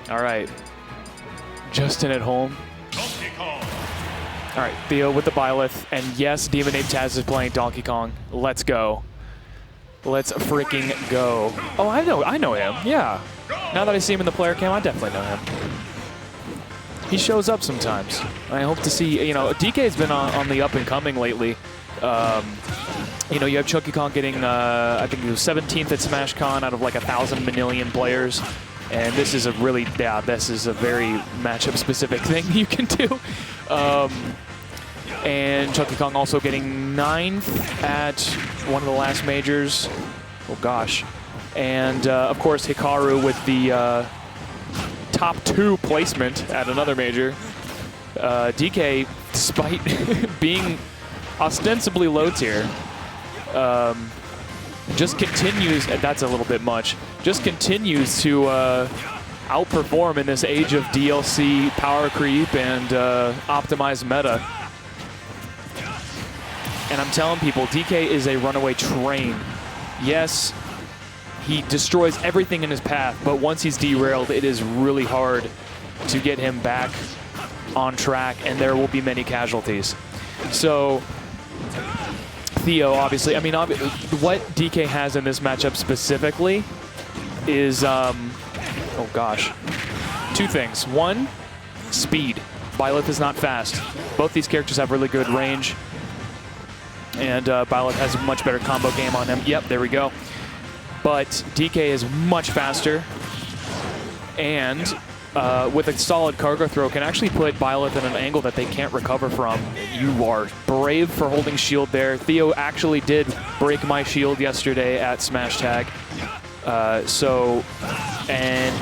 All right. Justin at home. All right, Theo with the Byleth. And yes, DemonApe Taz is playing Donkey Kong. Let's go. Let's freaking go. Oh, I know him. Yeah. Now that I see him in the player cam, I definitely know him. He shows up sometimes. I hope to see, you know, DK's been on the up and coming lately. You know, you have Chunky Kong getting, I think he was 17th at SmashCon out of like 1,000 million players. And this is a really, yeah, this is a very matchup-specific thing you can do. And Chunky Kong also getting 9th at one of the last majors. Oh, gosh. And, of course, Hikaru with the top 2 placement at another major. DK, despite being ostensibly low tier, just continues, and that's a little bit much, just continues to outperform in this age of DLC power creep and optimized meta. And I'm telling people, DK is a runaway train. Yes, he destroys everything in his path, but once he's derailed, it is really hard to get him back on track, and there will be many casualties. So Theo, obviously, I mean, what DK has in this matchup specifically is, oh gosh, 2 things. 1, speed. Byleth is not fast. Both these characters have really good range, and Byleth has a much better combo game on him. Yep, there we go. But DK is much faster, and with a solid cargo throw, can actually put Byleth in an angle that they can't recover from. You are brave for holding shield there. Theo actually did break my shield yesterday at Smash Tag. And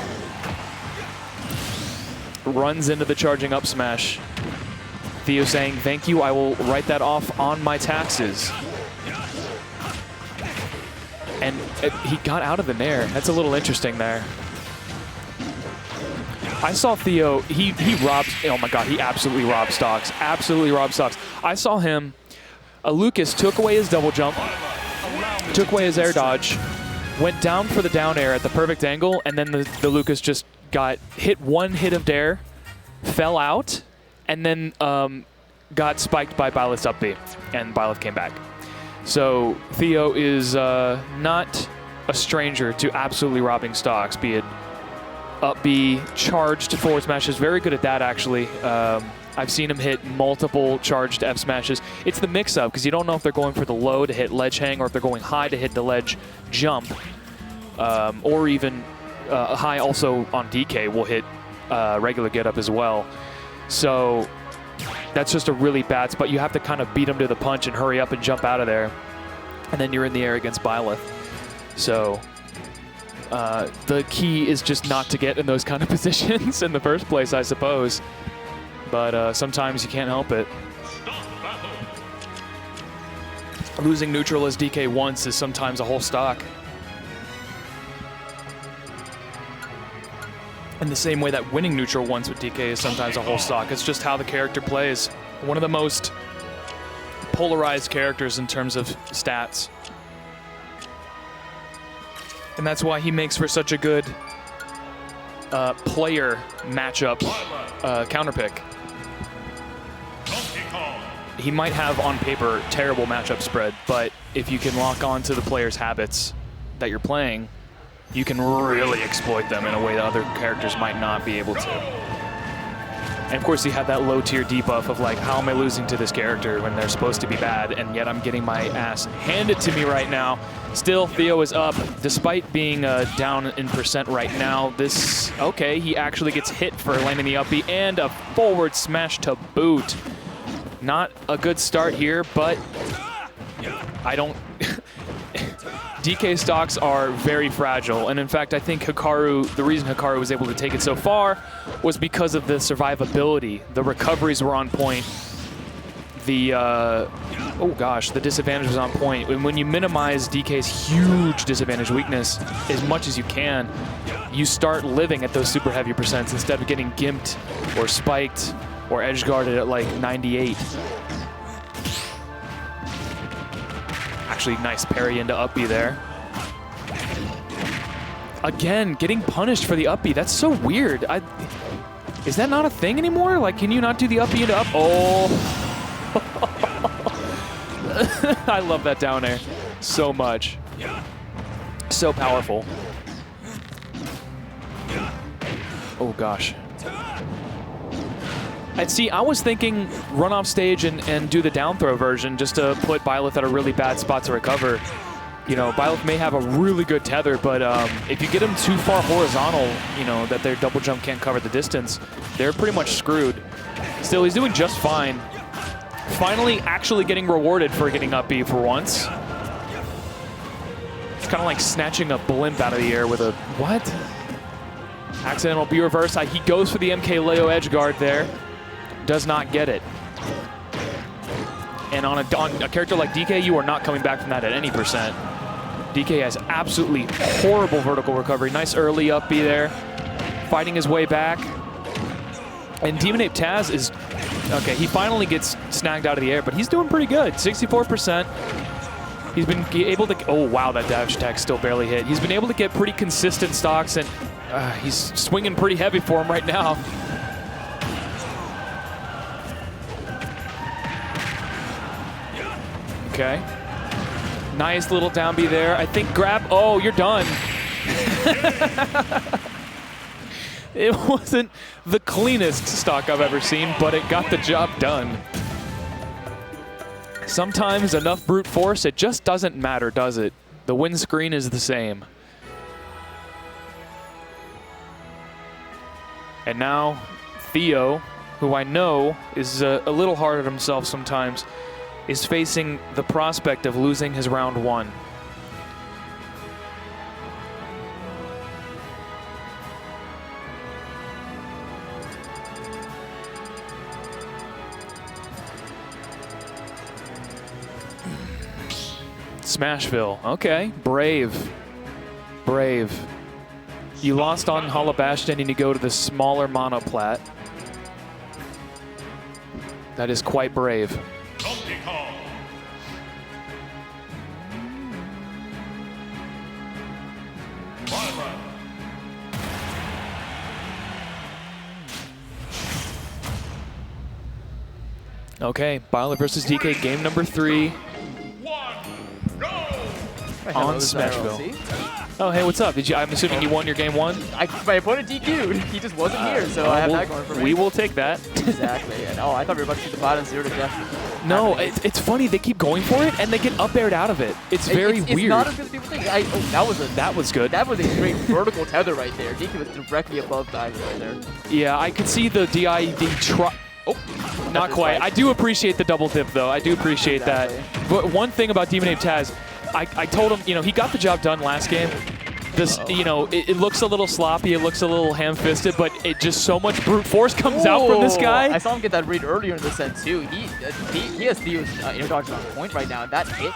runs into the charging up smash. Theo saying, thank you, I will write that off on my taxes. And he got out of the nair. That's a little interesting there. I saw Theo, he robbed, oh my god, he absolutely robbed stocks. Absolutely robbed stocks. I saw him, Lucas took away his double jump, took away his air dodge, went down for the down air at the perfect angle, and then the Lucas just got hit 1 hit of dare, fell out, and then got spiked by Byleth's up B, and Byleth came back. So Theo is not a stranger to absolutely robbing stocks, be it up B, charged forward smashes. Very good at that, actually. I've seen him hit multiple charged F smashes. It's the mix-up, because you don't know if they're going for the low to hit ledge hang or if they're going high to hit the ledge jump. Or even high also on DK will hit regular get up as well. So that's just a really bad spot. You have to kind of beat him to the punch and hurry up and jump out of there. And then you're in the air against Byleth. So the key is just not to get in those kind of positions in the first place, I suppose. But sometimes you can't help it. Losing neutral as DK once is sometimes a whole stock. In the same way that winning neutral once with DK is sometimes a whole stock. It's just how the character plays. One of the most polarized characters in terms of stats. And that's why he makes for such a good player matchup counterpick. He might have, on paper, terrible matchup spread, but if you can lock on to the player's habits that you're playing, you can really exploit them in a way that other characters might not be able to. And of course, you have that low tier debuff of like, how am I losing to this character when they're supposed to be bad, and yet I'm getting my ass handed to me right now. Still, Theo is up, despite being down in percent right now. This, okay, he actually gets hit for landing the up B and a forward smash to boot. Not a good start here, but I don't... DK stocks are very fragile, and in fact, I think Hikaru, the reason Hikaru was able to take it so far was because of the survivability. The recoveries were on point. The, oh gosh, the disadvantage was on point. And when you minimize DK's huge disadvantage weakness as much as you can, you start living at those super heavy percents instead of getting gimped or spiked or edge guarded at like 98. Actually, nice parry into up B there. again, getting punished for the up B. That's so weird. Is that not a thing anymore? Like, can you not do the up B into up? Oh. I love that down air so much. So powerful. Oh, gosh. And see, I was thinking run off stage and do the down throw version just to put Byleth at a really bad spot to recover. You know, Byleth may have a really good tether, but if you get him too far horizontal, you know, that their double jump can't cover the distance, they're pretty much screwed. Still, he's doing just fine. Finally actually getting rewarded for getting up B for once. It's kind of like snatching a blimp out of the air with a, what? Accidental B reverse. He goes for the MK Leo edge guard there. Does not get it. And on a character like DK, you are not coming back from that at any %. DK has absolutely horrible vertical recovery. Nice early up B there. Fighting his way back. And DemonApe Taz is, okay, he finally gets snagged out of the air, but he's doing pretty good. 64%. He's been able to, oh wow, that dash attack still barely hit. He's been able to get pretty consistent stocks, and he's swinging pretty heavy for him right now. Okay. Nice little down B there. I think grab, oh, you're done. It wasn't the cleanest stock I've ever seen, but it got the job done. Sometimes enough brute force, it just doesn't matter, does it? The win screen is the same. And now Theo, who I know is a little hard on himself sometimes, is facing the prospect of losing his round 1. Smashville, okay, brave, brave. You lost on Hollow Bastion and you go to the smaller monoplat. That is quite brave. Okay, Byleth versus DK, game number 3. On Smashville. Oh, hey, what's up? I'm assuming you won your game 1? My opponent DQ'd. He just wasn't here, so I have that going for me. We will take that. Exactly. And oh, I thought we were about to see the bottom 0 to death. No, it's funny. They keep going for it, and they get up aired out of it. It's very weird. It's not as good as people think. That was good. That was a great vertical tether right there. DK was directly above dive right there. Yeah, I could see the DID try. Oh, not quite. I do appreciate the double dip, though. I do appreciate that. But one thing about DemonApe Taz, I told him, you know, he got the job done last game. This, you know, it looks a little sloppy, it looks a little ham-fisted, but it just so much brute force comes out from this guy. I saw him get that read earlier in the set too. He has Theo's inner dodge on point right now, and that hit.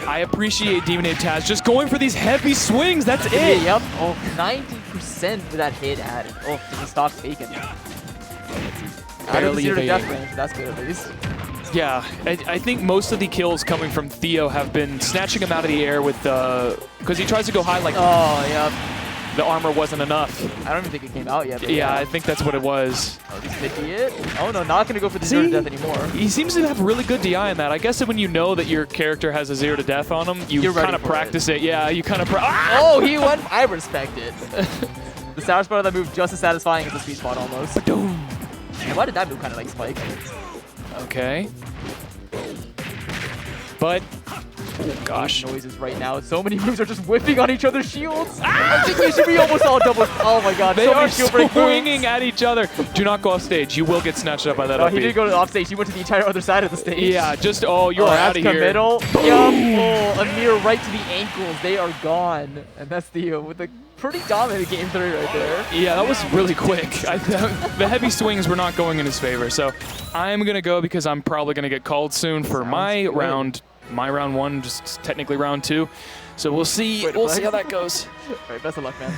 I appreciate DemonApe Taz just going for these heavy swings. That's it. Yep. Oh, 90% for that hit added. Oh, the stock's taken. Out of the 0 to death range, that's good at least. Yeah, I think most of the kills coming from Theo have been snatching him out of the air with because he tries to go high like. Oh, yeah. The armor wasn't enough. I don't even think it came out yet. Yeah, I think that's what it was. Oh, this could be it. Oh no, not gonna go for the 0 to death anymore. He seems to have really good DI in that. I guess that when you know that your character has a 0 to death on him, you kind of practice it. Yeah, you kind of. Oh, he went. I respect it. The sour spot of that move just as satisfying as the speed spot almost. And why did that move kind of like spike? Okay. But, oh gosh. Noises right now. So many moves are just whipping on each other's shields. I think we should be almost all double. Oh my god. They are swinging at each other. Do not go off stage. You will get snatched up by that. He did go to off stage. He went to the entire other side of the stage. Yeah, just, oh, you're out of here. Middle. Yup. Oh, a mirror right to the ankles. They are gone. And that's Theo with a pretty dominant game 3 right there. Yeah, that was really quick. The heavy swings were not going in his favor. So I'm going to go because I'm probably going to get called soon for my round 1, just technically round 2. So we'll see. We'll see how that goes. All right, best of luck, man.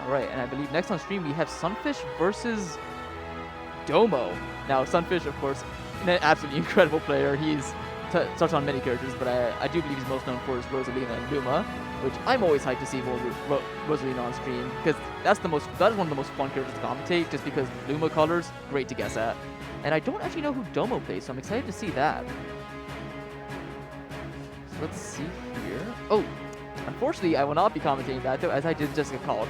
All right, and I believe next on stream we have Sunfish versus DOMO. Now, Sunfish, of course, an absolutely incredible player. He's touch on many characters, but I do believe he's most known for his Rosalina and Luma, which I'm always hyped to see more Rosalina on stream, because that is one of the most fun characters to commentate, just because Luma colors, great to guess at. And I don't actually know who Domo plays, so I'm excited to see that. So let's see here. Oh, unfortunately, I will not be commentating that, though, as I did just get called.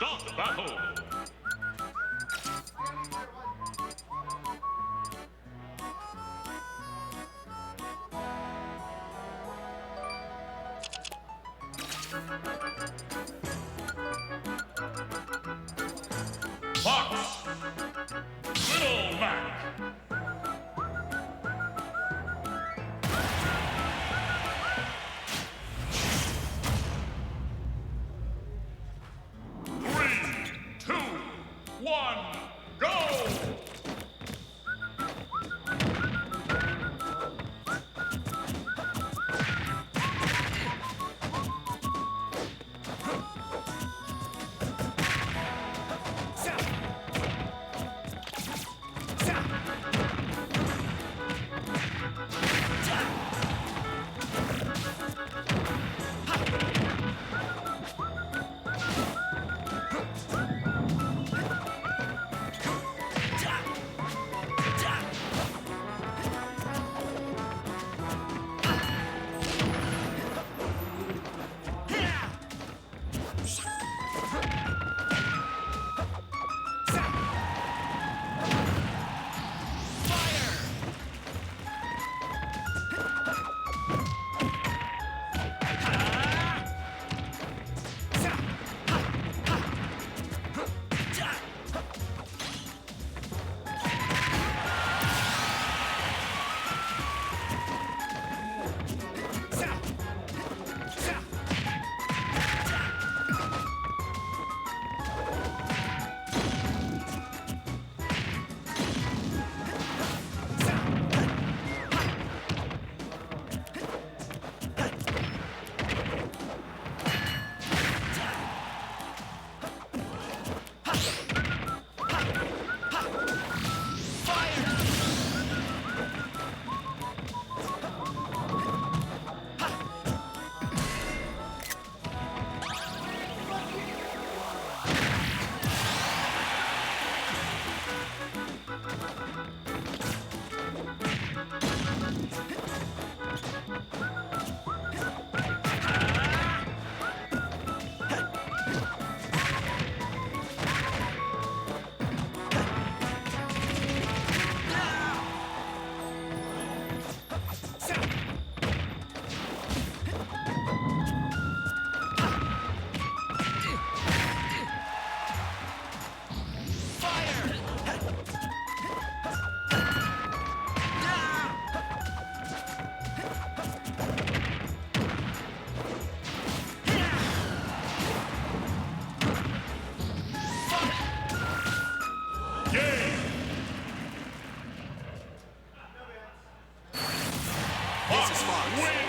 Start battle! Fox! Little Mac!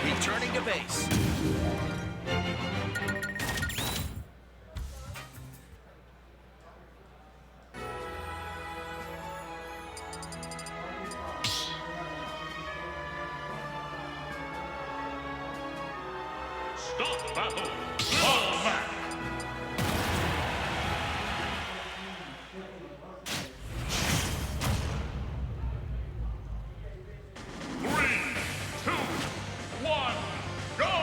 Returning to base. Stop battle. Fall back. Three, two, one, go!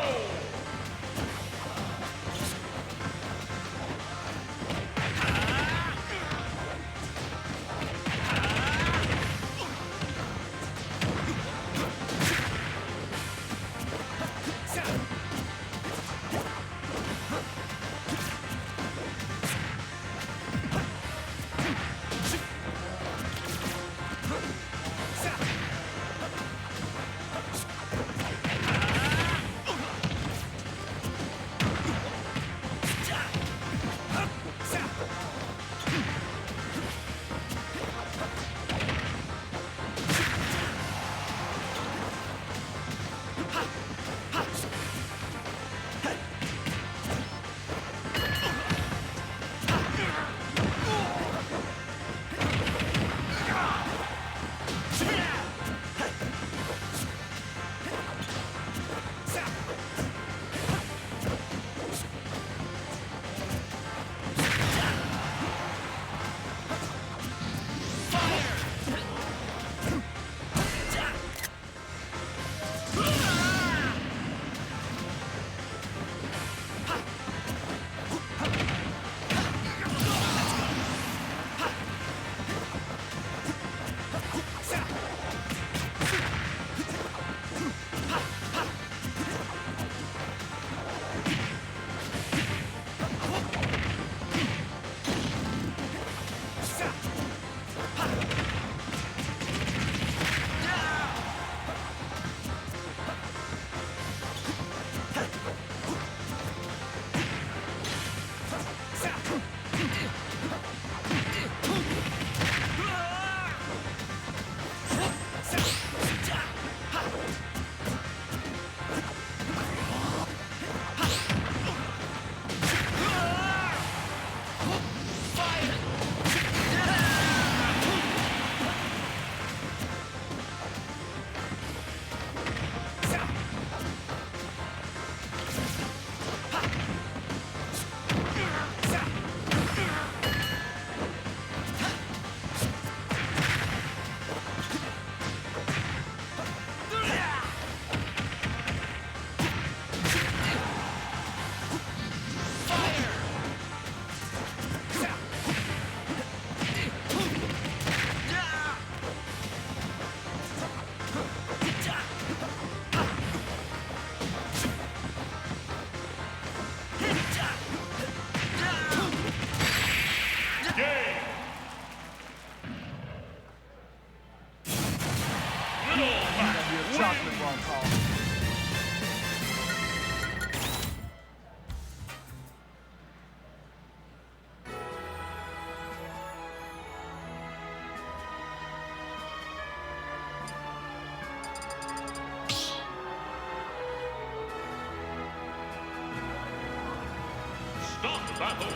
Stop battle.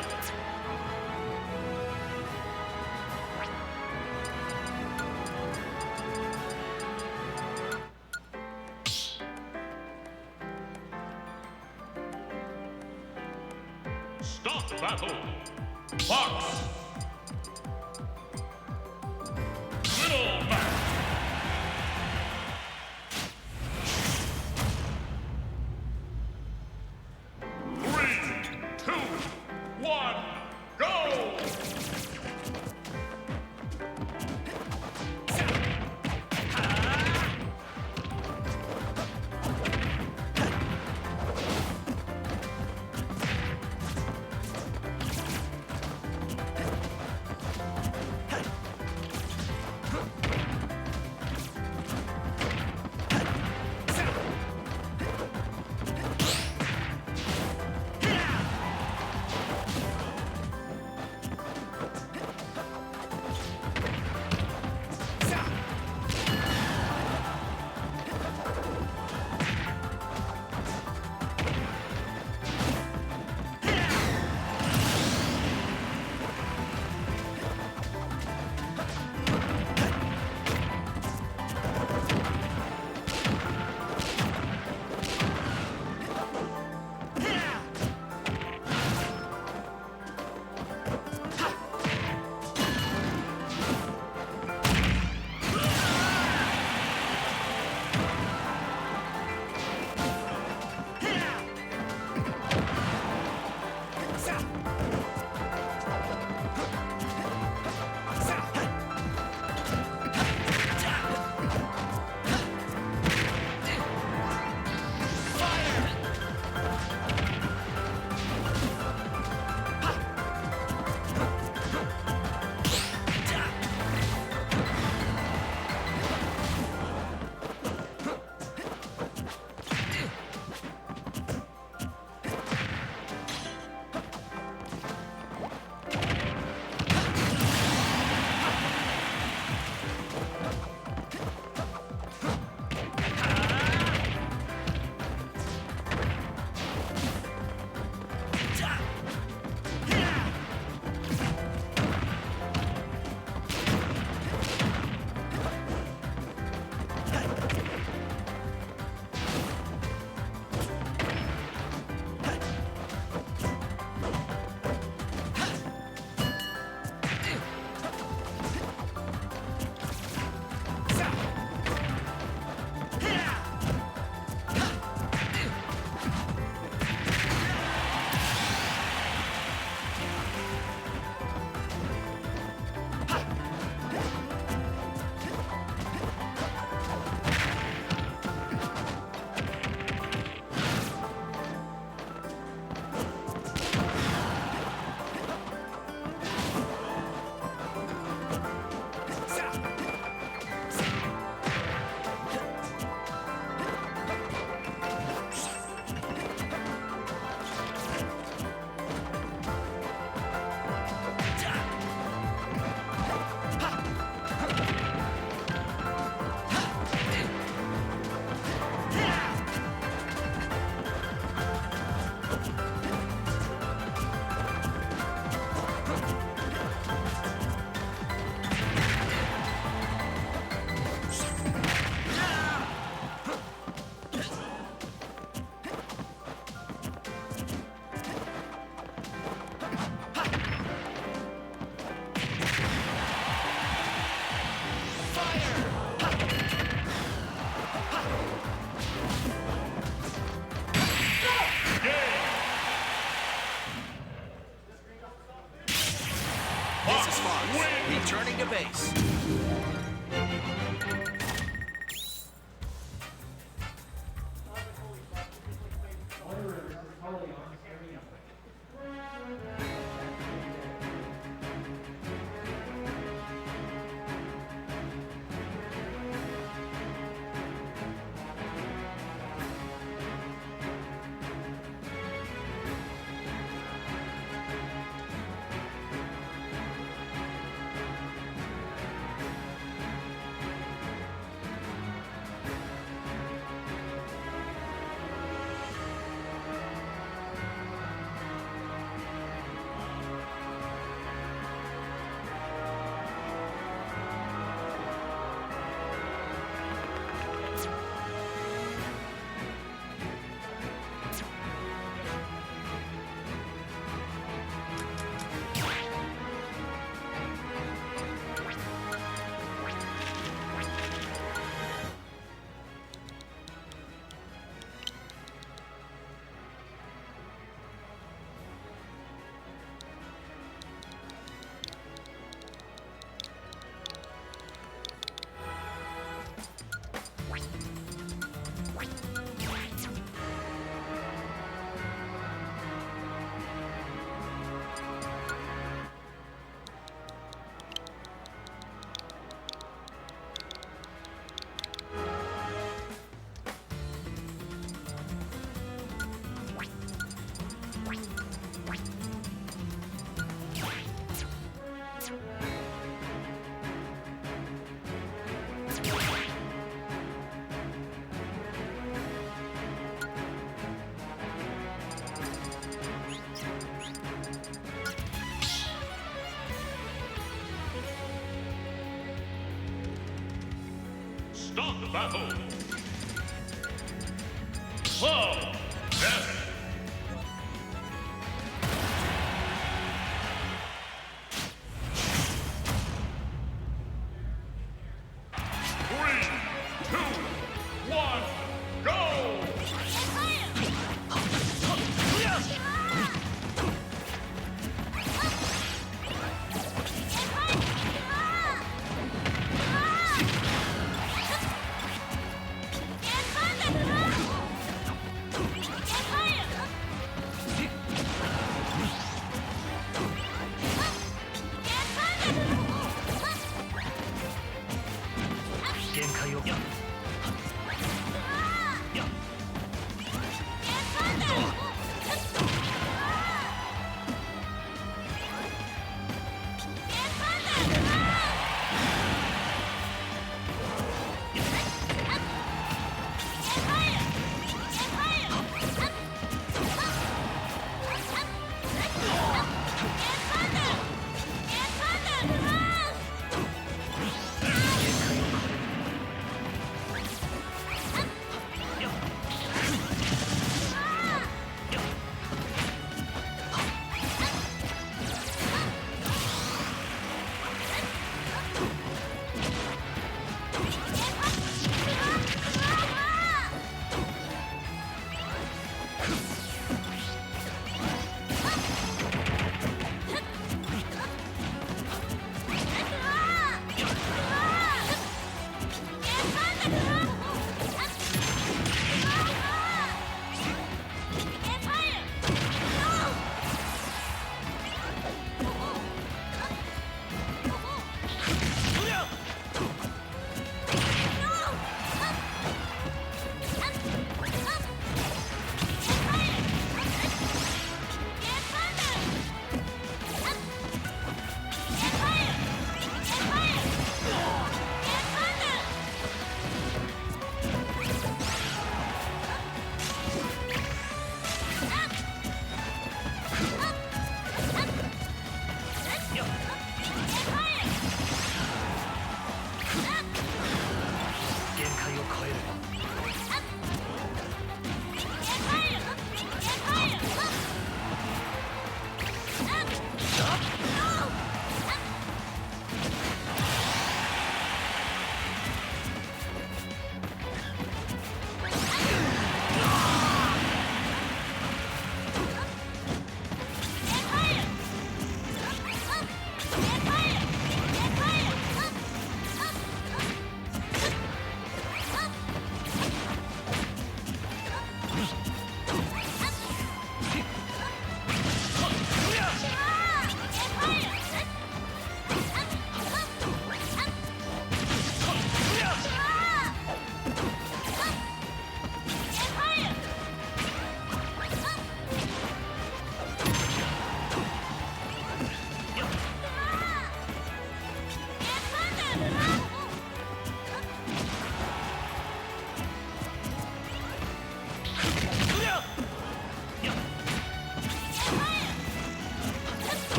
Stop battle. Box. Middle match. Start the battle. Whoa! Ness.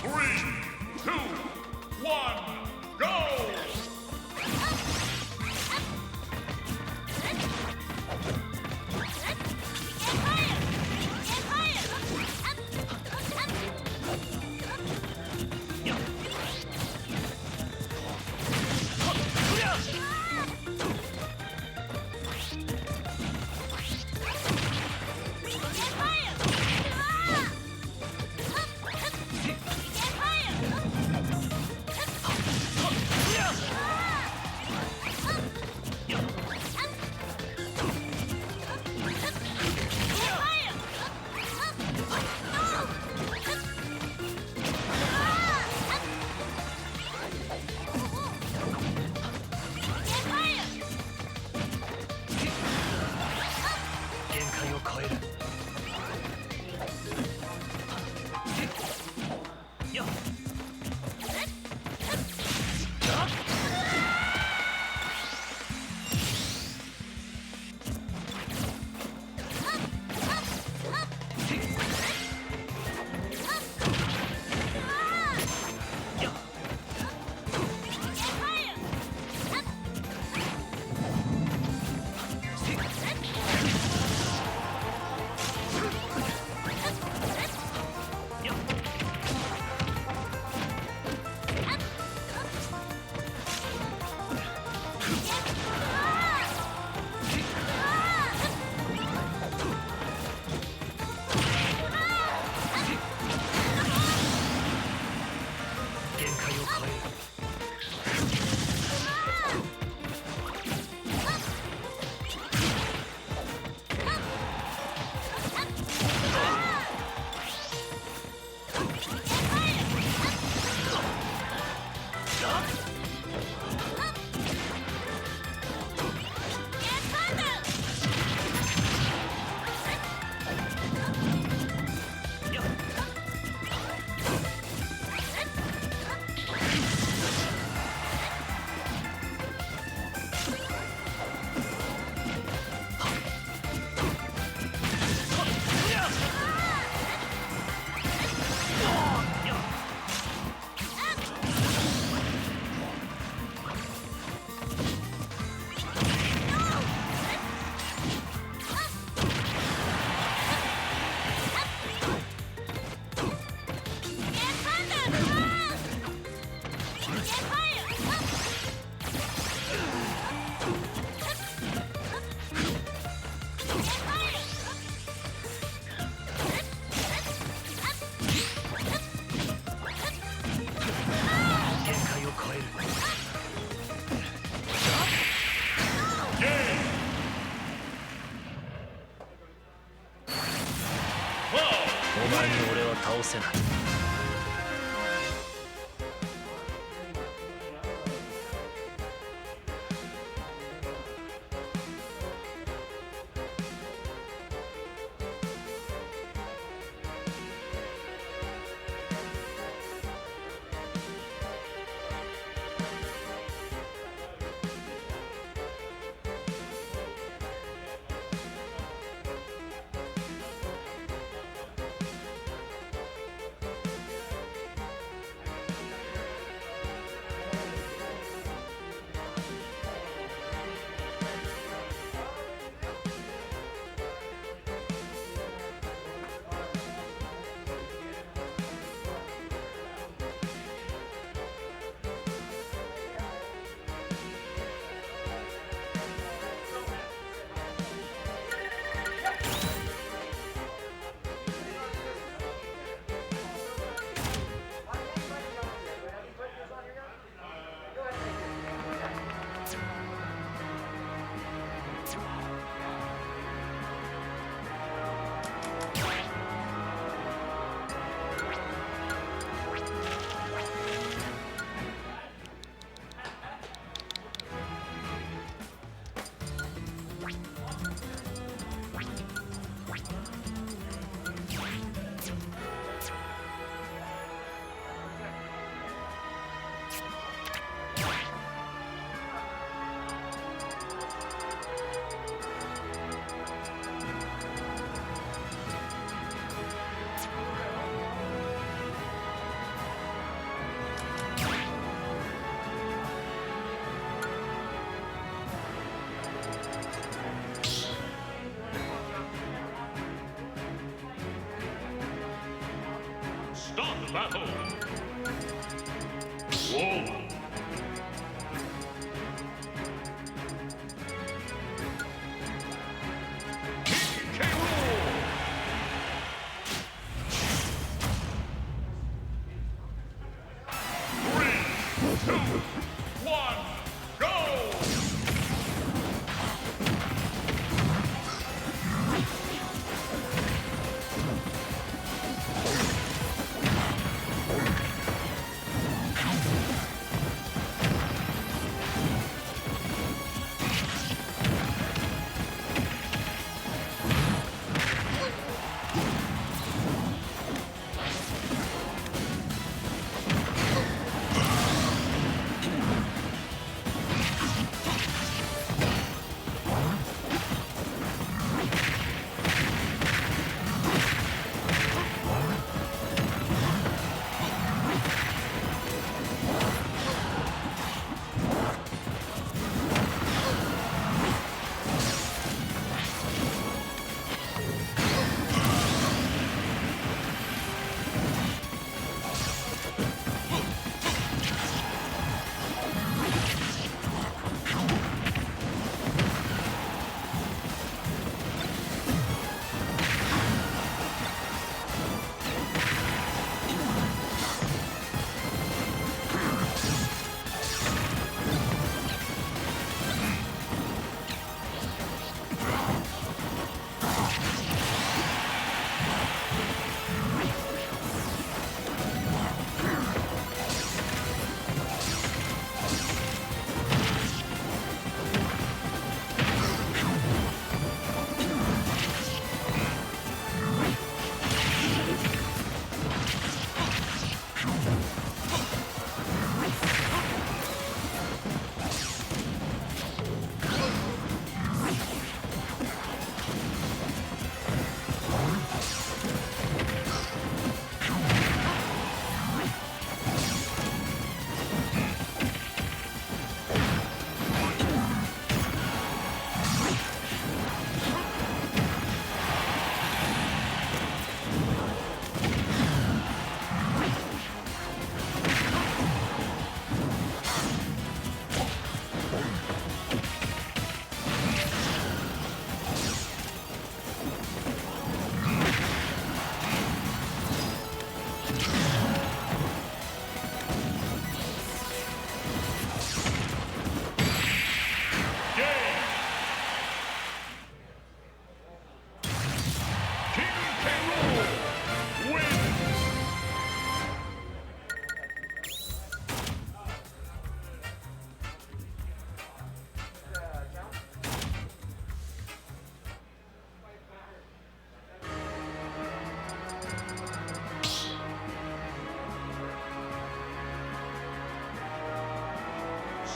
Three, two, one, go! 俺は倒せない。Start the battle. Roll.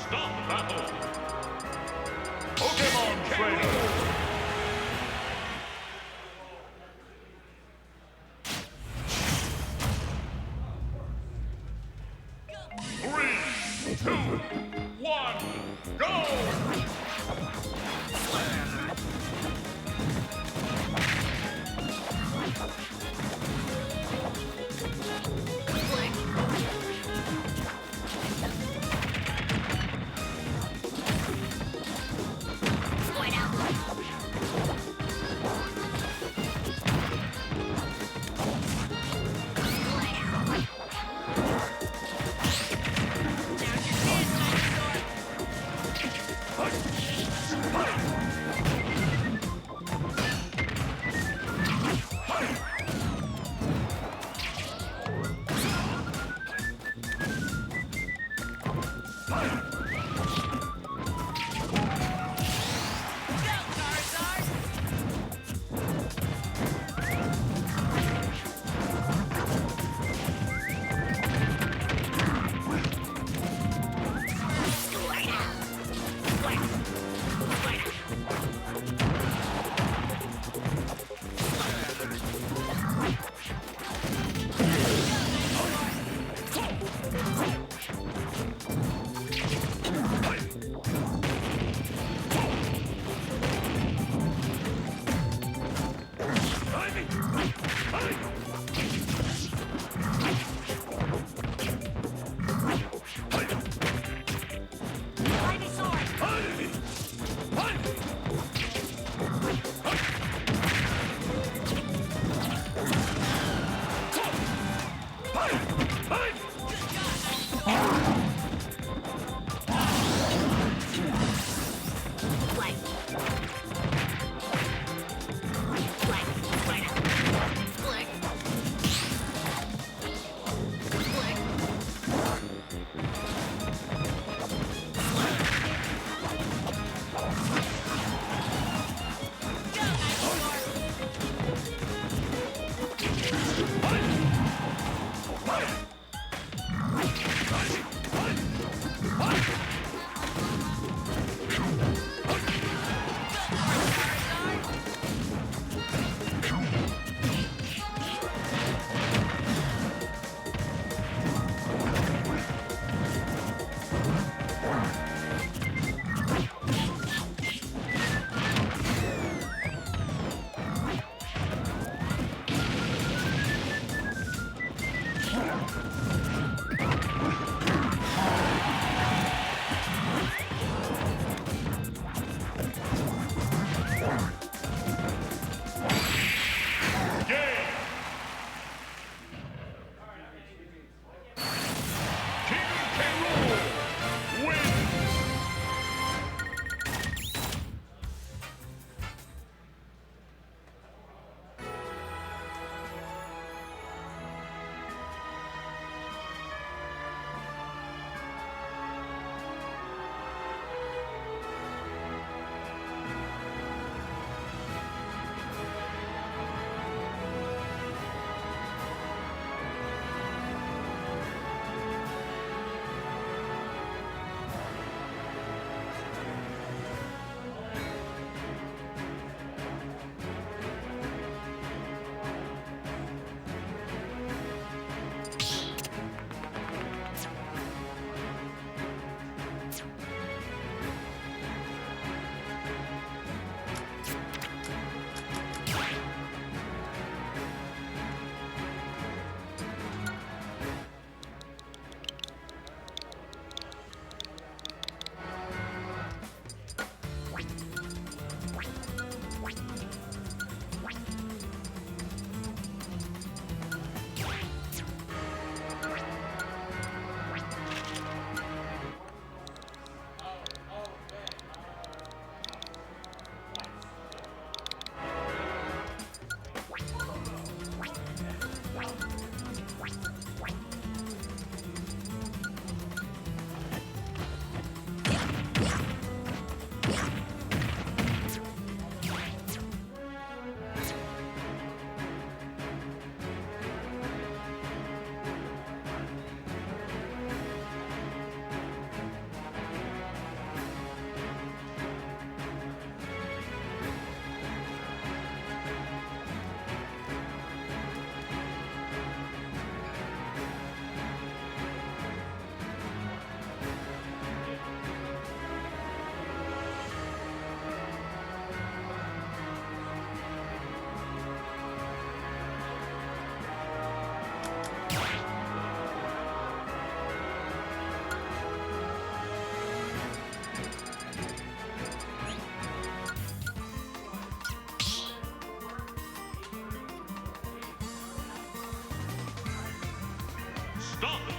Stop battle. Pokemon Trainer. Three, two, one, go!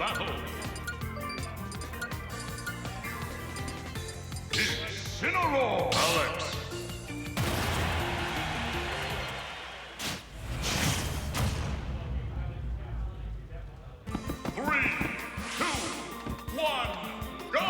battle. Incineroar. Alex. Three, two, one, go!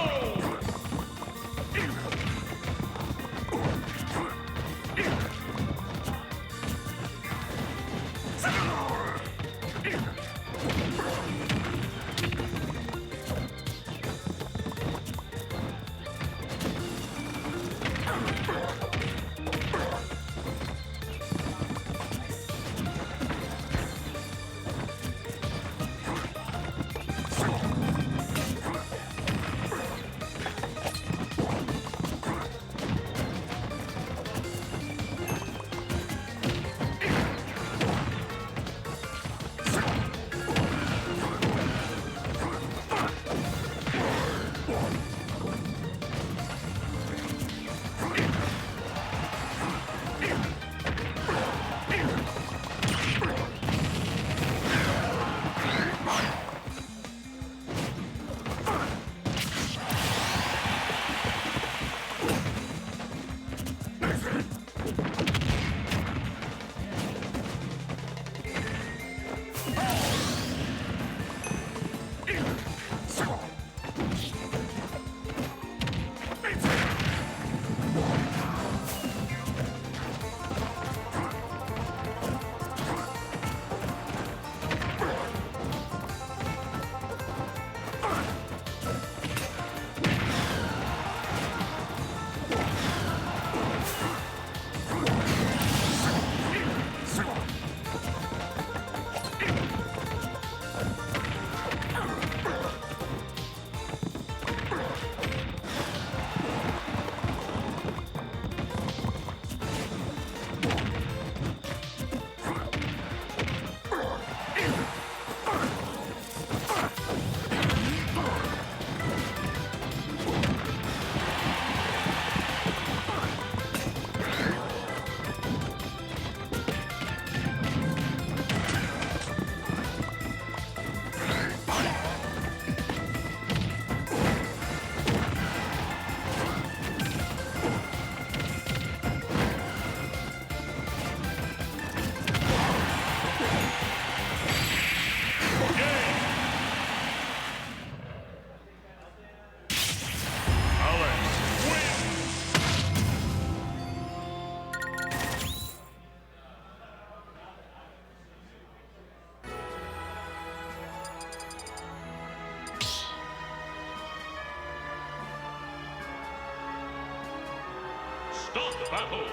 Start the battle.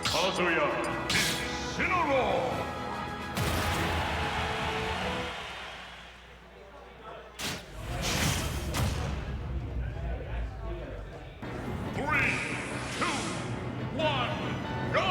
Kazuya. Incineroar. Three, two, one, go!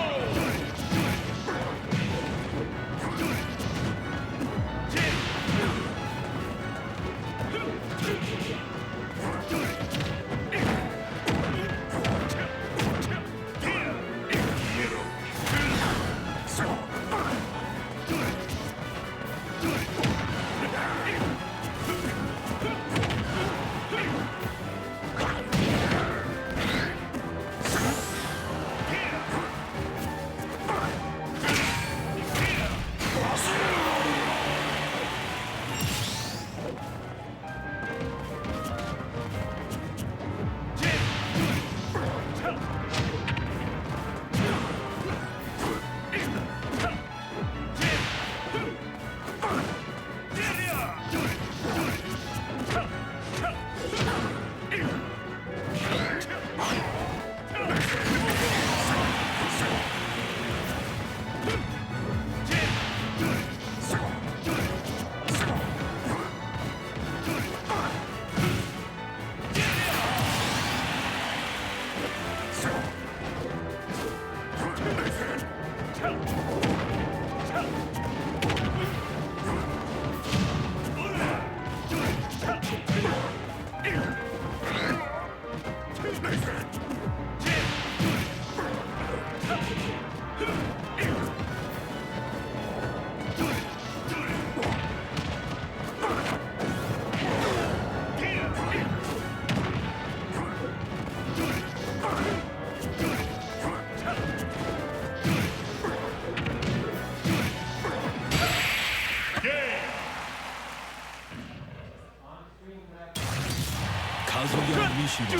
Kazuya Nishida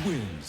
wins.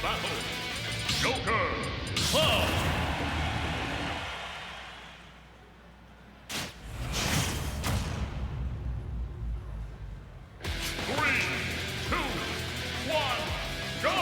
battle. Joker, Cloud. 3, 2, 1, go!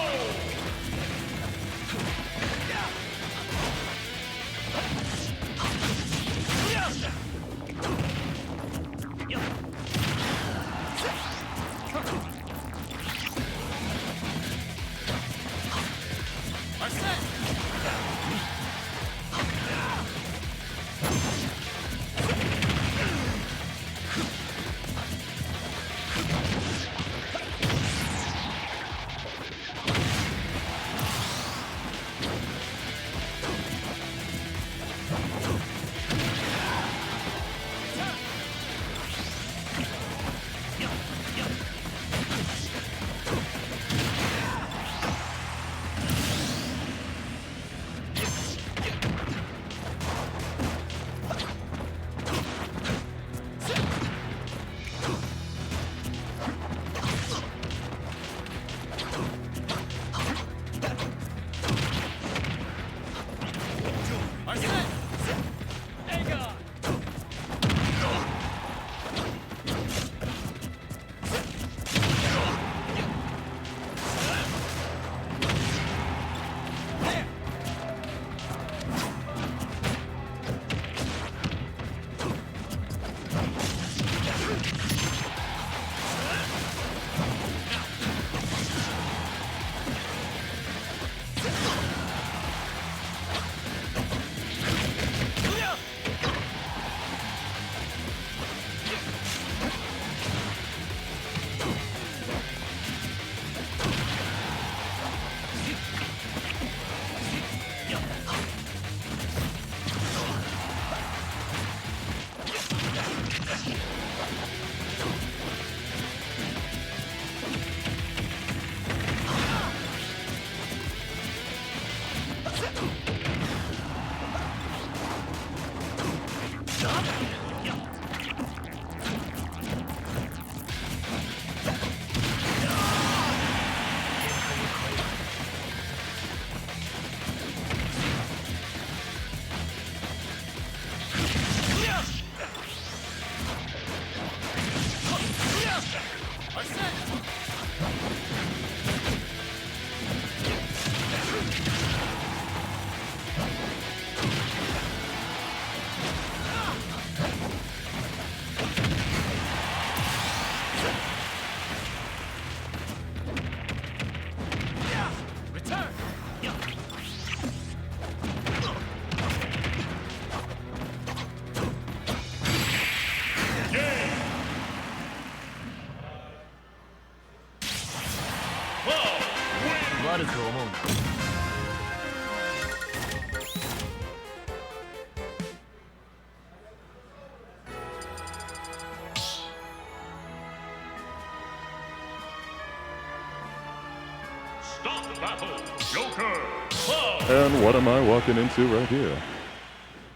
Stop the battle, Joker, Cloud. And what am I walking into right here?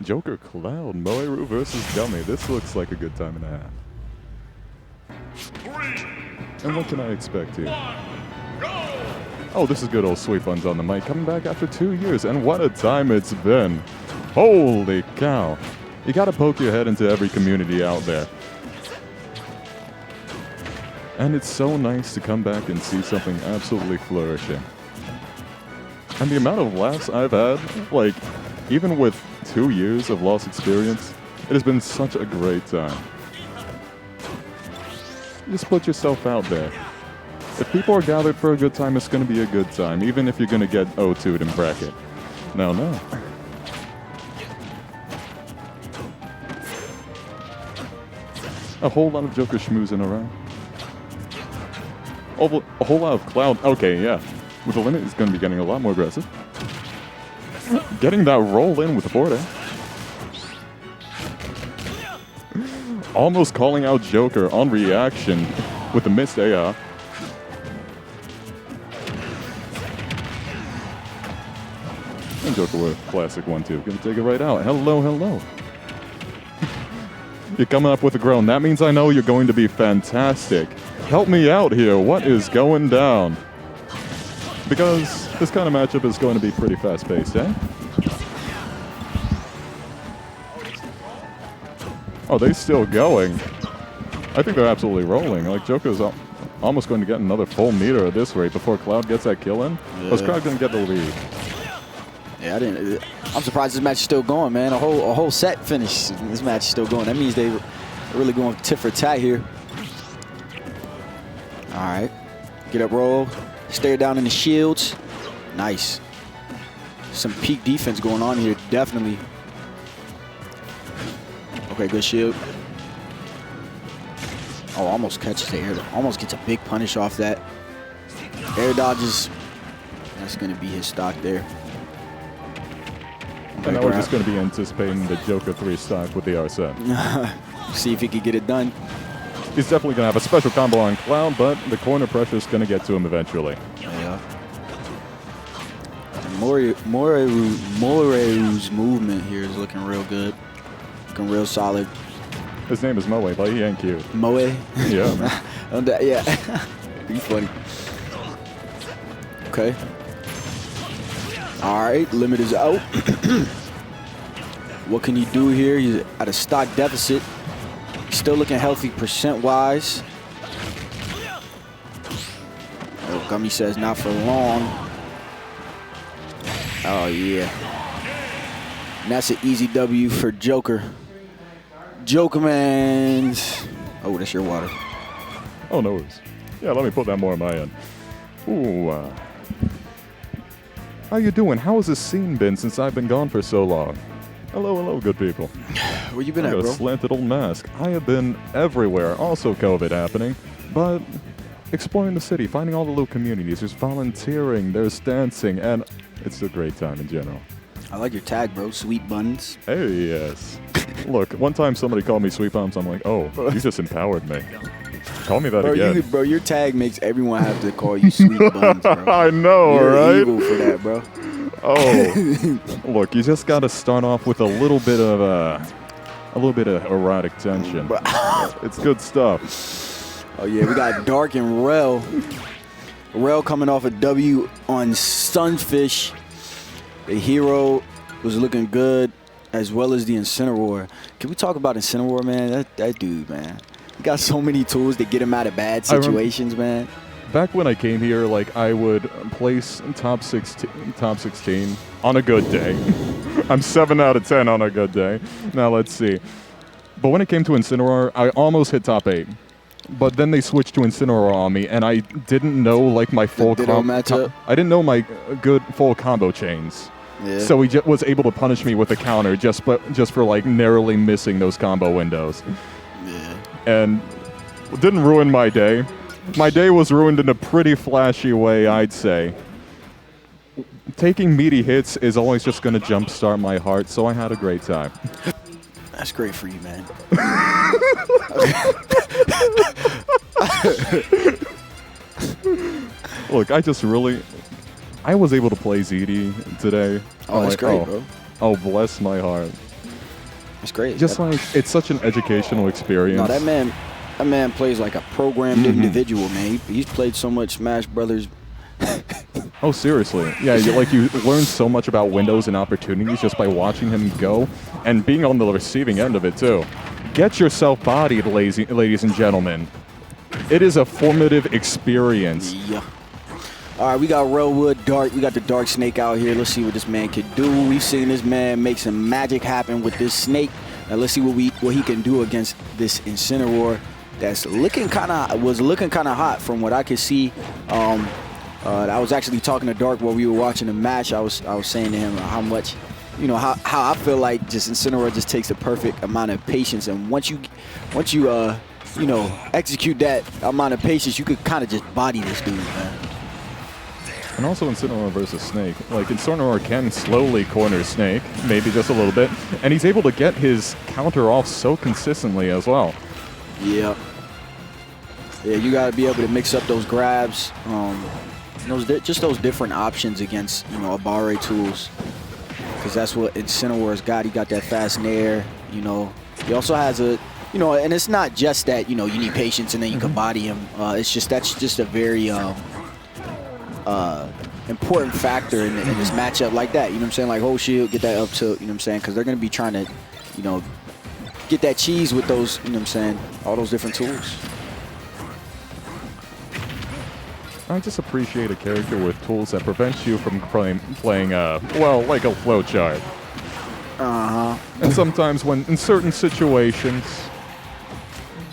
Joker Cloud, Moeru versus Gummy. This looks like a good time and a half. 3, And what can I expect here? 1, go! Oh, this is good old Sweet Buns on the mic, coming back after 2 years, and what a time it's been. Holy cow. You gotta poke your head into every community out there. And it's so nice to come back and see something absolutely flourishing. And the amount of laughs I've had, like, even with 2 years of lost experience, it has been such a great time. Just put yourself out there. If people are gathered for a good time, it's going to be a good time, even if you're going to get O2'd in bracket. No. A whole lot of Joker schmoozing around. A whole lot of Cloud. Okay, yeah. With the limit, he's going to be getting a lot more aggressive. Getting that roll in with the forward air. Almost calling out Joker on reaction with the missed AR. And Joker with classic 1-2. Gonna take it right out. Hello. You're coming up with a groan. That means I know you're going to be fantastic. Help me out here. What is going down? Because This kind of matchup is going to be pretty fast-paced, eh? Oh, they're still going. I think they're absolutely rolling. Like, Joker's almost going to get another full meter at this rate before Cloud gets that kill in. Yeah. Was Cloud going to get the lead? Yeah, I'm surprised this match is still going, man. A whole set finished. This match is still going. That means they're really going tit for tat here. All right. Get up, Roll. Stare down in the shields. Nice. Some peak defense going on here, definitely. Okay, good shield. Oh, almost catches the air. Almost gets a big punish off that. Air dodges. That's going to be his stock there. And now we're just going to be anticipating the Joker 3 stock with the Arsene. See if he can get it done. He's definitely going to have a special combo on Cloud, but the corner pressure is going to get to him eventually. Yeah. Moeru's movement here is looking real good. Looking real solid. His name is Moe, but he ain't cute. Moe? Yeah, man. Yeah. He's funny. Okay. All right, limit is out. What can he do here? He's at a stock deficit. Still looking healthy percent-wise. Oh, Gummy says not for long. Oh, yeah. And that's an easy W for Joker. Joker, man. Oh, that's your water. Oh, no worries. Yeah, let me put that more on my end. Ooh. How you doing? How has this scene been since I've been gone for so long? Hello, hello, good people. Where you been I at, got bro? a slanted old mask. I have been everywhere, also COVID happening, but exploring the city, finding all the little communities. There's volunteering, there's dancing, and it's a great time in general. I like your tag, bro. Sweet buns. Hey, yes. Look, one time somebody called me Sweet Bumps. I'm like, oh, you just empowered me. Call me that again. Bro, your tag makes everyone have to call you Sweet buns, bro. I know, You're right? evil for that, bro. Oh, look, you just got to start off with a little bit of erotic tension. It's good stuff. Oh yeah, we got Dark and Rel. Rel coming off a W on Sunfish. The hero was looking good, as well as the Incineroar. Can we talk about Incineroar, man? That dude, man. He got so many tools to get him out of bad situations, man. Back when I came here, like, I would place top 16 on a good day. I'm 7 out of 10 on a good day. Now let's see. But when it came to Incineroar, I almost hit top 8. But then they switched to Incineroar on me, and I didn't know, like, my full matchup. I didn't know my good full combo chains. Yeah. So he was able to punish me with a counter just for like narrowly missing those combo windows. Yeah. And it didn't ruin my day. My day was ruined in a pretty flashy way, I'd say. Taking meaty hits is always just going to jumpstart my heart, so I had a great time. That's great for you, man. Look, I was able to play ZD today. Oh, that's great, bro. Oh, bless my heart. That's great. Just like, it's such an educational experience. No, that man plays like a programmed individual, man. He's played so much Smash Brothers. Oh, seriously. Yeah, you learn so much about windows and opportunities just by watching him go and being on the receiving end of it, too. Get yourself bodied, ladies and gentlemen. It is a formative experience. Yeah. All right, we got Railwood Dark. We got the Dark Snake out here. Let's see what this man can do. We've seen this man make some magic happen with this snake. Now let's see what he can do against this Incineroar. That's looking kind of hot from what I could see. I was actually talking to Dark while we were watching the match. I was saying to him how much, how I feel like just Incineroar just takes the perfect amount of patience, and once you execute that amount of patience, you could kind of just body this dude, man. And also Incineroar versus Snake. Like, Incineroar can slowly corner Snake, maybe just a little bit, and he's able to get his counter off so consistently as well. Yeah. Yeah, you got to be able to mix up those grabs. Just those different options against, Abare tools. Because that's what Incineroar's got. He got that fast nair, He also has a, and it's not just that, you need patience and then you can body him. That's just a very, important factor in this matchup like that. You know what I'm saying? Like hold shield, get that up tilt. You know what I'm saying? Because they're going to be trying to, you know, get that cheese with those. You know what I'm saying? All those different tools. I just appreciate a character with tools that prevent you from playing well, like a flowchart. And sometimes when, in certain situations,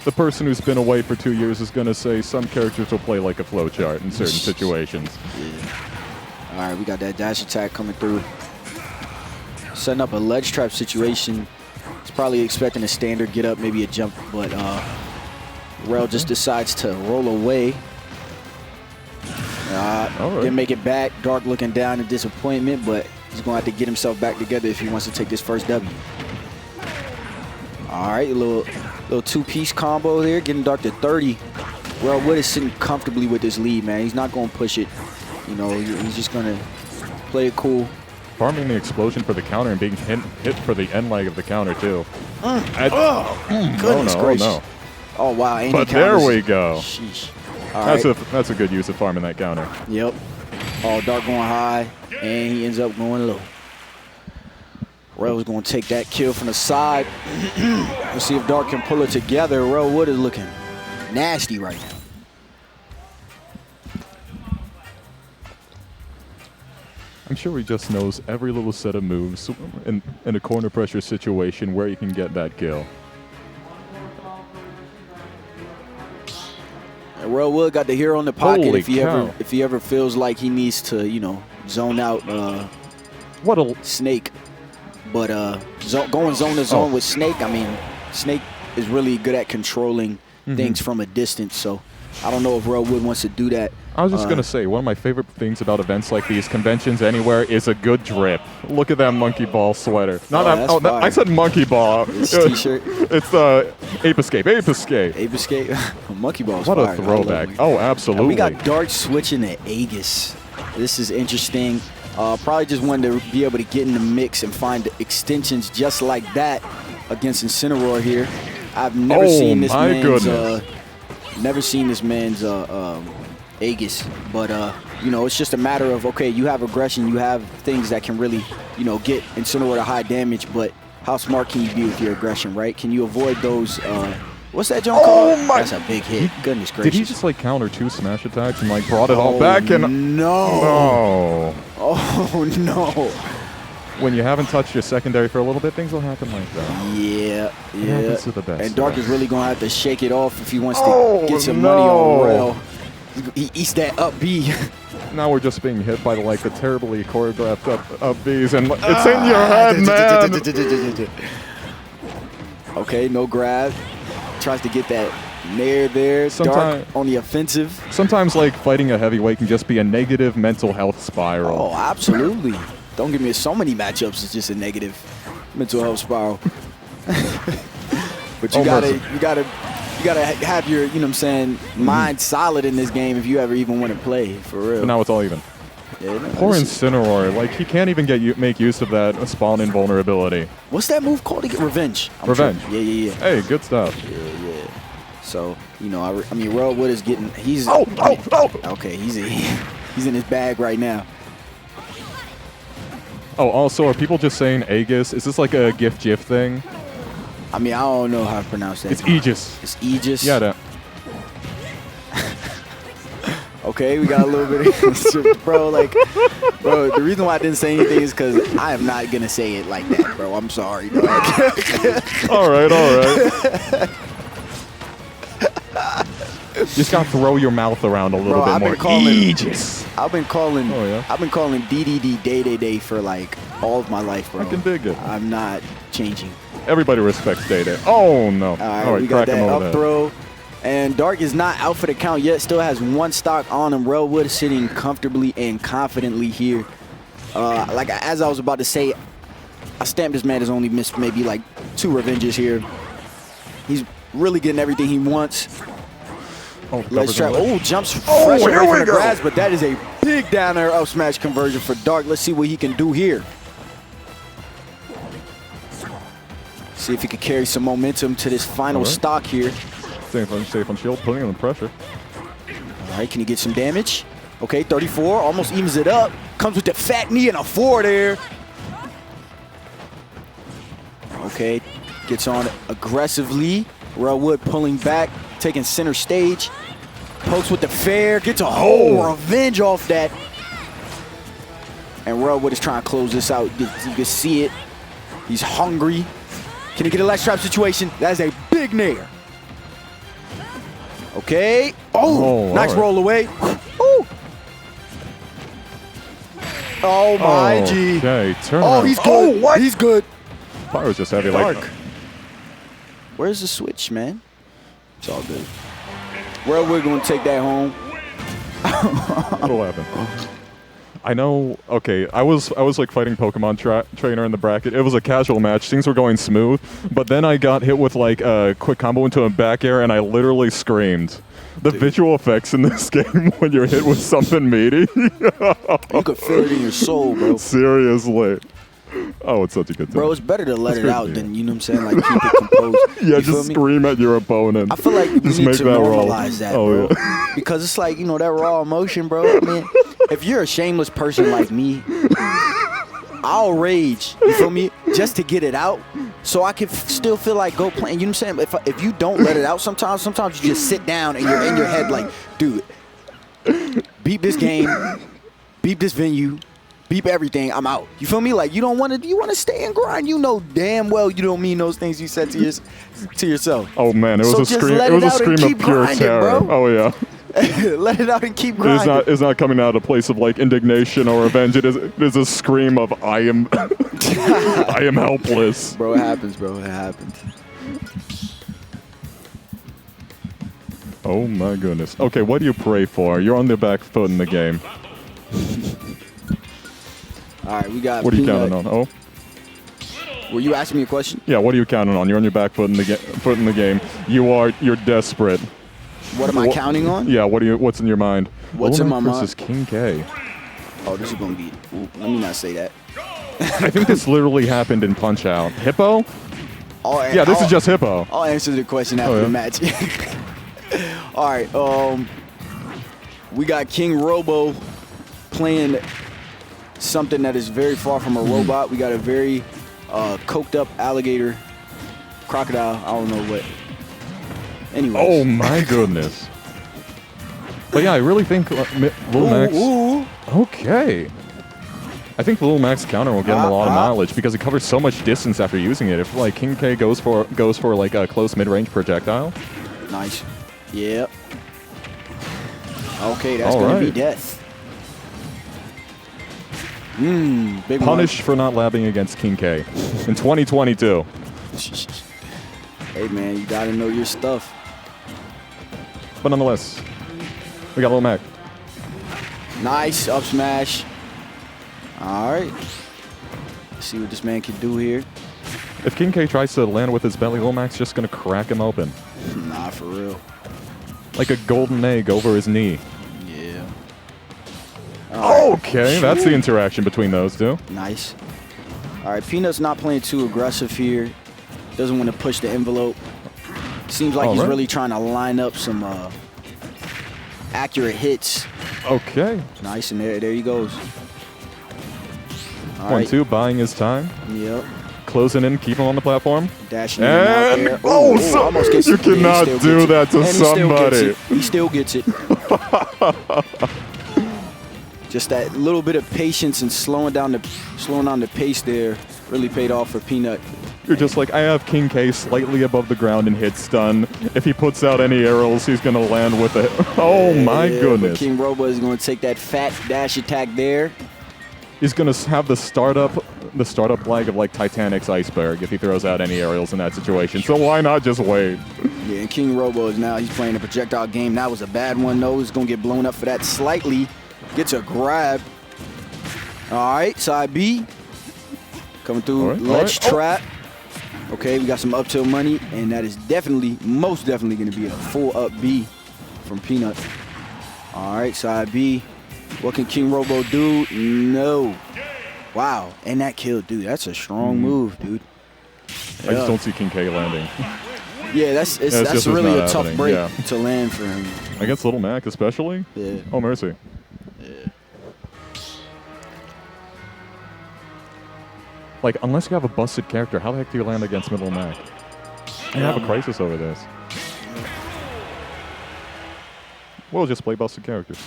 the person who's been away for 2 years is going to say some characters will play like a flowchart in certain situations. Yeah. All right, we got that dash attack coming through. Setting up a ledge trap situation. He's probably expecting a standard get up, maybe a jump, but Rool just decides to roll away. Didn't make it back. Dark looking down in disappointment, but he's going to have to get himself back together if he wants to take this first W. All right, a little two-piece combo there, getting Dark to 30. Rool Wood is sitting comfortably with this lead, man. He's not going to push it. You know, he's just going to play it cool. Farming the explosion for the counter and being hit for the end leg of the counter, too. Goodness gracious. Oh, no. Oh, wow. And But there we go. Sheesh. That's a good use of farming that counter. Yep. Oh, Dark going high, and he ends up going low. Rool's going to take that kill from the side. Let's see if Dark can pull it together. Rool Wood is looking nasty right now. I'm sure he just knows every little set of moves in a corner pressure situation where you can get that kill. And Rool Wood got the hero in the pocket Holy if he ever feels like he needs to, you know, zone out What a Snake. But going zone to zone with Snake, I mean, Snake is really good at controlling things from a distance. So I don't know if Rool Wood wants to do that. I was just going to say, one of my favorite things about events like these, conventions anywhere, is a good drip. Look at that monkey ball sweater. I said monkey ball. It's t-shirt. It's Ape Escape. Ape Escape. Ape Escape. Monkey ball's What fire. a throwback. Oh, absolutely. And we got Dark switching to Aegis. This is interesting. Probably just wanted to be able to get in the mix and find extensions just like that against Incineroar here. I've never seen this man's Aegis, but you know, it's just a matter of, okay, you have aggression, you have things that can really, you know, get Incineroar to high damage, but how smart can you be with your aggression, right? Can you avoid those, what's that jump called? That's a big hit. Goodness gracious. Did he just like counter 2 smash attacks and like brought it all back? And no. Oh no. When you haven't touched your secondary for a little bit, things will happen like that. Yeah. Happens to the best. And Dark is really going to have to shake it off if he wants to get some money on Rool. He eats that up B. Now we're just being hit by the terribly choreographed up Bs, and it's in your head, man. Okay, no grab. Tries to get that nair there. Dark on the offensive. Sometimes fighting a heavyweight can just be a negative mental health spiral. Oh, absolutely. Don't give me so many matchups. It's just a negative mental health spiral. But you gotta have your, you know what I'm saying, mind solid in this game if you ever even want to play, for real. But now it's all even. Yeah, no, Poor Incineroar, he can't even make use of that spawn invulnerability. What's that move called again? Revenge. Revenge. Sure. Yeah. Hey, good stuff. Yeah. So, you know, I mean, Rool Wood is getting, he's okay, he's in his bag right now. Oh, also, are people just saying Aegis? Is this like a GIF thing? I mean, I don't know how to pronounce that. It's Aegis. It's Aegis? Yeah, that. Okay, we got a little bit of bro, the reason why I didn't say anything is because I am not going to say it like that, bro. I'm sorry, dog. All right. You just got to throw your mouth around a little bit more. Aegis. I've been calling DDD Day for all of my life, bro. I can dig it. I'm not changing. Everybody respects Day. Oh, no. All right, we got that up throw. And Dark is not out for the count yet. Still has 1 stock on him. Rool Wood sitting comfortably and confidently here. As I was about to say, I stamped this man has only missed maybe 2 revenges here. He's really getting everything he wants. Let's try. Oh, jumps fresh away from the grass, but that is a big down air up smash conversion for Dark. Let's see what he can do here. See if he can carry some momentum to this final stock here. Safe on shield, putting on the pressure. All right, can he get some damage? Okay, 34, almost evens it up. Comes with the fat knee and a 4 there. Okay, gets on aggressively. Rool pulling back, taking center stage. Pokes with the fair, gets a whole revenge off that. And Rool is trying to close this out. You can see it. He's hungry. Can he get a latch trap situation? That's a big nair. Okay. Oh, nice roll away. Ooh. Oh my G. Okay, turn Oh, around. he's good. What? He's good. Pyra's just heavy like. Where's the switch, man? It's all good. Well, we're gonna take that home. What'll happen? I know. Okay, I was like fighting Pokemon trainer in the bracket. It was a casual match. Things were going smooth, but then I got hit with like a quick combo into a back air, and I literally screamed. The visual effects in this game when you're hit with something meaty. You could feel it in your soul, bro. Seriously. Oh, it's such a good time. Bro, it's better to let it out than, you know what I'm saying, like keep it composed. Yeah, You feel just me? scream at your opponent. I feel like we Just need make to that roll. normalize that, Oh, bro. yeah. Because it's like, you know, that raw emotion, bro. I mean, if you're a shameless person like me, I'll rage, you feel me, just to get it out so I can still feel like go playing. You know what I'm saying? If you don't let it out sometimes you just sit down and you're in your head like, dude, beat this game, beat this venue, beep everything, I'm out. You feel me? Like, you don't want to, you want to stay and grind. You know damn well you don't mean those things you said to yourself. Oh man, it was So a just scream. let It was it a out and scream keep of pure grinding, terror. bro. Oh yeah. Let it out and keep It's grinding. not coming out of a place of like indignation or revenge. It is a scream of I am I am helpless. Bro, it happens, bro. It happens. Oh my goodness. Okay, what do you pray for? You're on the back foot in the game. All right, we got What are you Peanut. counting on? Oh, Were you asking me a question? yeah. What are you counting on? You're on your back foot in the game. You're desperate. What am I counting on? Yeah. What's in your mind? What's in my Olymp mind? versus King K. Oh, this is going to be... Ooh, let me not say that. I think this literally happened in Punch Out. Hippo? Yeah, this is just Hippo. I'll answer the question after Oh, yeah. the match. All right, we got KingRoBo playing something that is very far from a robot. We got a very coked up alligator, crocodile, I don't know what. Anyways. Oh my goodness. But yeah, I really think Lil Max. Ooh. Okay. I think the Lil Max counter will get him a lot of mileage because it covers so much distance after using it. If like King K goes for like a close mid-range projectile. Nice. Yep. Okay, that's going to be death. Big Punished for not labbing against King K in 2022. Hey, man, you got to know your stuff. But nonetheless, we got Lil Mac. Nice up smash. All right. Let's see what this man can do here. If King K tries to land with his belly, Lil Mac's just going to crack him open. Nah, for real. Like a golden egg over his knee. Yeah. Okay, that's the interaction between those two. Nice. All right, Peanut's not playing too aggressive here. Doesn't want to push the envelope. Seems like he's really trying to line up some accurate hits. Okay. Nice, and there he goes. All 1-2, buying his time. Yep. Closing in, keep him on the platform. Dashing in and out there. Almost gets you it. Yeah, he cannot still do gets it. that to And somebody. He still gets it. Just that little bit of patience and slowing down the pace there really paid off for Peanut. You're just like, I have King K slightly above the ground and hit stun. If he puts out any arrows, he's going to land with it. Oh my goodness. But KingRoBo is going to take that fat dash attack there. He's going to have the startup lag of like Titanic's iceberg if he throws out any aerials in that situation. So why not just wait? Yeah, and KingRoBo is now, he's playing a projectile game. That was a bad one, though. He's going to get blown up for that slightly. Gets a grab. All right, side B. Coming through, ledge trap. Okay, we got some up tilt money, and that is most definitely going to be a full up B from Peanut. All right, side B. What can KingRoBo do? No. Wow, and that kill, dude. That's a strong move, dude. I just don't see King K landing. Yeah, that's really a tough break to land for him. Against Little Mac especially? Yeah. Oh, mercy. Like, unless you have a busted character, how the heck do you land against middle Mac? I have a crisis over this. We'll just play busted characters.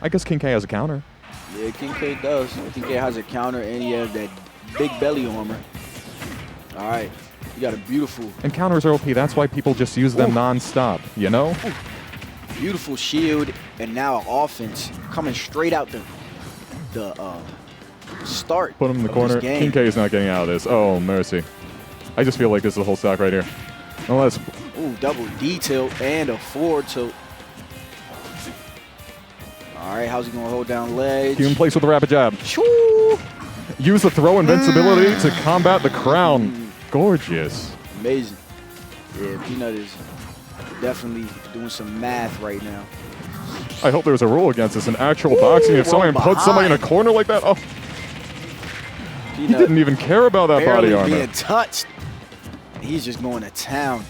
I guess King K has a counter. Yeah, King K does. King K has a counter, and he has that big belly armor. All right, you got a beautiful, And counters are OP. That's why people just use them non-stop, you know? beautiful shield, and now offense coming straight out the start. Put him in the of corner. this game. King K is not getting out of this. Oh, mercy. I just feel like this is the whole stock right here. Unless, Ooh, double D tilt and a forward tilt. All right, how's he gonna hold down ledge? keep in place with the rapid jab. Shoo! Use the throw invincibility to combat the crown. Gorgeous. Amazing. Yeah, Peanut is definitely doing some math right now. I hope there's a rule against this in actual boxing. If someone roll puts somebody in a behind. corner like that, oh, he Peanut didn't even care about that body barely armor. being touched. He's just going to town.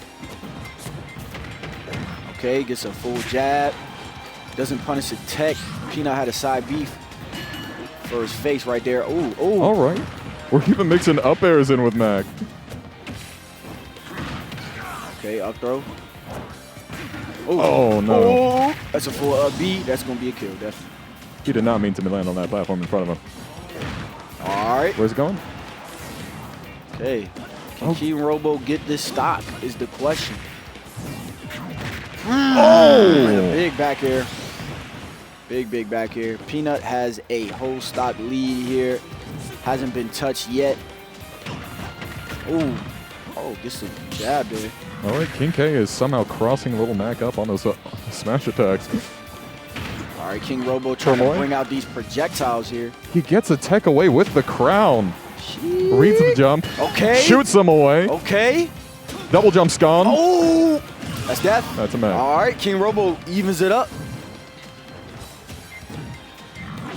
Okay, gets a full jab. Doesn't punish the tech. Peanut had a side beef for his face right there. Ooh, ooh. All right. We're even mixing up airs in with Mac. Okay, up throw. Ooh. Oh, no. Ooh. That's a full up B. That's going to be a kill, definitely. He did not mean to land on that platform in front of him. All right. Where's it going? Okay. Can KingRoBo get this stock is the question. Oh! Big back air. Big back air. Peanut has a whole stock lead here. Hasn't been touched yet. Ooh. Oh, gets a jab there. All right, King K is somehow crossing Little Mac up on those smash attacks. All right, KingRoBo trying to Turmoil. bring out these projectiles here. He gets a tech away with the crown. Reads the jump. Okay. Shoots them away. Okay. Double jump's gone. Oh, that's death. That's a match. All right, KingRoBo evens it up.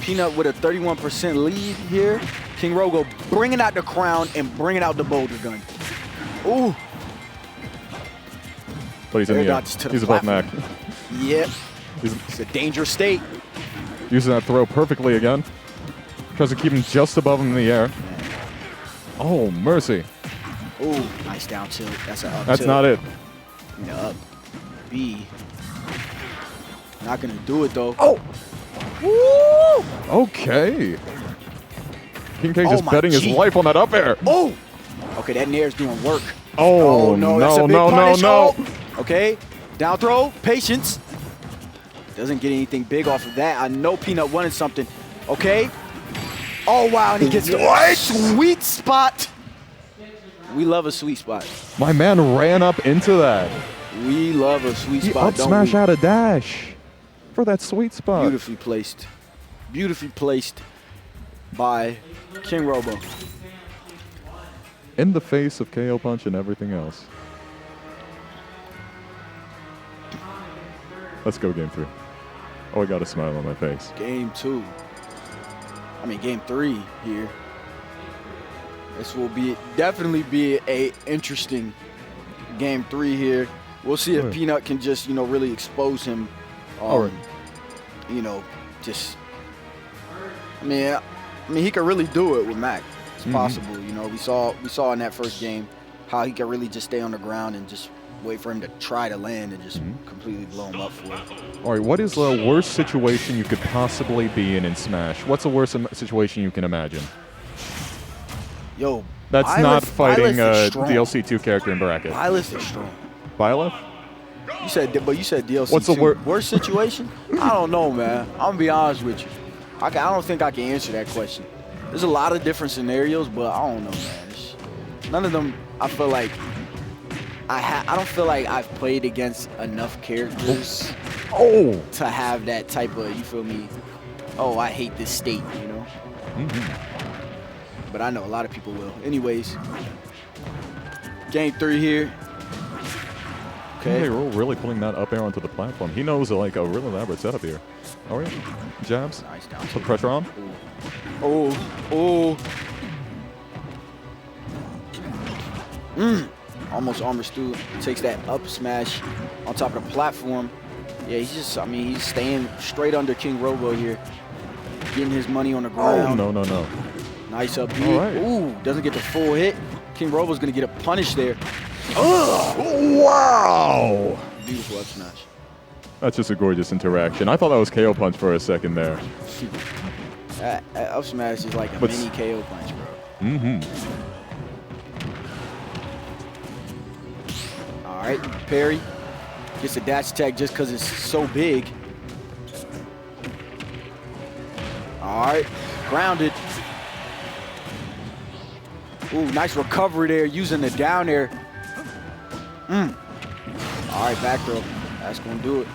Peanut with a 31% lead here. KingRoBo bringing out the crown and bringing out the boulder gun. Ooh. But he's in Air the air. dodges to the He's above Mac. Yep. He's It's a dangerous state. using that throw perfectly again. Tries to keep him just above him in the air. Oh, mercy. Ooh, nice down tilt. That's an up That's tilt. not it. Yeah, up B. Not gonna do it though. Oh! Woo! Okay. King K just my betting his G. life on that up air. Oh! Okay, that nair's doing work. Oh, no, that's a big no, punish. no. Oh, okay, down throw, patience. Doesn't get anything big off of that. I know Peanut wanted something. Okay. Oh, wow, and he gets the sweet spot. We love a sweet spot. My man ran up into that. We love a sweet He spot, up don't smash we? out a dash for that sweet spot. Beautifully placed. Beautifully placed by KingRoBo. In the face of KO punch and everything else. Let's go game 3. Oh, I got a smile on my face. Game 2. I mean, game 3 here. This will definitely be a interesting game 3 here. We'll see if Right. Peanut can just, really expose him. Alright. Just. I mean, he could really do it with Mac. It's Mm-hmm. possible. We saw in that first game how he could really just stay on the ground and just wait for him to try to land and just Mm-hmm. completely blow him up for it. All right, what is the worst situation you could possibly be in Smash? What's the worst situation you can imagine? Yo, That's Byleth- not fighting Byleth is a strong. DLC2 character in bracket. Byleth is strong. Byleth? You said DLC. What's the worst situation? I don't know, man. I'm gonna be honest with you. I don't think I can answer that question. There's a lot of different scenarios, but I don't know, man. None of them. I feel like I don't feel like I've played against enough characters Oh! to have that type of, you feel me? Oh, I hate this state, But I know a lot of people will. Anyways, game 3 here. Okay, Okay. Rool really pulling that up air onto the platform. He knows like a real elaborate setup here. All right, jabs. Nice down. Put pressure on. Oh. Almost armor stew. Takes that up smash on top of the platform. Yeah, he's staying straight under KingRoBo here. Getting his money on the Oh, ground. no. Nice up B. All right. Ooh, doesn't get the full hit. KingRoBo's going to get a punish there. Wow! Beautiful up smash. That's just a gorgeous interaction. I thought that was KO punch for a second there. That up smash is like a But mini KO punch, bro. Mm-hmm. All right, parry. Gets a dash attack just because it's so big. All right, grounded. Ooh, nice recovery there using the down air. All right, back throw. That's going to do it.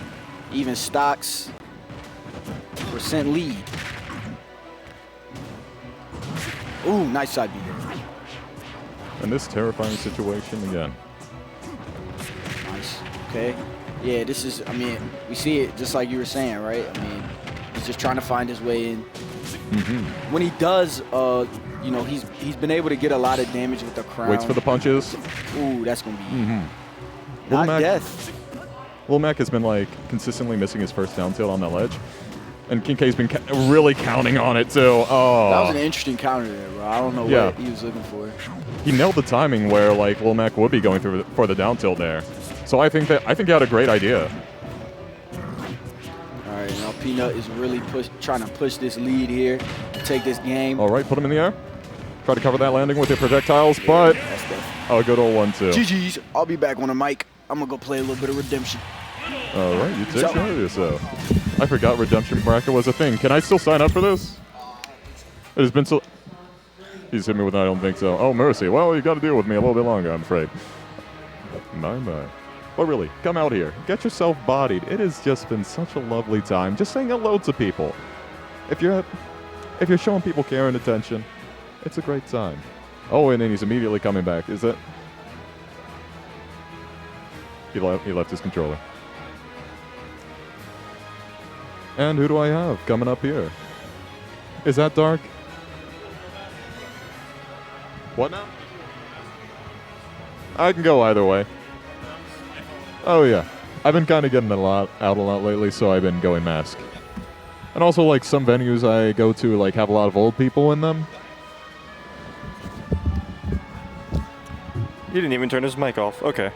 Even stocks. Percent lead. Ooh, nice side B there. And this terrifying situation again. Nice. Okay. Yeah, this is, I mean, we see it just like you were saying, right? I mean, he's just trying to find his way in. When he does, you know, he's been able to get a lot of damage with the crown. Waits for the punches. Ooh, that's going to be Lil not Mac, death. Lil Mac has been like consistently missing his first down tilt on that ledge. And King K's been really counting on it too. Oh. That was an interesting counter there, bro. I don't know what he was looking for. He nailed the timing where like Lil Mac would be going through for the down tilt there. So I think he had a great idea. All right, now Peanut is really trying to push this lead here, take this game. All right, put him in the air. Try to cover that landing with your projectiles, but That's definitely. a good old 1-2. GG's. I'll be back on the mic. I'm gonna go play a little bit of Redemption. All right, you take care of yourself. I forgot Redemption Bracket was a thing. Can I still sign up for this? It has been so... He's hit me with I don't think so. Oh, mercy. Well, you got to deal with me a little bit longer, I'm afraid. My. But really, come out here. Get yourself bodied. It has just been such a lovely time just saying hello to people. If you're showing people care and attention, it's a great time. Oh, and then he's immediately coming back. Is it? He left his controller. And who do I have coming up here? Is that Dark? What now? I can go either way. Oh yeah. I've been kind of getting out a lot lately, so I've been going mask. And also, like, some venues I go to, like, have a lot of old people in them. He didn't even turn his mic off. Okay.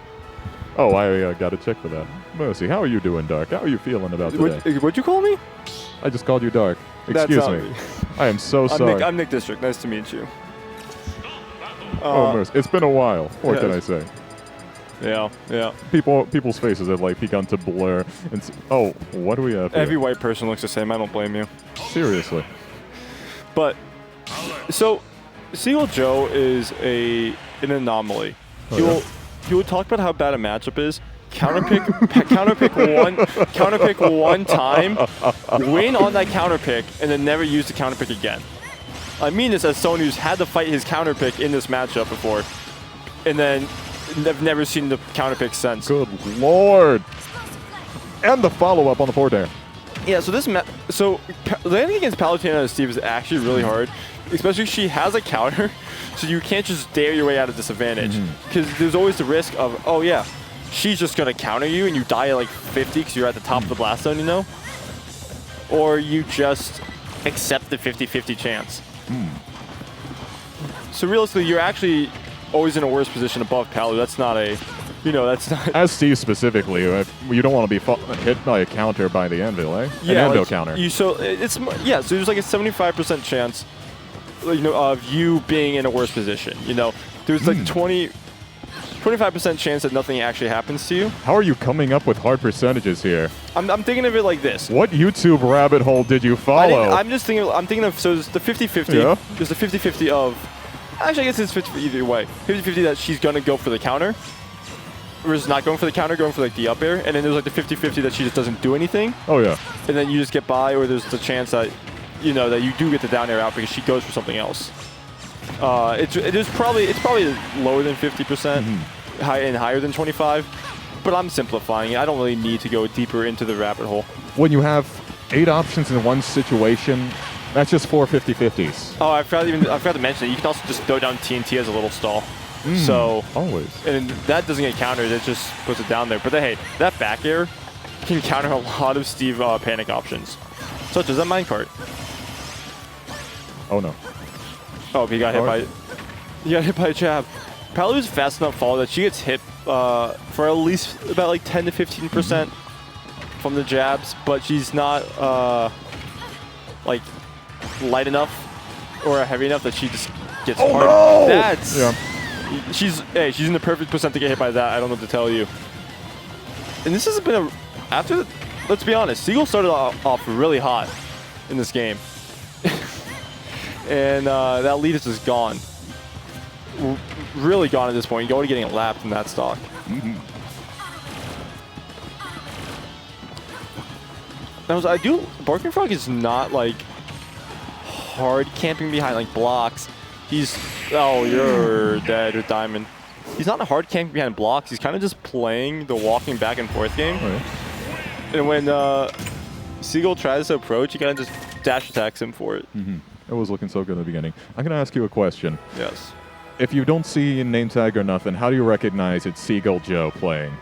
Oh, I gotta check for that. Mercy, how are you doing, Dark? How are you feeling about today? What'd you call me? I just called you Dark. That's Excuse not me. me. I am so sorry. I'm Nick District. Nice to meet you. Oh, Mercy. It's been a while. What can I say? Yeah. People's faces have like begun to blur. And oh, what do we have here? Every white person looks the same. I don't blame you. Seriously. But so Seagull Joe is an anomaly. He will talk about how bad a matchup is. Counterpick one time, win on that counterpick, and then never use the counterpick again. I mean this as someone who's had to fight his counterpick in this matchup before, and then I've never seen the counterpick since. Good lord! And the follow-up on the forward air. Yeah, so landing against Palutena and Steve is actually really hard, especially if she has a counter, so you can't just dare your way out of disadvantage. Because there's always the risk of, oh yeah, she's just going to counter you and you die at like 50 because you're at the top of the blast zone, you know? Or you just accept the 50-50 chance. So realistically, you're actually always in a worse position above Palu. That's not a, that's not... As Steve specifically, you don't want to be hit by a counter by the Anvil, eh? Yeah, an Anvil like, so there's like a 75% chance, of you being in a worse position. There's like 25% chance that nothing actually happens to you. How are you coming up with hard percentages here? I'm thinking of it like this. What YouTube rabbit hole did you follow? I'm thinking of, so there's the 50-50. Yeah. There's the 50-50 of, actually I guess it's 50 either way. 50-50 that she's going to go for the counter. Or is not going for the counter, going for like the up air. And then there's like the 50-50 that she just doesn't do anything. Oh yeah. And then you just get by, or there's the chance that, that you do get the down air out because she goes for something else. It's probably lower than 50%, higher than 25, but I'm simplifying it. I don't really need to go deeper into the rabbit hole. When you have 8 options in one situation, that's just 4 50-50s. Oh, I forgot to mention it. You can also just throw down TNT as a little stall. So always. And that doesn't get countered. It just puts it down there. But hey, that back air can counter a lot of Steve panic options, such as a minecart. Oh no. Oh, he got hit by. He got hit by a jab. Palu's fast enough fall that she gets hit for at least about like 10 to 15% from the jabs, but she's not like light enough or heavy enough that she just gets hard. No! That's Yeah. she's in the perfect percent to get hit by that. I don't know what to tell you. And this has been let's be honest, Seagull started off really hot in this game. And that lead is just gone. Really gone at this point. You're already getting lapped in that stock. Barking Frog is not like hard camping behind like blocks. Oh, you're dead with Diamond. He's not hard camping behind blocks. He's kind of just playing the walking back and forth game. Oh, yeah. And when Seagull tries to approach, he kind of just dash attacks him for it. It was looking so good in the beginning. I'm going to ask you a question. Yes. If you don't see name tag or nothing, how do you recognize it's Seagull Joe playing?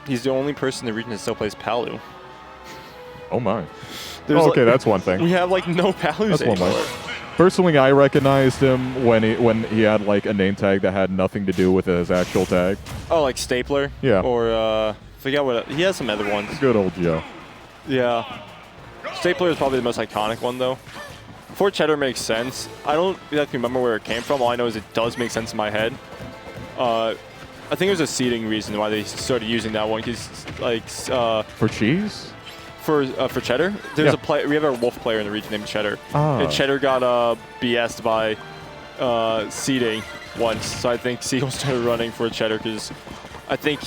He's the only person in the region that still plays Palu. Oh my. There's Okay, that's one thing. We have like no Palus That's one anymore. way. Personally, I recognized him when he had like a name tag that had nothing to do with his actual tag. Oh, like Stapler? Yeah. Or, forget what, he has some other ones. Good old Joe. Yeah. Stapler is probably the most iconic one, though. Fort Cheddar makes sense. I don't exactly remember where it came from. All I know is it does make sense in my head. I think it was a seeding reason why they started using that one. Because, like, For cheese? for Cheddar, there's Yeah. we have a Wolf player in the region named Cheddar. Ah. And Cheddar got BS'd by seeding once. So I think Seagull started running for Cheddar because I think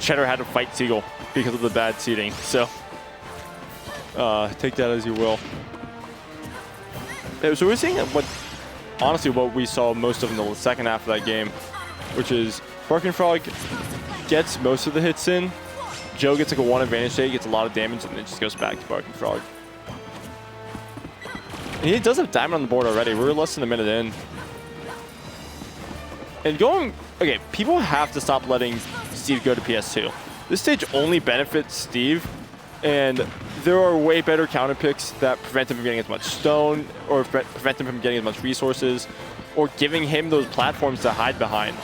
Cheddar had to fight Seagull because of the bad seeding. So take that as you will. So we're seeing honestly what we saw most of in the second half of that game, which is Barking Frog gets most of the hits in. Joe gets like a 1 advantage state, gets a lot of damage, and then it just goes back to Barking Frog. And he does have Diamond on the board already. We're less than a minute in. And okay, people have to stop letting Steve go to PS2. This stage only benefits Steve, and there are way better counter picks that prevent him from getting as much stone, or prevent him from getting as much resources, or giving him those platforms to hide behind.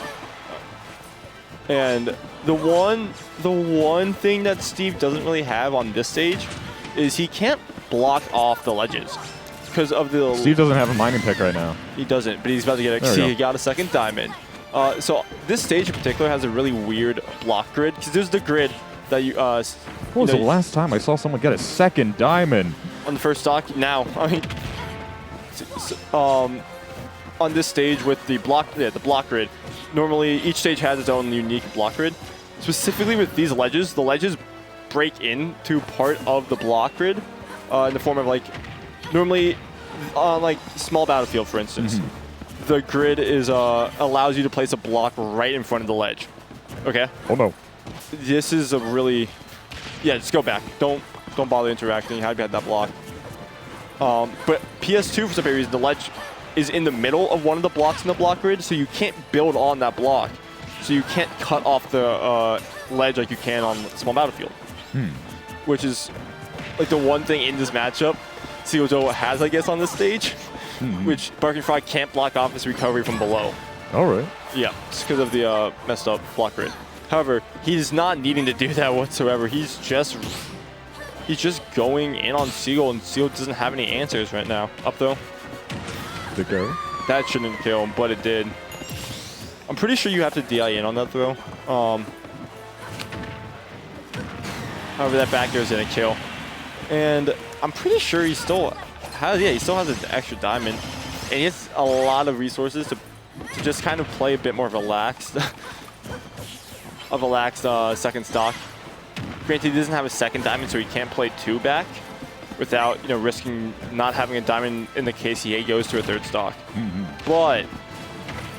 And the one thing that Steve doesn't really have on this stage is he can't block off the ledges because of the. Steve doesn't have a mining pick right now. He doesn't, but he's about to get There we go. he got a second diamond. So this stage in particular has a really weird block grid because there's the grid that you. What was the last time I saw someone get a second diamond? On the first stock now? I mean, on this stage with the block grid. Normally, each stage has its own unique block grid. Specifically with these ledges, the ledges break into part of the block grid in the form of like, normally on like small battlefield, for instance, the grid is allows you to place a block right in front of the ledge. Okay. Oh no. This is a really, just go back. Don't bother interacting. You have to have that block. But PS2, for some reason, the ledge is in the middle of one of the blocks in the block grid, so you can't build on that block. So you can't cut off the ledge like you can on small battlefield. Which is like the one thing in this matchup Seagull has, I guess, on this stage, which Barking Frog can't block off his recovery from below. All right. Yeah, it's because of the messed up block grid. However, he's not needing to do that whatsoever. He's just going in on Seagull, and Seagull doesn't have any answers right now. Up though. Did it go? That shouldn't kill him, but it did. I'm pretty sure you have to DI in on that throw. However, that back air is gonna kill. And I'm pretty sure he still has an extra diamond. And he has a lot of resources to just kind of play a bit more relaxed. Second stock. Granted, he doesn't have a second diamond, so he can't play 2 back without risking not having a diamond in the case he goes to a third stock. But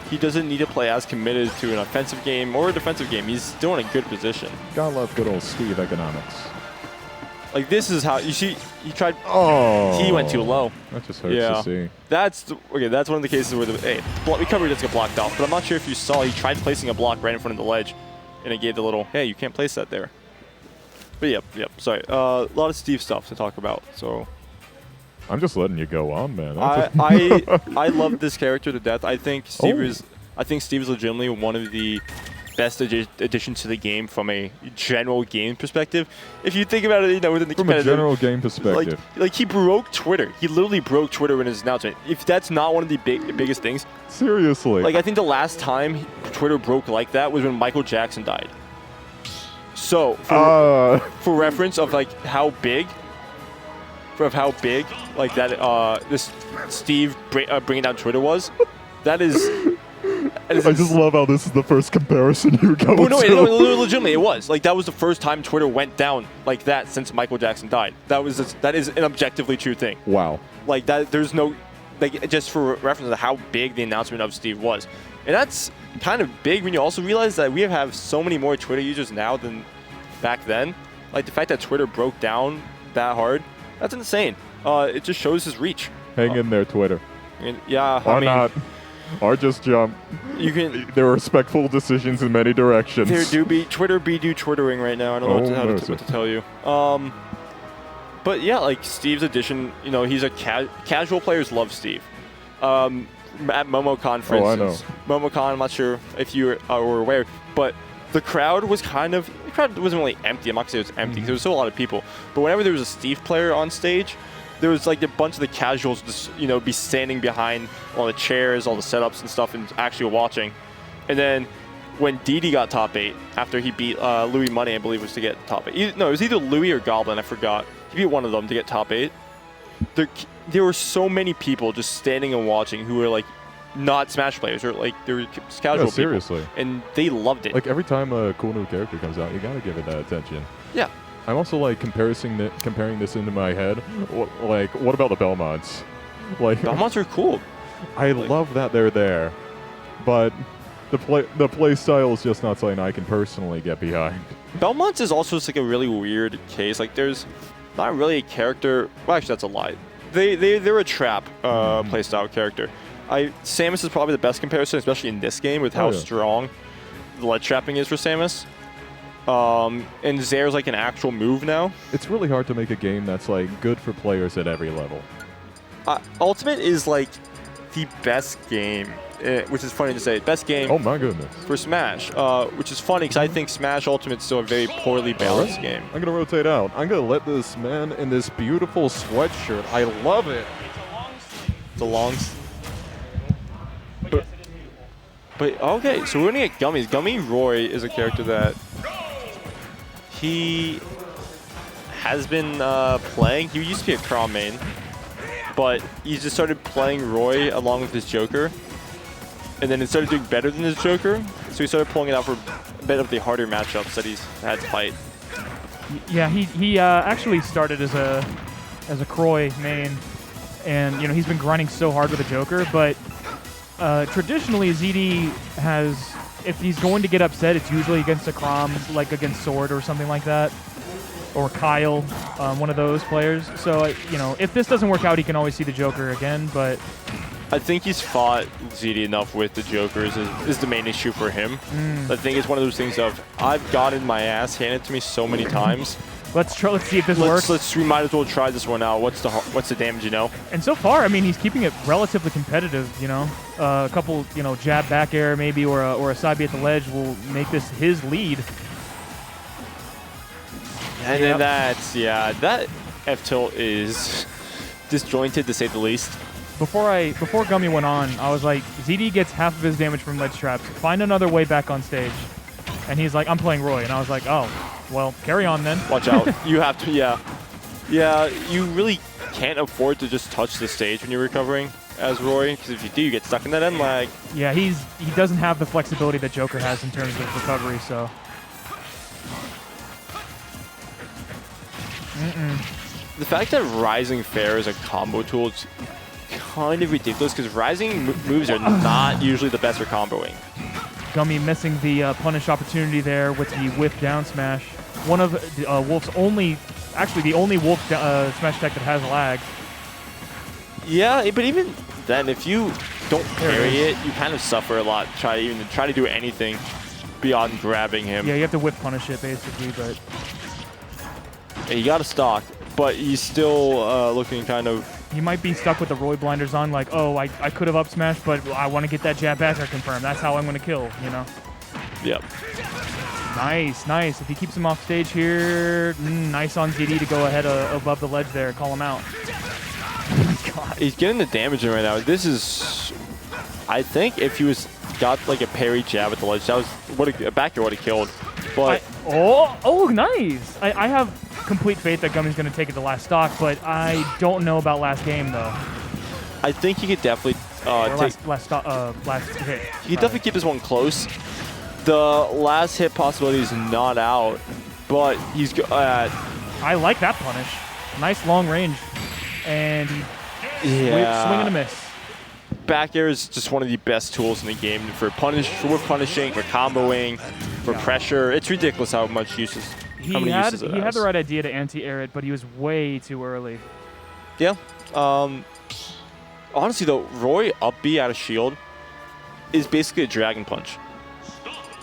he doesn't need to play as committed to an offensive game or a defensive game. He's still in a good position. Gotta love good old Steve economics. Like, this is how, you see, he tried, Oh. he went too low. That just hurts to see. That's one of the cases where the recovery doesn't get blocked off. But I'm not sure if you saw, he tried placing a block right in front of the ledge, and it gave the little, hey, you can't place that there. But yep, sorry. A lot of Steve stuff to talk about. So I'm just letting you go on, man. I love this character to death. I think Steve Oh. is legitimately one of the best additions to the game from a general game perspective. If you think about it, within the From a competitive, general game perspective. like he broke Twitter. He literally broke Twitter in his announcement. If that's not one of the biggest things, Seriously. like I think the last time Twitter broke like that was when Michael Jackson died. So for reference of like how big like that this Steve bringing down Twitter was, that is. I just love how this is the first comparison you go Well, no, to. legitimately, it was. Like, that was the first time Twitter went down like that since Michael Jackson died. That is an objectively true thing. Wow. Like, that, there's no, like, just for reference to how big the announcement of Steve was. And that's kind of big when you also realize that we have so many more Twitter users now than back then. Like, the fact that Twitter broke down that hard, that's insane. It just shows his reach. Hang in there, Twitter. And, yeah, Or not. Or just jump. You can. There are respectful decisions in many directions. Twitter be do Twittering right now. I don't know what to tell you. But yeah, like Steve's addition, he's a casual players love Steve. At MomoCon, for instance. MomoCon, I'm not sure if you were aware, but the crowd wasn't really empty. I'm not gonna say it was empty because there was still a lot of people. But whenever there was a Steve player on stage, there was like a bunch of the casuals just, be standing behind all the chairs, all the setups and stuff, and actually watching. And then when Diddy got top 8, after he beat Louis Money, I believe was to get top 8. No, it was either Louis or Goblin, I forgot. He beat one of them to get top 8. There were so many people just standing and watching who were like not Smash players, or like they were just casual people. Seriously. And they loved it. Like every time a cool new character comes out, you gotta give it that attention. Yeah. I'm also like comparing this into my head. What about the Belmonts? Like Belmonts are cool. I love that they're there, but the play style is just not something I can personally get behind. Belmonts is also just like a really weird case. Like there's not really a character. Well, actually, that's a lie. They're a trap playstyle character. Samus is probably the best comparison, especially in this game with how strong the ledge trapping is for Samus. And Zare's like an actual move now. It's really hard to make a game that's like good for players at every level. Ultimate is like the best game, which is funny to say. Best game. Oh my goodness. For Smash, which is funny because I think Smash Ultimate's still a very poorly balanced game. I'm gonna rotate out. I'm gonna let this man in this beautiful sweatshirt. I love it. The longs. But okay, so we're gonna get Gummies. Gummy Roy is a character that he has been playing. He used to be a Crawl main, but he just started playing Roy along with his Joker, and then it started doing better than his Joker, so he started pulling it out for a bit of the harder matchups that he's had to fight. Yeah, he actually started as a Croy main, and he's been grinding so hard with the Joker, but traditionally ZD has, if he's going to get upset, it's usually against a Crom, like against Sword or something like that, or Kyle, one of those players. So, if this doesn't work out, he can always see the Joker again, but I think he's fought ZD enough with the Jokers is the main issue for him. I think it's one of those things of, I've gotten my ass handed to me so many times. Let's see if this works. We might as well try this one out. What's the damage, And so far, I mean, he's keeping it relatively competitive, A couple, jab back air maybe, or a side B at the ledge will make this his lead. And then that F-tilt is disjointed to say the least. Before Gummy went on, I was like, ZD gets half of his damage from ledge traps. Find another way back on stage. And he's like, I'm playing Roy. And I was like, oh, well, carry on then. Watch out. You have to, yeah. Yeah, you really can't afford to just touch the stage when you're recovering as Roy, because if you do, you get stuck in that end lag. Yeah, he doesn't have the flexibility that Joker has in terms of recovery, so. The fact that Rising Fair is a combo tool is kind of ridiculous, because Rising moves are not usually the best for comboing. Gummy missing the punish opportunity there with the whiff down smash. One of Wolf's the only Wolf smash attack that has lag. Yeah, but even then, if you don't parry it, you kind of suffer a lot. Try to do anything beyond grabbing him. Yeah, you have to whip punish it basically, but yeah, you got to stock, but he's still looking kind of He might be stuck with the Roy blinders on, like, oh, I could have up smashed, but I want to get that jab back confirmed. That's how I'm going to kill, you know? Yep. Nice, nice. If he keeps him off stage here, nice on ZD to go ahead above the ledge there. Call him out. Oh my God. He's getting the damage in right now. This is, I think if he got like a parry jab at the ledge, that was a back air would have killed. But oh, nice. I have complete faith that Gummy's going to take it to last stock, but I don't know about last game though. I think he could definitely last hit. He could definitely keep this one close. The last hit possibility is not out, but he's I like that punish. Nice long range, and swing and a miss. Back air is just one of the best tools in the game for punishing, for comboing, for pressure. It's ridiculous how much uses. He had the right idea to anti-air it, but he was way too early. Yeah. Honestly though, Roy up B out of shield is basically a dragon punch.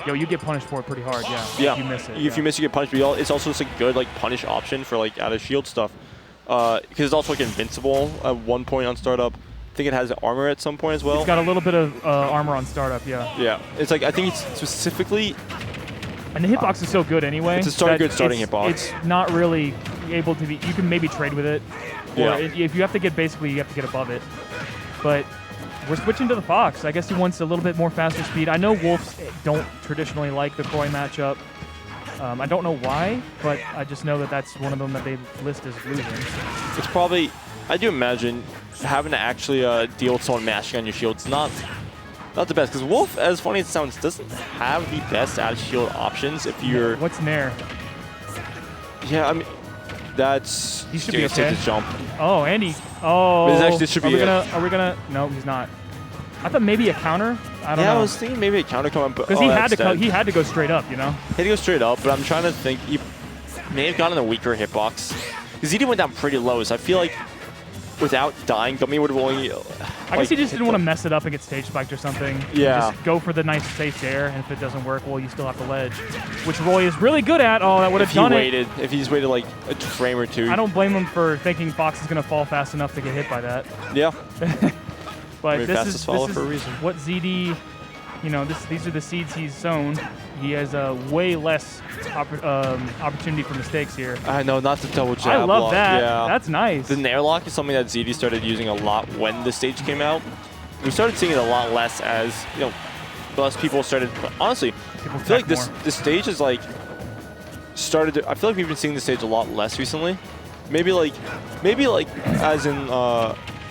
Yo, you get punished for it pretty hard, yeah. If you miss it. If you miss, you get punished. But it's also just a good like punish option for like out of shield stuff, because it's also like invincible at one point on startup. I think it has armor at some point as well. It's got a little bit of armor on startup, yeah. Yeah, it's like I think it's specifically. And the hitbox is so good anyway. It's a good starting hitbox. It's not really able to be. You can maybe trade with it. Yeah. Or if you have to get you have to get above it. But we're switching to the Fox. I guess he wants a little bit more faster speed. I know Wolves don't traditionally like the Croy matchup. I don't know why, but I just know that that's one of them that they list as losing. It's probably, I do imagine, having to actually deal with someone mashing on your shield. It's not the best, because Wolf, as funny as it sounds, doesn't have the best out of shield options if you're... What's Nair? Yeah, I mean, that's... He should be okay. This jump. Oh, Andy. Oh. This should be Are we gonna... No, he's not. I thought maybe a counter. I don't know. Yeah, I was thinking maybe a counter coming, but because he had to go straight up, you know. He had to go straight up, but I'm trying to think. He may have gotten a weaker hitbox. Because he went down pretty low, so I feel like without dying, Gummy would have only. I guess he just didn't want to mess it up and get stage spiked or something. Yeah. Just go for the nice safe dare, and if it doesn't work, well, you still have the ledge, which Roy is really good at. Oh, that would have done it. If he's waited like a frame or two. I don't blame him for thinking Fox is going to fall fast enough to get hit by that. Yeah. But this is for a reason. What ZD, you know, these are the seeds he's sown. He has a way less opportunity for mistakes here. I know, not the double jab. I love lock. that. Yeah. That's nice. The nair lock is something that ZD started using a lot when the stage came out. We started seeing it a lot less as, you know, less people started. But honestly, I feel like this stage is like started. I feel like we've been seeing the stage a lot less recently. Maybe like as in.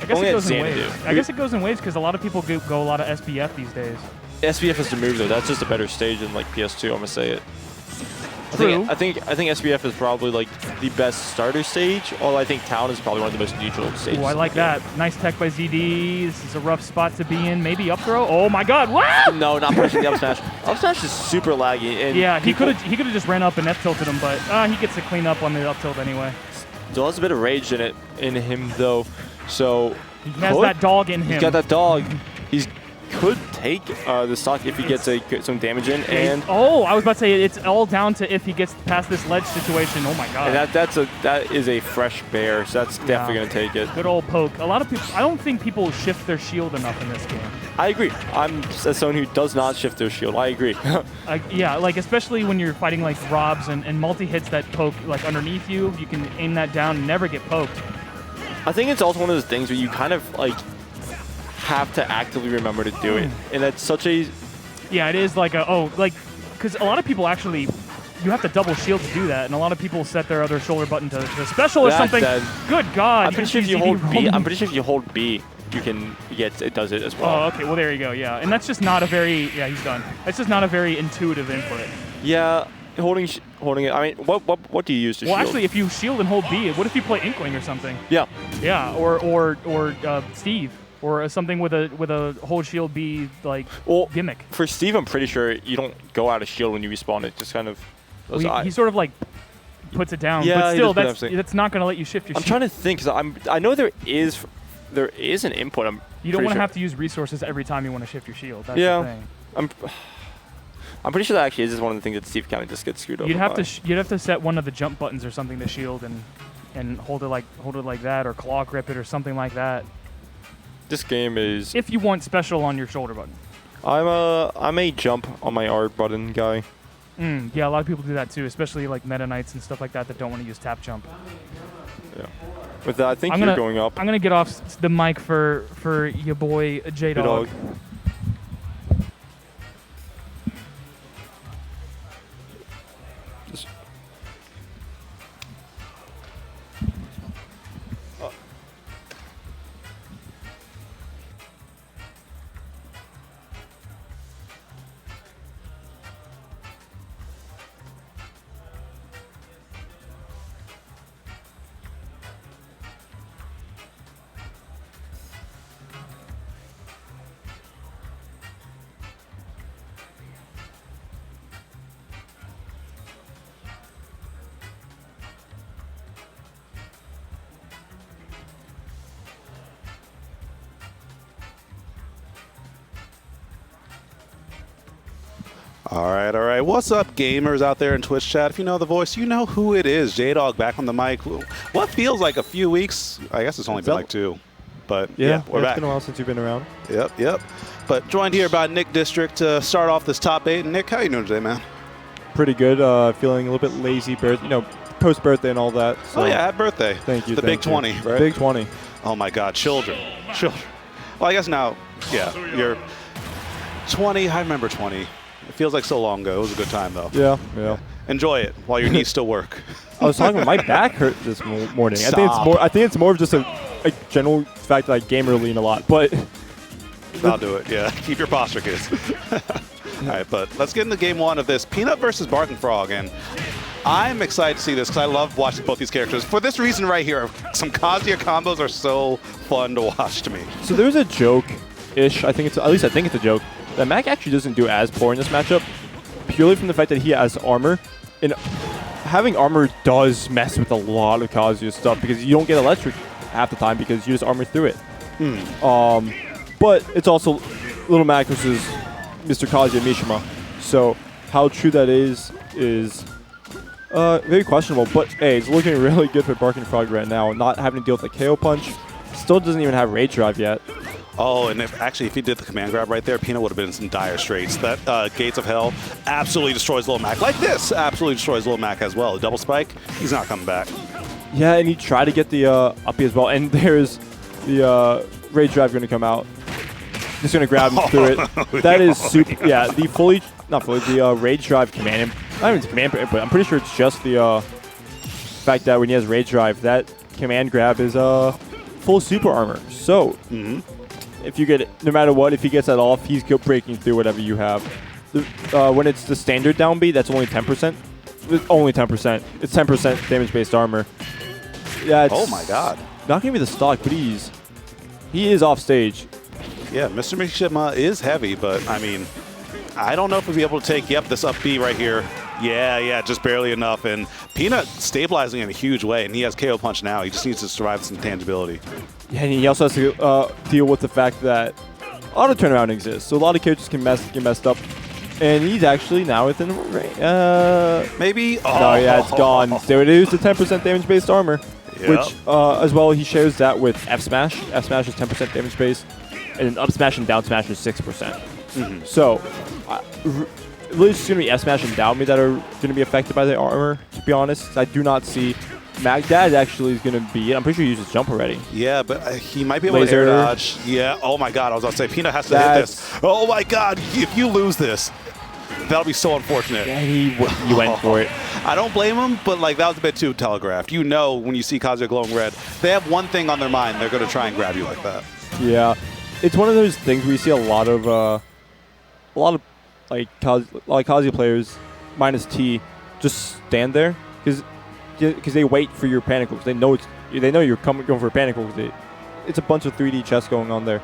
I guess it goes in waves. I guess it goes in waves because a lot of people go a lot of SBF these days. SBF is the move though. That's just a better stage than like PS2. I'm gonna say it. True. I think SBF is probably like the best starter stage. Although I think Town is probably one of the most neutral stages. Oh, I like that. Nice tech by ZD. This is a rough spot to be in. Maybe up throw. Oh my God! Wow! No, not pushing the up smash. Up smash is super laggy. And yeah, he could have just ran up and F tilted him, but he gets to clean up on the up tilt anyway. Still has a bit of rage in him though. So he has that dog in him. He's got that dog. He could take the stock if he gets some damage in. And I was about to say it's all down to if he gets past this ledge situation. Oh my God! And that is a fresh bear, so that's definitely gonna take it. Good old poke. A lot of people. I don't think people shift their shield enough in this game. I agree. I'm someone who does not shift their shield. I agree. Yeah, like especially when you're fighting like Robs and multi-hits that poke like underneath you, you can aim that down and never get poked. I think it's also one of those things where you kind of like have to actively remember to do it, and that's such a. Yeah, it is like because a lot of people actually, you have to double shield to do that, and a lot of people set their other shoulder button to special or something. Good God! I'm pretty sure if you hold B, you can get it does it as well. Oh, okay. Well, there you go. Yeah, and that's just not a very he's done. That's just not a very intuitive input. Yeah. Holding it. I mean, what do you use to shield? Well, actually, if you shield and hold B, what if you play Inkling or something? Yeah. Yeah, or Steve, or something with a hold shield B gimmick. For Steve, I'm pretty sure you don't go out of shield when you respawn. It just kind of. Well, he sort of like puts it down, yeah, but still, that's not going to let you shift your shield. I'm trying to think, because I know there is an input. You don't want to have to use resources every time you want to shift your shield. That's the thing. I'm pretty sure that actually is one of the things that Steve kind of just gets screwed up. You'd have to set one of the jump buttons or something to shield, and and hold it like that, or claw grip it, or something like that. This game is. If you want special on your shoulder button. I'm a jump on my R button guy. Yeah, a lot of people do that too, especially like Meta Knights and stuff like that don't want to use tap jump. Yeah. With that, I think you're going up. I'm gonna get off the mic for your boy J-Dog. All right. What's up, gamers out there in Twitch chat? If you know the voice, you know who it is. J-Dog back on the mic. What feels like a few weeks? I guess it's only been like 2. But yeah, we're back. It's been a while since you've been around. Yep. But joined here by Nick District to start off this top 8. And Nick, how you doing today, man? Pretty good. Feeling a little bit lazy, post-birthday and all that. So. Oh, yeah, happy birthday. Thank you. The big 20, right? Big 20. Oh, my God. Children. Well, I guess now, yeah, you're 20. I remember 20. It feels like so long ago. It was a good time, though. Yeah. Enjoy it while your knees still work. I was talking about my back hurt this morning. Stop. I think it's more of just a general fact that I gamer lean a lot, but I'll do it. Yeah, keep your posture, kids. All right, but let's get into game 1 of this Peanut versus Barking Frog, and I'm excited to see this because I love watching both these characters for this reason right here. Some Kazuya combos are so fun to watch to me. So there's a joke-ish. I think it's a joke. That Mac actually doesn't do as poor in this matchup, purely from the fact that he has armor. And having armor does mess with a lot of Kazuya stuff because you don't get electric half the time because you just armor through it. But it's also Little Mac versus Mr. Kazuya Mishima. So how true that is very questionable. But hey, it's looking really good for Barking Frog right now. Not having to deal with the KO punch. Still doesn't even have Rage Drive yet. Oh, and if he did the command grab right there, Peanut would have been in some dire straits. That Gates of Hell absolutely destroys Lil Mac. Like this, absolutely destroys Lil Mac as well. The double spike, he's not coming back. Yeah, and he tried to get the uppy as well. And there's the Rage Drive going to come out. Just going to grab him through it. That is super. Yeah, the Rage Drive command. Not even command, but I'm pretty sure it's just the fact that when he has Rage Drive, that command grab is full super armor. So. If you get it, no matter what, if he gets that off, he's breaking through whatever you have. When it's the standard down B, that's only 10%. Only 10%. It's 10% damage-based armor. Yeah. Oh my God. Not gonna be the stock, but he is off stage. Yeah, Mr. Mishima is heavy, but I mean, I don't know if we'll be able to take. This up B right here. Yeah, just barely enough. And Peanut stabilizing in a huge way, and he has KO punch now. He just needs to survive some tangibility. Yeah, and he also has to deal with the fact that auto turnaround exists, so a lot of characters can get messed up. And he's actually now within maybe. No, yeah, it's gone. There it is, the 10% damage-based armor, which as well he shares that with F Smash. F Smash is 10% damage based, and then up smash and down smash is 6%. So, really, it's just gonna be F Smash and down me that are gonna be affected by the armor. To be honest, I do not see. Magdad actually is going to be it. I'm pretty sure he uses jump already. Yeah, but he might be able to air dodge. Yeah. Oh, my God. I was about to say, Peanut has to hit this. Oh, my God. If you lose this, that'll be so unfortunate. Yeah, he went for it. I don't blame him, but like that was a bit too telegraphed. You know when you see Kazuya glowing red, they have one thing on their mind. They're going to try and grab you like that. Yeah. It's one of those things where you see a lot of Kazuya players, minus T, just stand there because they wait for your panic because they know you're going for a panic because it's a bunch of 3D chess going on there.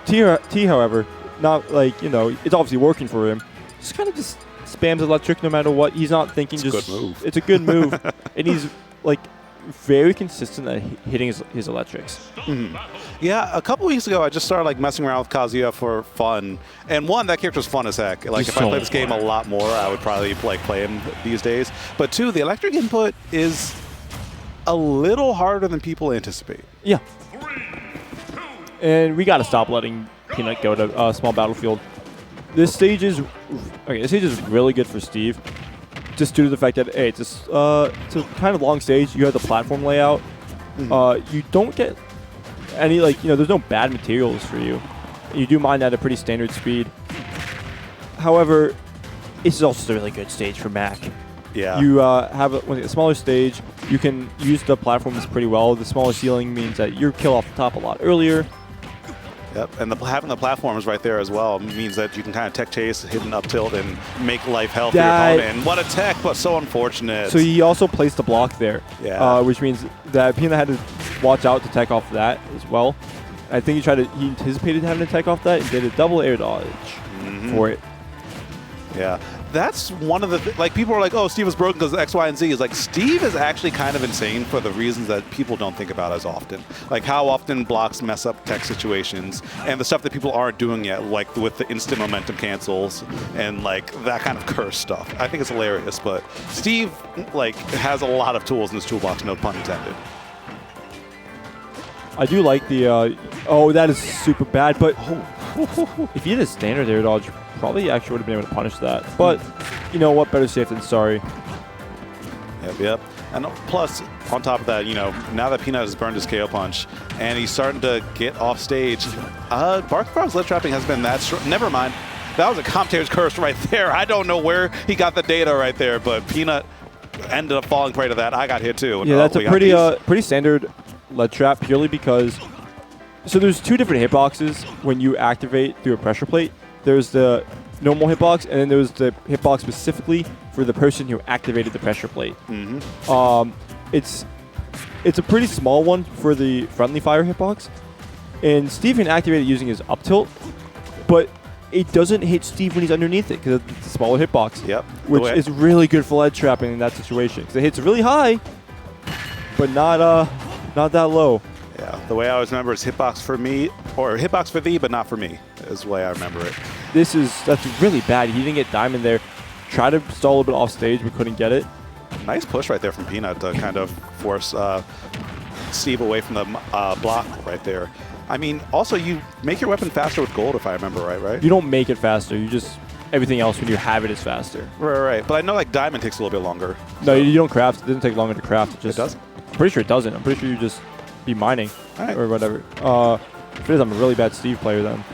T, however, not it's obviously working for him. Just kind of just spams electric no matter what. He's not thinking. It's a good move. It's a good move, and he's very consistent at hitting his electrics. Yeah, a couple weeks ago, I just started messing around with Kazuya for fun. And one, that character's fun as heck. If I play this game a lot more, I would probably play him these days. But two, the electric input is a little harder than people anticipate. Yeah. And we got to stop letting Peanut go to small battlefield. This stage is really good for Steve, just due to the fact that hey, it's a kind of long stage. You have the platform layout. You don't get any there's no bad materials for you. You do mine at a pretty standard speed. However, this is also a really good stage for Mac. Yeah. You have a smaller stage. You can use the platforms pretty well. The smaller ceiling means that you kill off the top a lot earlier. Yep, and having the platforms right there as well means that you can kind of tech chase, hit an up tilt, and make life hell for your opponent. And what a tech, but so unfortunate. So he also placed the block there, which means that Peanut had to watch out to tech off that as well. I think he anticipated having to tech off that and did a double air dodge for it. Yeah, that's one of the people are like, oh, Steve was broken because X, Y, and Z. Is like Steve is actually kind of insane for the reasons that people don't think about as often. Like how often blocks mess up tech situations and the stuff that people aren't doing yet, like with the instant momentum cancels and like that kind of curse stuff. I think it's hilarious, but Steve has a lot of tools in his toolbox, no pun intended. I do like the, that is super bad, but if he had a standard air dodge, probably actually would have been able to punish that. But, you know what, better safe than sorry. Yep. And plus, on top of that, now that Peanut has burned his KO punch and he's starting to get off stage, Barking Frog's lip trapping has been that strong. Never mind. That was a commentator's curse right there. I don't know where he got the data right there, but Peanut ended up falling prey to that. I got hit too. Yeah, that's a pretty standard lead trap purely because so there's two different hitboxes when you activate through a pressure plate. There's the normal hitbox, and then there's the hitbox specifically for the person who activated the pressure plate. It's a pretty small one for the friendly fire hitbox, and Steve can activate it using his up tilt, but it doesn't hit Steve when he's underneath it because it's a smaller hitbox. Yep. Which is really good for lead trapping in that situation because it hits really high, but not that low. Yeah, the way I always remember is hitbox for me, or hitbox for thee, but not for me, is the way I remember it. That's really bad. He didn't get diamond there. Tried to stall a little bit off stage, but couldn't get it. Nice push right there from Peanut to kind of force Steve away from the block right there. I mean, also you make your weapon faster with gold, if I remember right? You don't make it faster. You just everything else when you have it is faster. Right. But I know diamond takes a little bit longer. No, you don't craft. It doesn't take longer to craft. It does? I'm pretty sure it doesn't. I'm pretty sure you just be mining or whatever. If it is, I'm a really bad Steve player then.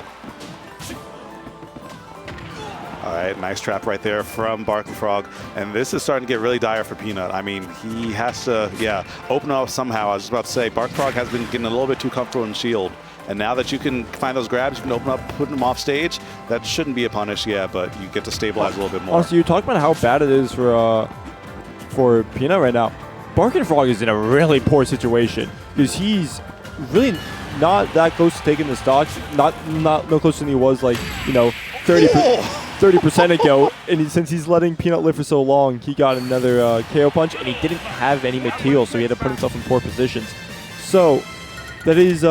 All right, nice trap right there from Barking Frog. And this is starting to get really dire for Peanut. I mean, he has to, open up somehow. I was just about to say, Barking Frog has been getting a little bit too comfortable in shield. And now that you can find those grabs, you can open up, putting them off stage. That shouldn't be a punish, but you get to stabilize a little bit more. Honestly, you're talking about how bad it is for Peanut right now. Barking Frog is in a really poor situation because he's really not that close to taking the stock. No closer than he was 30% ago. And since he's letting Peanut live for so long, he got another KO punch, and he didn't have any material, so he had to put himself in poor positions. So that is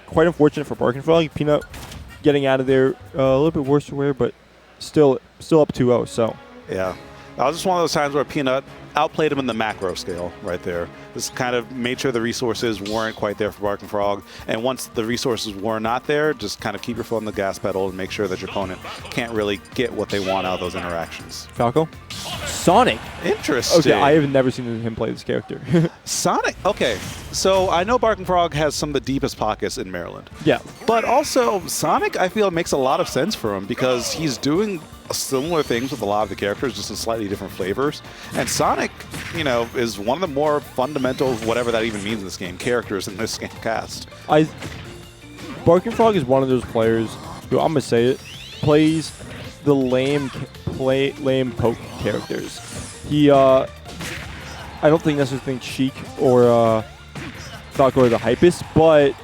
quite unfortunate for Barking Frog. Peanut getting out of there a little bit worse for wear, but still up 2-0. So yeah. That was just one of those times where Peanut outplayed him in the macro scale right there. This kind of made sure the resources weren't quite there for Barking Frog. And once the resources were not there, just kind of keep your foot on the gas pedal and make sure that your opponent can't really get what they want out of those interactions. Falco? Sonic? Interesting. Okay, I have never seen him play this character. Sonic? Okay. So I know Barking Frog has some of the deepest pockets in Maryland. Yeah. But also, Sonic, I feel, makes a lot of sense for him because he's doing similar things with a lot of the characters, just in slightly different flavors. And Sonic, is one of the more fundamental, whatever that even means in this game, characters in this game cast. Barking Frog is one of those players who, I'm going to say it, plays the lame poke characters. He, I don't think necessarily think Sheik or Falco are the hypest, but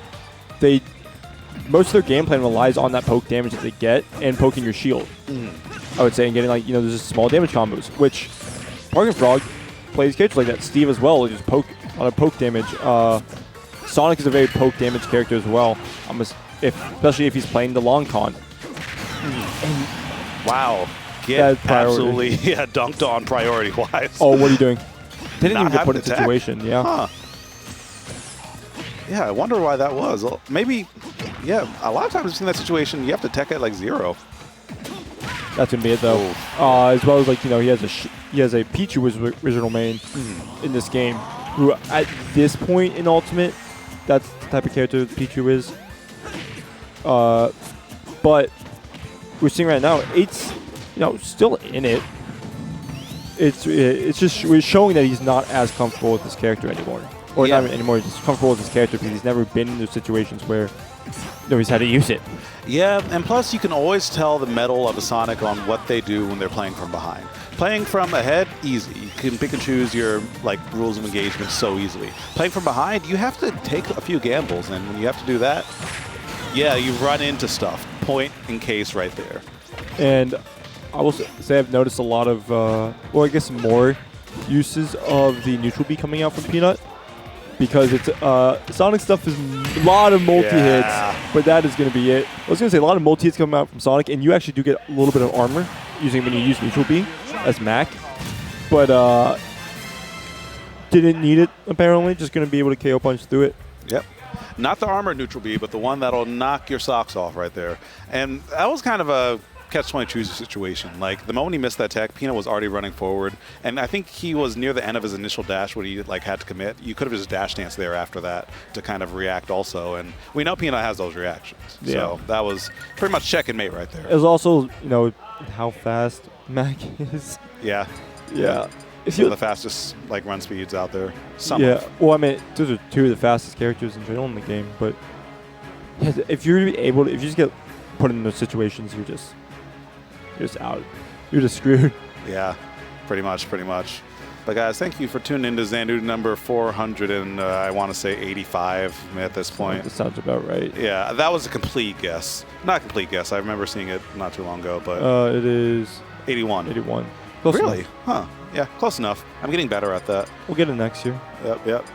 most of their game plan relies on that poke damage that they get and poking your shield. I would say, and getting there's just small damage combos, which Barking Frog plays characters like that. Steve as well, just poke on a poke damage. Sonic is a very poke damage character as well, especially if he's playing the long con. Wow. Get absolutely dunked on priority-wise. Oh, what are you doing? Didn't not even get having put in to tech. situation, yeah. Huh. Yeah, I wonder why that was. Well, maybe, yeah, a lot of times I've seen that situation, you have to tech at like 0. That's gonna be it though. As well as like he has a Pichu was original main in this game. Who at this point in Ultimate, that's the type of character Pichu is. But we're seeing right now, it's still in it. It's just we're showing that he's not as comfortable with this character anymore, or not even anymore. He's just comfortable with this character because he's never been in those situations where he's had to use it. Yeah, and plus you can always tell the mettle of a Sonic on what they do when they're playing from behind. Playing from ahead, easy. You can pick and choose your rules of engagement so easily. Playing from behind, you have to take a few gambles, and when you have to do that, yeah, you run into stuff. Point in case right there. And I will say I've noticed a lot of, well, I guess more uses of the neutral B coming out from Peanut. Because it's Sonic stuff is a lot of multi-hits, but that is going to be it. I was going to say a lot of multi-hits coming out from Sonic, and you actually do get a little bit of armor when you use neutral B as Mac. But didn't need it, apparently. Just going to be able to KO punch through it. Yep. Not the armor neutral B, but the one that'll knock your socks off right there. And that was kind of a catch-22 situation. Like, the moment he missed that tech, Peanut was already running forward, and I think he was near the end of his initial dash when he had to commit. You could have just dash danced there after that to kind of react also, and we know Peanut has those reactions. Yeah. So that was pretty much check and mate right there. It was also, how fast Mac is. Yeah. Yeah. Some of the fastest run speeds out there. Well, I mean, those are two of the fastest characters in general in the game, but yeah, if you just get put in those situations, you're just out. You're just screwed. Yeah, pretty much. But guys, thank you for tuning into Xanadu number 400 and I want to say 85 at this point. That sounds about right. Yeah, that was a complete guess. Not a complete guess. I remember seeing it not too long ago, but it is 81. 81. Close really? Enough. Huh. Yeah, close enough. I'm getting better at that. We'll get it next year. Yep.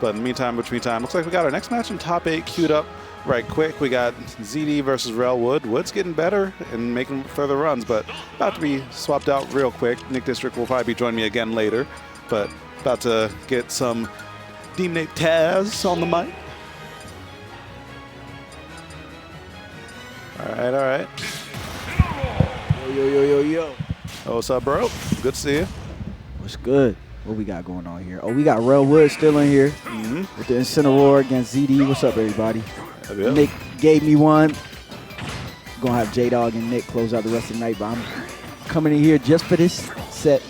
But in the meantime, looks like we got our next match in top 8 queued up right quick. We got ZD versus Rel Wood. Wood's getting better and making further runs, but about to be swapped out real quick. Nick District will probably be joining me again later, but about to get some DemonApe Taz on the mic. All right. Yo. Oh, what's up, bro? Good to see you. What's good? What we got going on here? Oh, we got Rel Wood still in here with the Incineroar against ZD. What's up, everybody? Yep. Nick gave me one. Gonna have J-Dog and Nick close out the rest of the night, but I'm coming in here just for this set.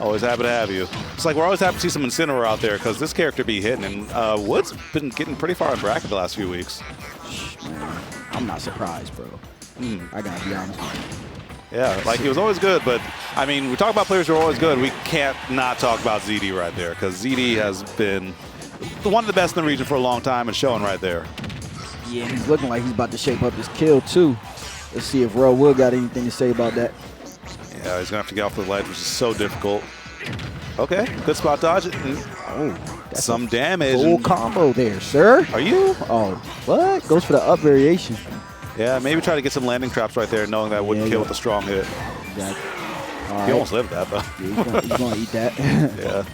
Always happy to have you. It's like we're always happy to see some Incineroar out there because this character be hitting, and Wood's been getting pretty far in bracket the last few weeks. Man, I'm not surprised, bro. I gotta be honest with you. Yeah, he was always good, but I mean, we talk about players who are always good. We can't not talk about ZD right there because ZD has been one of the best in the region for a long time and showing right there. Yeah, he's looking like he's about to shape up his kill too. Let's see if Rel Wood got anything to say about that. Yeah, he's gonna have to get off the ledge, which is so difficult. Okay, good spot dodge. Oh, that's some damage. Full combo there, sir. Are you? Oh, what? Goes for the up variation. Yeah, maybe try to get some landing traps right there, knowing that wouldn't kill with a strong hit. Exactly. He almost lived that, though. Yeah, he's going to eat that. Yeah.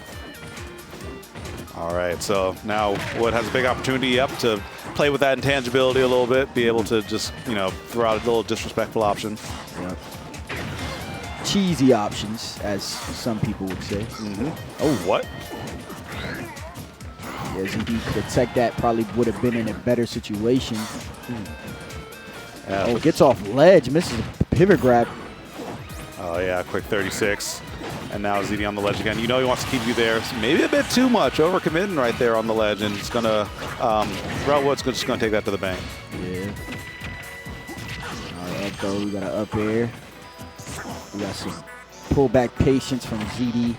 All right, so now Wood has a big opportunity to play with that intangibility a little bit, be able to just, throw out a little disrespectful option. Yep. Cheesy options, as some people would say. Oh, what? Yeah, ZD could have teched that, probably would have been in a better situation. Oh, gets off ledge, misses a pivot grab. Oh, yeah, quick 36. And now ZD on the ledge again. He wants to keep you there. So maybe a bit too much, overcommitting right there on the ledge. And it's going to, Rel Wood's just going to take that to the bank. Yeah. All right, up though, we got an up air. We got some pullback patience from ZD.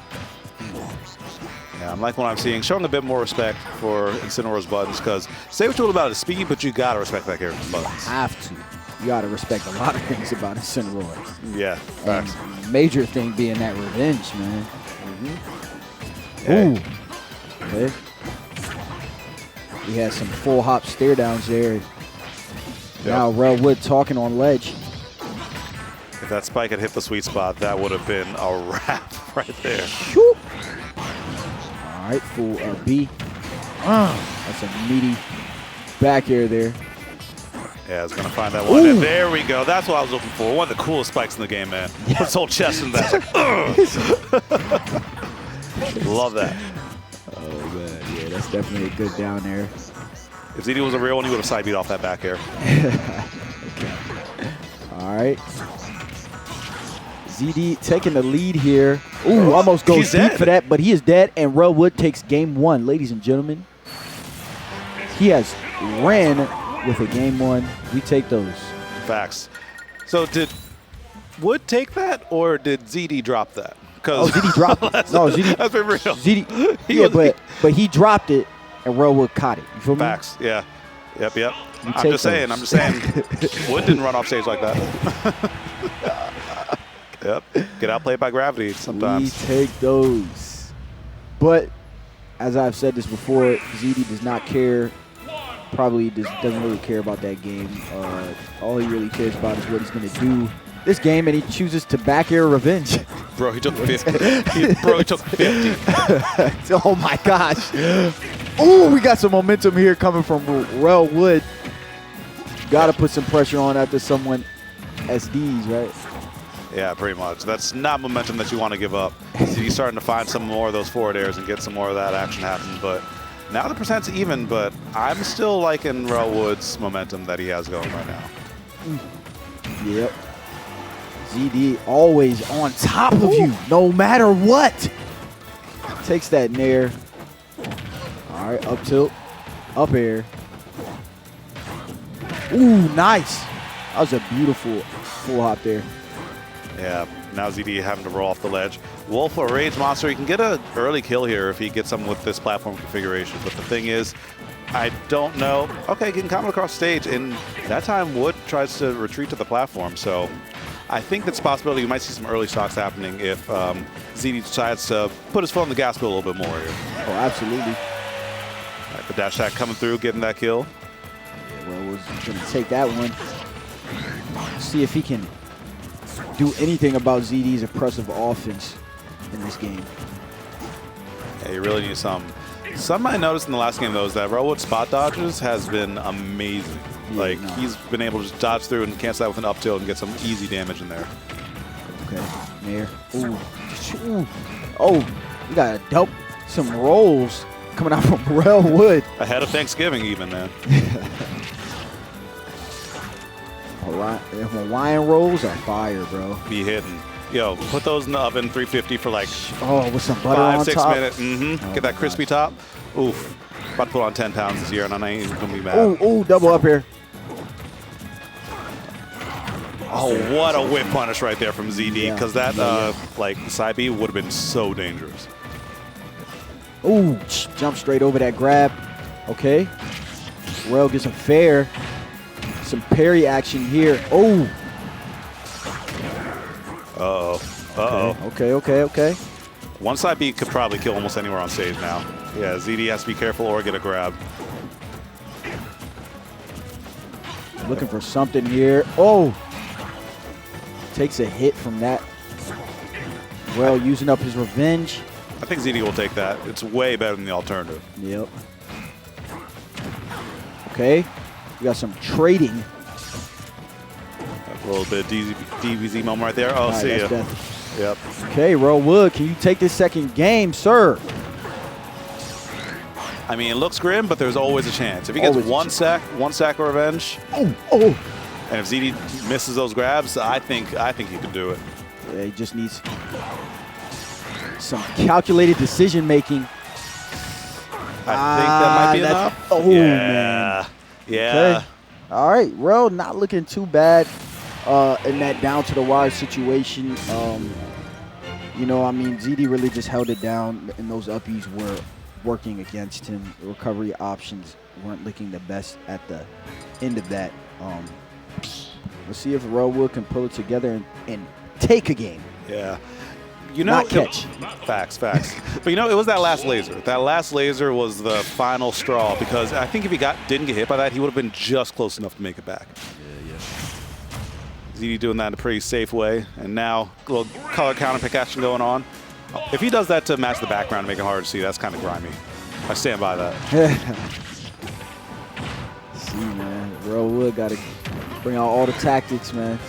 Yeah, I'm liking what I'm seeing. Showing a bit more respect for Incineroar's buttons, because say what you will about his speed, but you got to respect that character's buttons. Have to. You got to respect a lot of things about Incineroar. Yeah, facts. Major thing being that revenge, man. Yeah. Ooh. Okay. We had some full hop stare downs there. Yep. Now Rel Wood talking on ledge. If that spike had hit the sweet spot, that would have been a wrap right there. Shoop. All right, full B. That's a meaty back air there. Yeah, it's going to find that one. And there we go. That's what I was looking for. One of the coolest spikes in the game, man. Put his whole chest in that. Love that. Oh, man. Yeah, that's definitely a good down there. If ZD was a real one, he would have side beat off that back air. All right. ZD taking the lead here. Ooh, almost goes deep for that, but he is dead, and Rool takes game 1, ladies and gentlemen. He has ran with a game 1. We take those. Facts. So did Wood take that, or did ZD drop that? Oh, ZD dropped it. No, ZD. Let's be real. ZD. Yeah, but he dropped it, and Rool caught it. You feel me? Facts. Yeah. Yep. I'm just saying. Wood didn't run off stage like that. Yep. Get outplayed by gravity sometimes. We take those. But as I've said this before, ZD does not care. Probably doesn't really care about that game. All he really cares about is what he's going to do this game, and he chooses to back air revenge. Bro, he took 50. He took 50. Oh, my gosh. Ooh, we got some momentum here coming from Rool. Got to put some pressure on after someone SDs, right? Yeah, pretty much. That's not momentum that you want to give up. He's starting to find some more of those forward airs and get some more of that action happening. But now the percent's even, but I'm still liking Rool's momentum that he has going right now. Yep. ZD always on top of you, no matter what. Takes that nair. All right, up tilt, up air. Ooh, nice. That was a beautiful full hop there. Yeah, now ZD having to roll off the ledge. Wolf or Rage Monster, he can get an early kill here if he gets some with this platform configuration. But the thing is, I don't know. Okay, getting coming across stage, and that time Wood tries to retreat to the platform. So I think that's a possibility. You might see some early stocks happening if ZD decides to put his foot on the gas pedal a little bit more here. Oh, absolutely. All right, the dash attack coming through, getting that kill. Yeah, well, was going to take that one. See if he can do anything about ZD's impressive offense in this game. Yeah, you really need some. Something I noticed in the last game, though, is that Rool's spot dodges has been amazing. Yeah, he's been able to just dodge through and cancel that with an up tilt and get some easy damage in there. Okay, there. Ooh. Oh, we got some rolls coming out from Rool. Ahead of Thanksgiving, even, man. Hawaiian rolls are fire, bro. Be hidden. Yo, put those in the oven, 350 for like with some butter on 5-6 top. minutes. Get that crispy top. Oof. About to put on 10 pounds this year, and I ain't even gonna be mad. Ooh, double up here. Oh, what a whip punish right there from ZD, because that like side B would have been so dangerous. Ooh, jump straight over that grab. Okay. Rool gets a fair. Some parry action here. Oh. Okay. One side B could probably kill almost anywhere on stage now. Yeah, ZD has to be careful or get a grab. Looking for something here. Oh. Takes a hit from that. Rool using up his revenge. I think ZD will take that. It's way better than the alternative. Yep. Okay. We got some trading. A little bit of DBZ moment right there. Oh, see ya. Yep. Okay, Rool, can you take this second game, sir? I mean, it looks grim, but there's always a chance. If he gets one sack of revenge, and if ZD misses those grabs, I think he could do it. Yeah, he just needs some calculated decision making. I think that might be enough. Oh, man. Yeah. Okay. All right, Rool not looking too bad in that down to the wire situation. You know, I mean, ZD really just held it down, and those uppies were working against him. The recovery options weren't looking the best at the end of that. Let's see if Rool can pull it together and take a game. Yeah. You know, not catch. Facts. But you know, it was that last laser. That last laser was the final straw, because I think if he didn't get hit by that, he would have been just close enough to make it back. Yeah. ZD doing that in a pretty safe way. And now a little color counter pick action going on. If he does that to match the background and make it hard to see, that's kind of grimy. I stand by that. See, man. Rool Wood got to bring out all the tactics, man.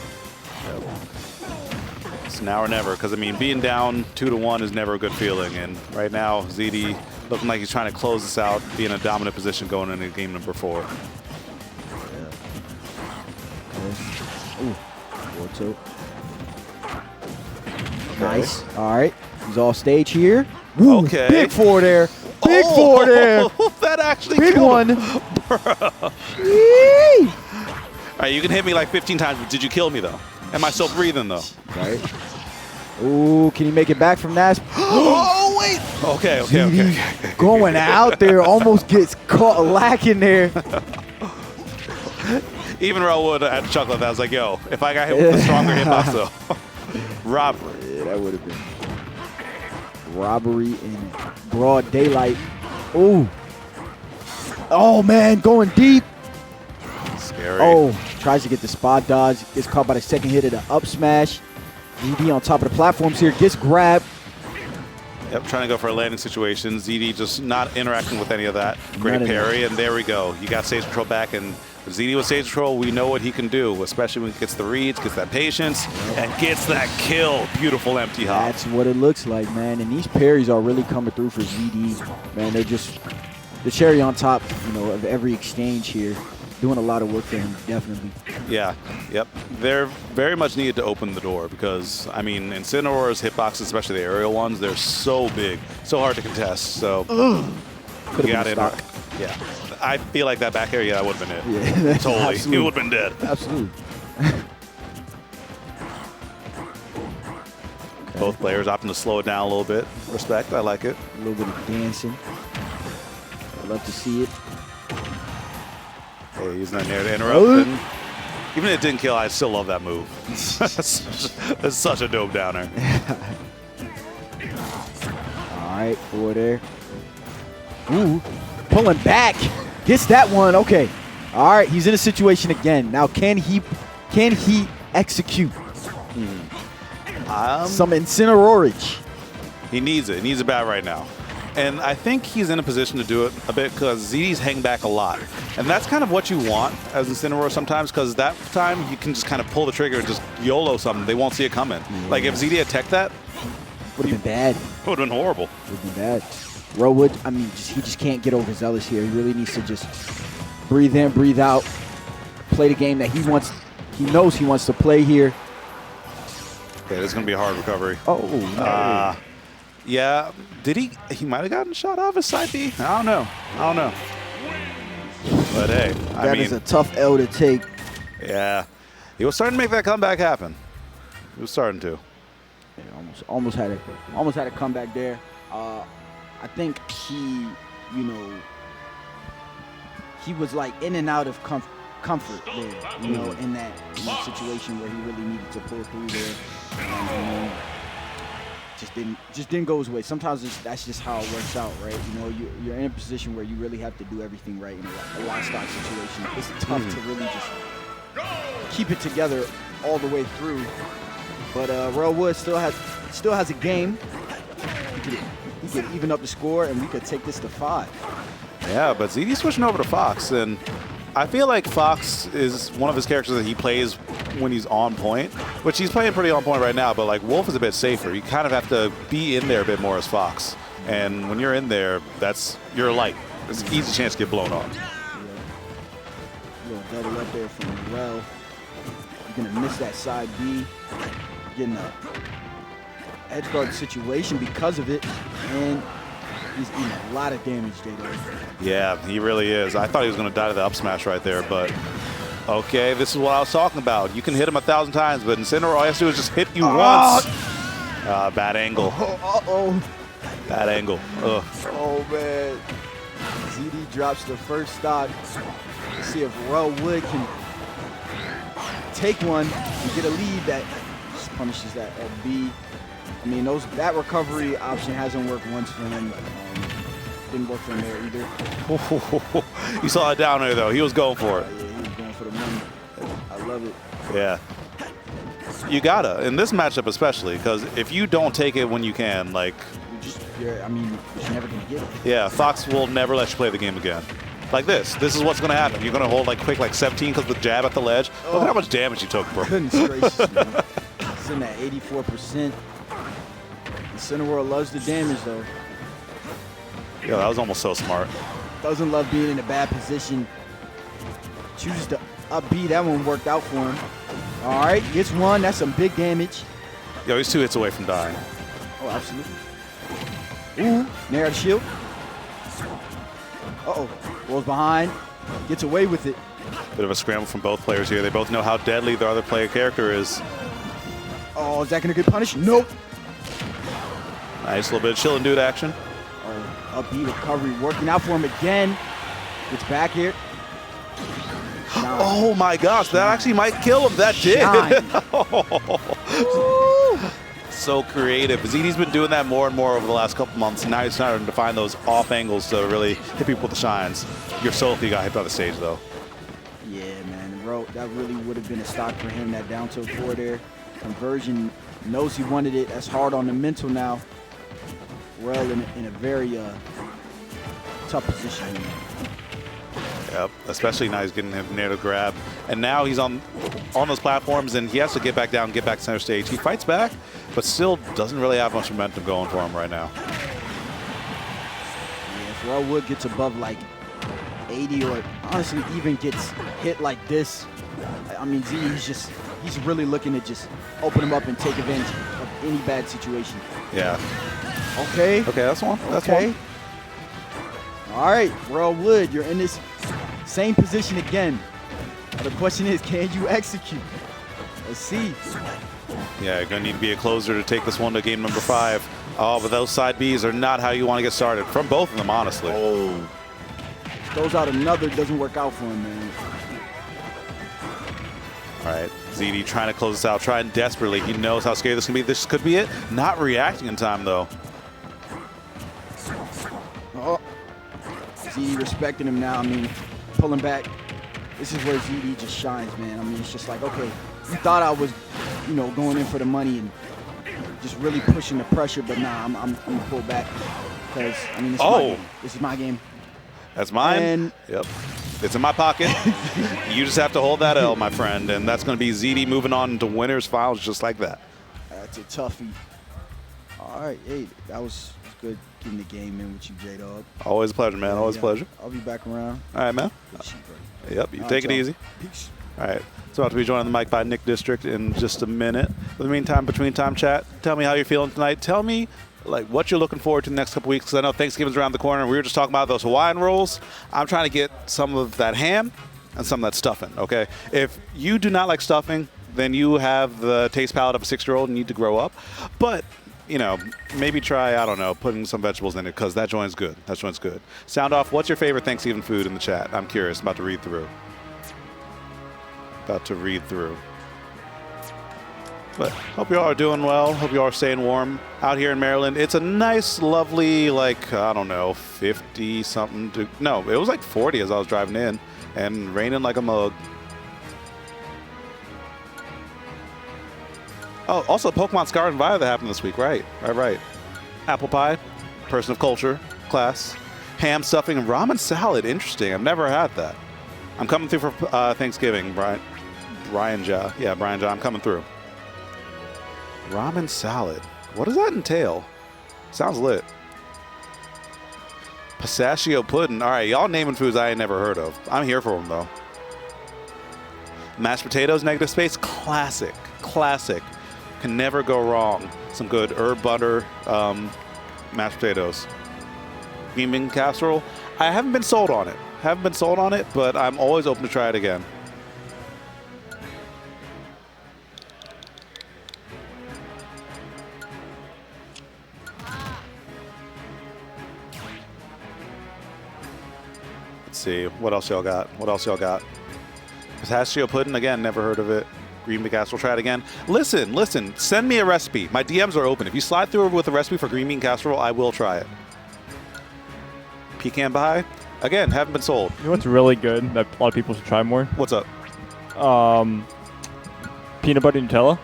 It's now or never, because I mean, being down 2-1 is never a good feeling. And right now, ZD looking like he's trying to close this out, be in a dominant position going into game number 4. Ooh, 4-2. Nice. All right. He's off stage here. Woo, Okay. Big 4 there. Big 4 there. That actually Big killed one. him. Yee. All right, you can hit me like 15 times, but did you kill me, though? Am I still breathing, though? Right. Ooh, can he make it back from Ness? Oh, wait. Okay. Going out there, almost gets caught lacking there. Even Rool Wood had to chuckle at that. I was like, yo, if I got hit with a stronger hitbox, though. Robbery. Yeah, that would have been robbery in broad daylight. Ooh. Oh, man, going deep. Scary. Oh, tries to get the spot dodge. Gets caught by the second hit of the up smash. ZD on top of the platforms here. Gets grabbed. Yep, trying to go for a landing situation. ZD just not interacting with any of that. Great None of parry, and there we go. You got stage control back, and with ZD with stage control, we know what he can do, especially when he gets the reads, gets that patience, and gets that kill. Beautiful empty hop. That's what it looks like, man. And these parries are really coming through for ZD. Man, they're just the cherry on top, you know, of every exchange here. Doing a lot of work for him, definitely. Yeah, yep. They're very much needed to open the door because, I mean, Incineroar's hitboxes, especially the aerial ones, they're so big, so hard to contest. So, Could have been stock. Yeah. I feel like that back air, that would have been it. Yeah, Totally. absolutely. He would have been dead. Absolutely. Both players opting to slow it down a little bit. Respect, I like it. A little bit of dancing. I'd love to see it. Hey, he's not there to interrupt. And even if it didn't kill, I still love that move. That's such a dope downer. All right, 4 there. Ooh, pulling back. Gets that one. Okay. All right, he's in a situation again. Now, can he execute some Incineroarage? He needs it. He needs it bad right now. And I think he's in a position to do it a bit because ZD's hanging back a lot. And that's kind of what you want as Incineroar sometimes because that time you can just kind of pull the trigger and just YOLO something. They won't see it coming. Yeah. Like if ZD had teched that, would have been bad. Would have been horrible. Would have been bad. Rool Wood, I mean, he just can't get overzealous here. He really needs to just breathe in, breathe out, play the game that he knows he wants to play here. Yeah, this is going to be a hard recovery. Oh, no. Yeah, did he might have gotten shot off his side B? I don't know. But hey, that is a tough L to take. Yeah, he was starting to make that comeback happen. He was starting to. Yeah, almost had a comeback there. I think he was like in and out of comfort there, in that situation where he really needed to pull through there. And, just didn't go his way. Sometimes that's just how it works out, right? You're in a position where you really have to do everything right in a one stock situation. It's tough to really just keep it together all the way through. But Rool Wood still has a game. He could even up the score, and we could take this to 5. Yeah, but ZD's switching over to Fox, and I feel like Fox is one of his characters that he plays when he's on point, which he's playing pretty on point right now, but like Wolf is a bit safer. You kind of have to be in there a bit more as Fox. And when you're in there, you're light. It's an easy chance to get blown off. Yeah. A little double up there from Laurel. You're going to miss that side B. Getting a edge guard situation because of it. And he's doing a lot of damage, J-Lo. Yeah, he really is. I thought he was going to die to the up smash right there, but okay, this is what I was talking about. You can hit him 1,000 times, but Incineroar, all he has to do is just hit you once. Bad angle. Bad angle. Ugh. Oh, man. ZD drops the first stock. Let's see if Rool Wood can take one and get a lead that just punishes that at B. I mean, that recovery option hasn't worked once for him. Didn't work for him there either. You saw it down there, though. He was going for it. Yeah, he was going for the money. I love it. Yeah. You gotta, in this matchup especially, because if you don't take it when you can, like, I mean, you're never gonna get it. yeah, Fox will never let you play the game again. Like this. This is what's gonna happen. You're gonna hold like quick like 17 because of the jab at the ledge. Look at how much damage you took, bro. Goodness gracious, man. It's in that 84%. Incineroar loves the damage though. Yeah, that was almost so smart. Doesn't love being in a bad position. Chooses to up B. That one worked out for him. All right, gets one. That's some big damage. Yo, he's 2 hits away from dying. Oh, absolutely. Ooh, nair shield. Uh-oh, rolls behind. Gets away with it. Bit of a scramble from both players here. They both know how deadly the other player character is. Oh, is that gonna get punished? Nope. Nice little bit of chill and dude action. Oh, up B recovery working out for him again. Gets back here. Shine. Oh my gosh, that actually might kill him. That did. So creative. ZD's been doing that more and more over the last couple months. And now he's starting to find those off angles to really hit people with the shines. You're so lucky you got hit on the stage though. Yeah, man. That really would have been a stock for him, that down tilt 4 there. Conversion, knows he wanted it. That's hard on the mental now. Rool in a very tough position. Yep, especially now he's getting him near to grab. And now he's on those platforms and he has to get back down, get back to center stage. He fights back, but still doesn't really have much momentum going for him right now. Yeah, if Rool Wood gets above like 80 or honestly even gets hit like this, I mean, Z, he's really looking to just open him up and take advantage of any bad situation. Yeah. Okay. Okay, that's one. That's okay. one. All right, Rool Wood, you're in this same position again. The question is, can you execute? Let's see. Yeah, you're going to need to be a closer to take this one to game number 5. Oh, but those side Bs are not how you want to get started. From both of them, honestly. Oh. Throws out another, doesn't work out for him, man. All right, ZD trying to close this out, trying desperately. He knows how scary this can be. This could be it. Not reacting in time, though. Oh. ZD respecting him now. I mean, pulling back. This is where ZD just shines, man. I mean, it's just like, okay, you thought I was, going in for the money and just really pushing the pressure, but nah, I'm gonna pull back because I mean, my game. This is my game. That's mine. And yep, it's in my pocket. You just have to hold that L, my friend, and that's going to be ZD moving on to winners finals just like that. That's a toughie. All right, hey, that was good getting the game in with you, J-Dog. Always a pleasure, man. Always a pleasure. I'll be back around. All right, man. Yep, you take it easy. Peace. All right, so about to be joined on the mic by Nick District in just a minute. In the meantime, between time chat, tell me how you're feeling tonight. Tell me what you're looking forward to the next couple weeks, because I know Thanksgiving's around the corner. We were just talking about those Hawaiian rolls. I'm trying to get some of that ham and some of that stuffing, okay? If you do not like stuffing, then you have the taste palate of a 6-year-old and need to grow up. But, maybe try, I don't know, putting some vegetables in it, because that joint's good. That joint's good. Sound off, what's your favorite Thanksgiving food in the chat? I'm curious. I'm about to read through. But hope you all are doing well. Hope you all are staying warm out here in Maryland. It's a nice, lovely, I don't know, 50-something. No, it was like 40 as I was driving in and raining like a mug. Oh, also Pokemon Scarlet and Violet that happened this week. Right. Apple pie, person of culture, class, ham stuffing, and ramen salad. Interesting. I've never had that. I'm coming through for Thanksgiving, Brian Ja. Yeah, Brian Ja, I'm coming through. Ramen salad. What does that entail? Sounds lit. Pistachio pudding. All right, y'all naming foods I ain't never heard of. I'm here for them, though. Mashed potatoes, negative space. Classic. Can never go wrong. Some good herb butter mashed potatoes. Green bean casserole. I haven't been sold on it. But I'm always open to try it again. Let's see. What else y'all got? Pistachio pudding. Again, never heard of it. Green bean casserole. Try it again. Listen. Send me a recipe. My DMs are open. If you slide through with a recipe for green bean casserole, I will try it. Pecan pie. Again, haven't been sold. You know what's really good that a lot of people should try more? What's up? Peanut butter Nutella.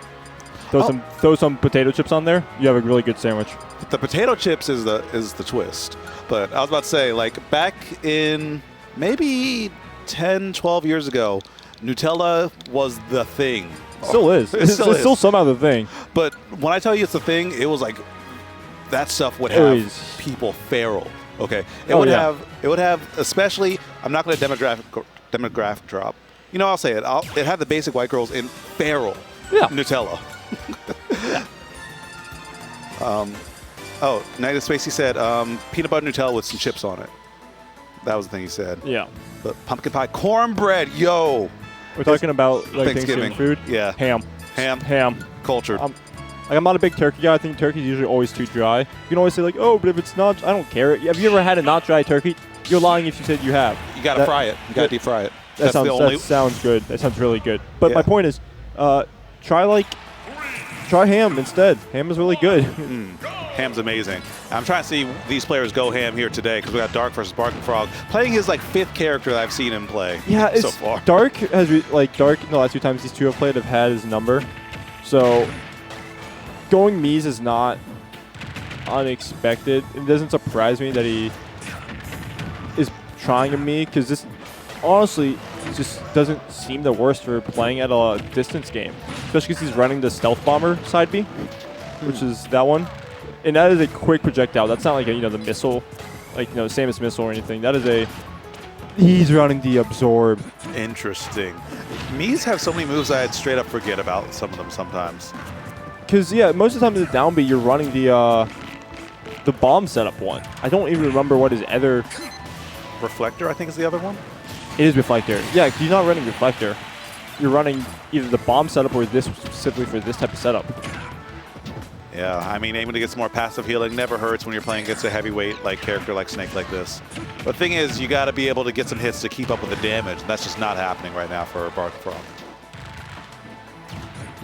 Throw some potato chips on there. You have a really good sandwich. The potato chips is the twist. But I was about to say, like, back in maybe 10, 12 years ago, Nutella was the thing. Still is. It's still somehow the thing. But when I tell you it's the thing, it was like that stuff would have people feral. Okay, it would have especially. I'm not going to demographic drop. You know, I'll say it. It had the basic white girls in feral Nutella. Oh, Night of Spacey said peanut butter Nutella with some chips on it. That was the thing he said. Yeah. But pumpkin pie, cornbread, yo. We're talking about like Thanksgiving food. Yeah. Ham. Cultured. I'm not a big turkey guy. I think turkey's usually always too dry. You can always say like, oh, but if it's not, I don't care. Have you ever had a not dry turkey? You're lying if you said you have. You gotta fry it. You gotta deep fry it. That sounds good. That sounds really good. But my point is, try ham instead. Ham is really good. Ham's amazing. I'm trying to see these players go ham here today because we got Dark versus Barking Frog playing his like 5th character that I've seen him play. Yeah, so far. Dark has Dark in the last 2 times these two have played have had his number, so going Mies is not unexpected. It doesn't surprise me that he is trying a Mii because this honestly just doesn't seem the worst for playing at a distance game, especially because he's running the Stealth Bomber side B, which is that one. And that is a quick projectile. That's not like the missile, Samus missile or anything. That is he's running the Absorb. Interesting. Mii's have so many moves I'd straight up forget about some of them sometimes. Because most of the time in the down B, you're running the bomb setup one. I don't even remember what his other Reflector, I think, is the other one. It is Reflector. Yeah, you're not running Reflector. You're running either the bomb setup or this specifically for this type of setup. Yeah, I mean, aiming to get some more passive healing never hurts when you're playing against a heavyweight character like Snake like this. But the thing is, you got to be able to get some hits to keep up with the damage. And that's just not happening right now for Barking Frog.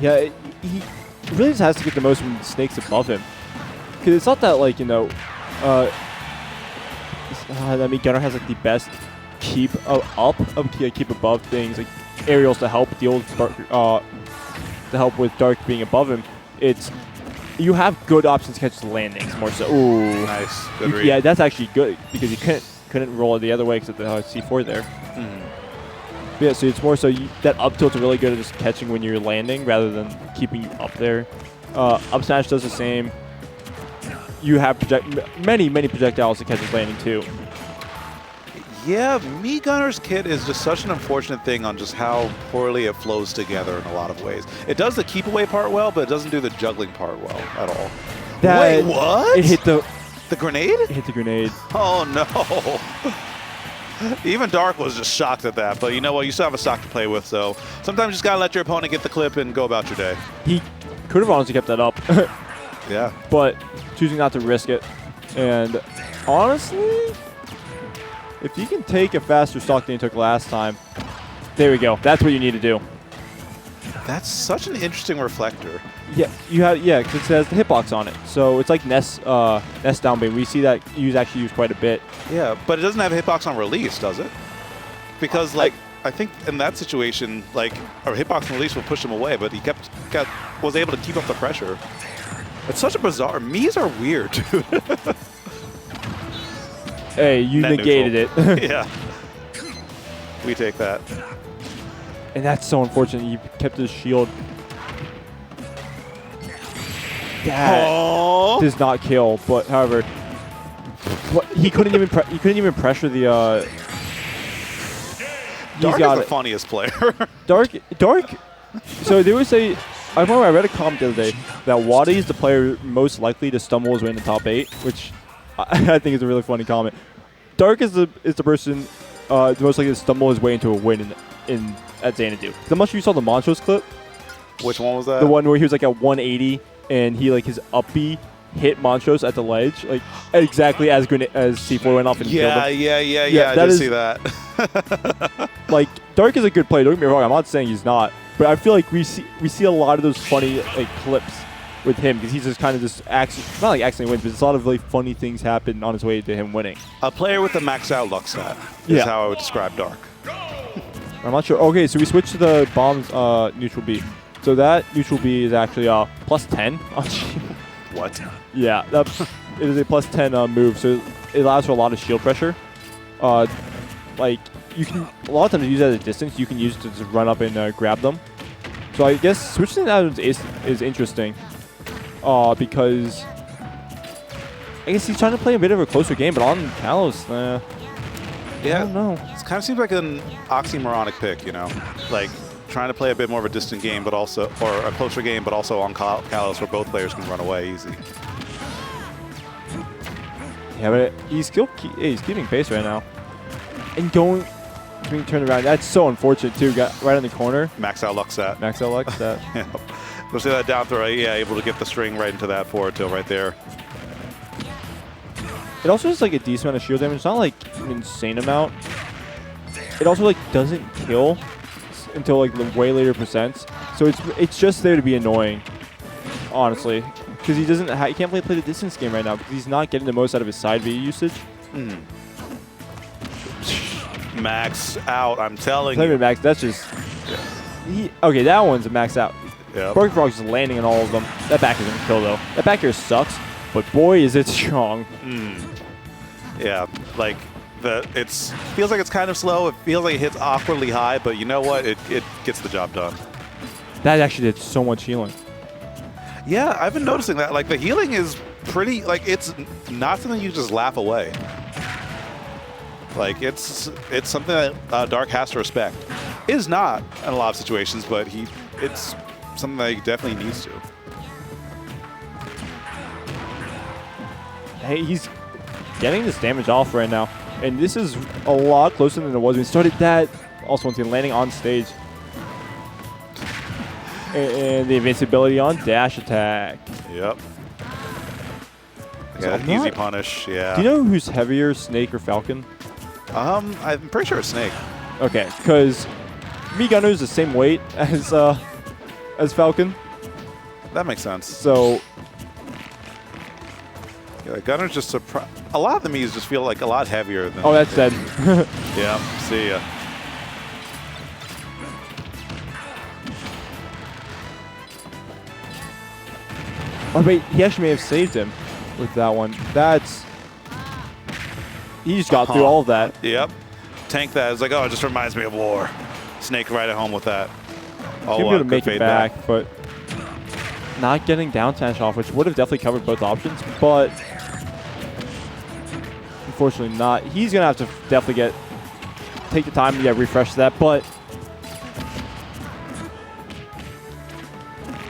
Yeah, he really just has to get the most from the Snakes above him. Because it's not that, I mean, Gunnar has the best keep keep above things, like aerials to help deal with with Dark being above him. You have good options to catch the landings more so. Ooh, nice. Good read. Yeah, that's actually good because you couldn't roll it the other way because of the C4 there. Yeah, so it's more so that up tilt is really good at just catching when you're landing rather than keeping you up there. Up smash does the same. You have many projectiles to catch his landing too. Yeah, Mii Gunner's kit is just such an unfortunate thing on just how poorly it flows together in a lot of ways. It does the keep away part well, but it doesn't do the juggling part well at all. Wait, what? It hit the grenade? It hit the grenade. Oh no. Even Dark was just shocked at that, but you know what? You still have a stock to play with, so sometimes you just gotta let your opponent get the clip and go about your day. He could have honestly kept that up. Yeah. But choosing not to risk it. And honestly, if you can take a faster stock than you took last time, there we go. That's what you need to do. That's such an interesting reflector. Yeah, because it has the hitbox on it. So it's like Ness down B. We see that actually used quite a bit. Yeah, but it doesn't have a hitbox on release, does it? Because I think in that situation, a hitbox on release will push him away, but he was able to keep up the pressure. It's such a bizarre. Mii's are weird, dude. Hey, you negated it. Yeah. We take that. And that's so unfortunate. You kept his shield. That does not kill, but however, he couldn't even pressure the. Dark is the funniest player. Dark. So they would say, I remember I read a comment the other day that Wadi is the player most likely to stumble his way in the top 8, which I think is a really funny comment. Dark is the person the most likely to stumble his way into a win at Xanadu. I'm not sure you saw the Montrose clip. Which one was that? The one where he was at 180 and he his up B hit Montrose at the ledge, exactly as C4 went off and killed him. Yeah. I did see that. Dark is a good player. Don't get me wrong. I'm not saying he's not, but I feel like we see a lot of those funny clips with him because he's just kind of just not accidentally wins, but there's a lot of really funny things happen on his way to him winning. A player with a maxed out luck stat is how I would describe Dark. I'm not sure. Okay, so we switched to the bombs neutral B. So that neutral B is actually +10 on shield. What? Yeah, it is a +10 move, so it allows for a lot of shield pressure. Like you can a lot of times use it at a distance. You can use it to just run up and grab them. So I guess switching items is interesting, because I guess he's trying to play a bit of a closer game, but on Kalos, I don't know. It kind of seems like an oxymoronic pick, you know, like trying to play a bit more of a distant game, but also, or a closer game, but also on Kalos where both players can run away easy. Yeah, but he's keeping pace right now, and being turned around. That's so unfortunate too. Got right in the corner. Max out luck set. Max out luck set. Yeah. We'll see that down throw. Yeah, able to get the string right into that forward tilt right there. It also has like a decent amount of shield damage. It's not like an insane amount. It also like doesn't kill until like the way later percents. So it's just there to be annoying, honestly, because he can't play the distance game right now because he's not getting the most out of his side V usage. Max out, I'm telling Not you. even max. That's just okay. That one's a max out. Yep. Barking Frog's just landing on all of them. That back is gonna kill though. That back here sucks, but boy is it strong. Yeah, like feels like it's kind of slow. It feels like it hits awkwardly high, but you know what? It gets the job done. That actually did so much healing. Yeah, I've been noticing that. Like the healing is pretty. Like it's not something you just laugh away. Like it's something that Dark has to respect. Is not in a lot of situations, but it's something that he definitely needs to. Hey, he's getting this damage off right now, and this is a lot closer than it was when he started. That also once again landing on stage, and the invincibility on dash attack. Yep. Yeah, easy punish. Yeah. Do you know who's heavier, Snake or Falcon? I'm pretty sure it's Snake. Okay, because Gunner is the same weight as Falcon. That makes sense. So yeah, Gunner's just a lot of the Miis just feel like a lot heavier than. oh, that's dead. Yeah. See ya. Oh wait, he actually may have saved him with that one. He just got through all of that. Yep. Tank that. It's like, oh, it just reminds me of war. Snake right at home with that. Oh, He would make it back, but not getting down smash off, which would have definitely covered both options, but unfortunately not. He's gonna have to definitely take the time to refresh that, but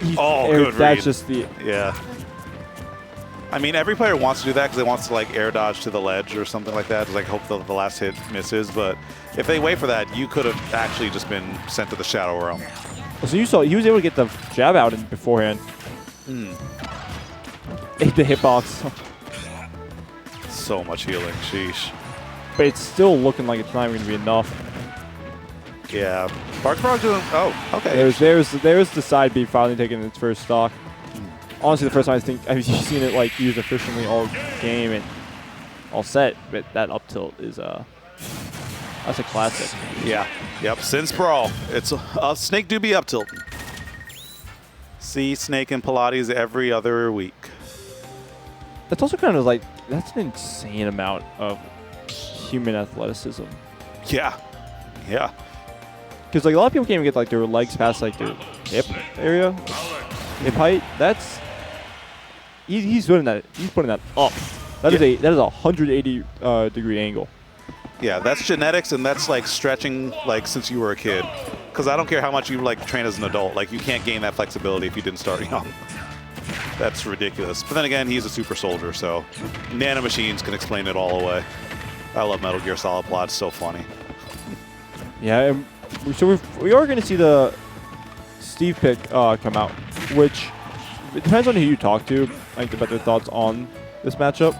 good that's read. just the Yeah. I mean, every player wants to do that because they want to like air dodge to the ledge or something like that. Just like hope the last hit misses. But if they wait for that, you could have actually just been sent to the Shadow Realm. So you saw he was able to get the jab out beforehand. Ate the hitbox. So much healing, sheesh. But it's still looking like it's not even going to be enough. Yeah, Bark Frog doing. Oh, okay. There's the side B finally taking its first stock. Honestly, the first time I've seen it like used efficiently all game and all set, but that up tilt is that's a classic. Yeah. Yep. Sin Sprawl. It's Snake do be up tilt. See Snake and Pilates every other week. That's also kind of like that's an insane amount of human athleticism. Yeah. Yeah. Because like a lot of people can't even get like their legs past like their hip area, hip height. That's he's putting that up. That is a 180 degree angle. Yeah, that's genetics, and that's like stretching like since you were a kid. Because I don't care how much you like train as an adult, like you can't gain that flexibility if you didn't start young. That's ridiculous. But then again, he's a super soldier, so nanomachines can explain it all away. I love Metal Gear Solid Plot. It's so funny. Yeah, and so we are going to see the Steve pick come out, which it depends on who you talk to, like about their thoughts on this matchup.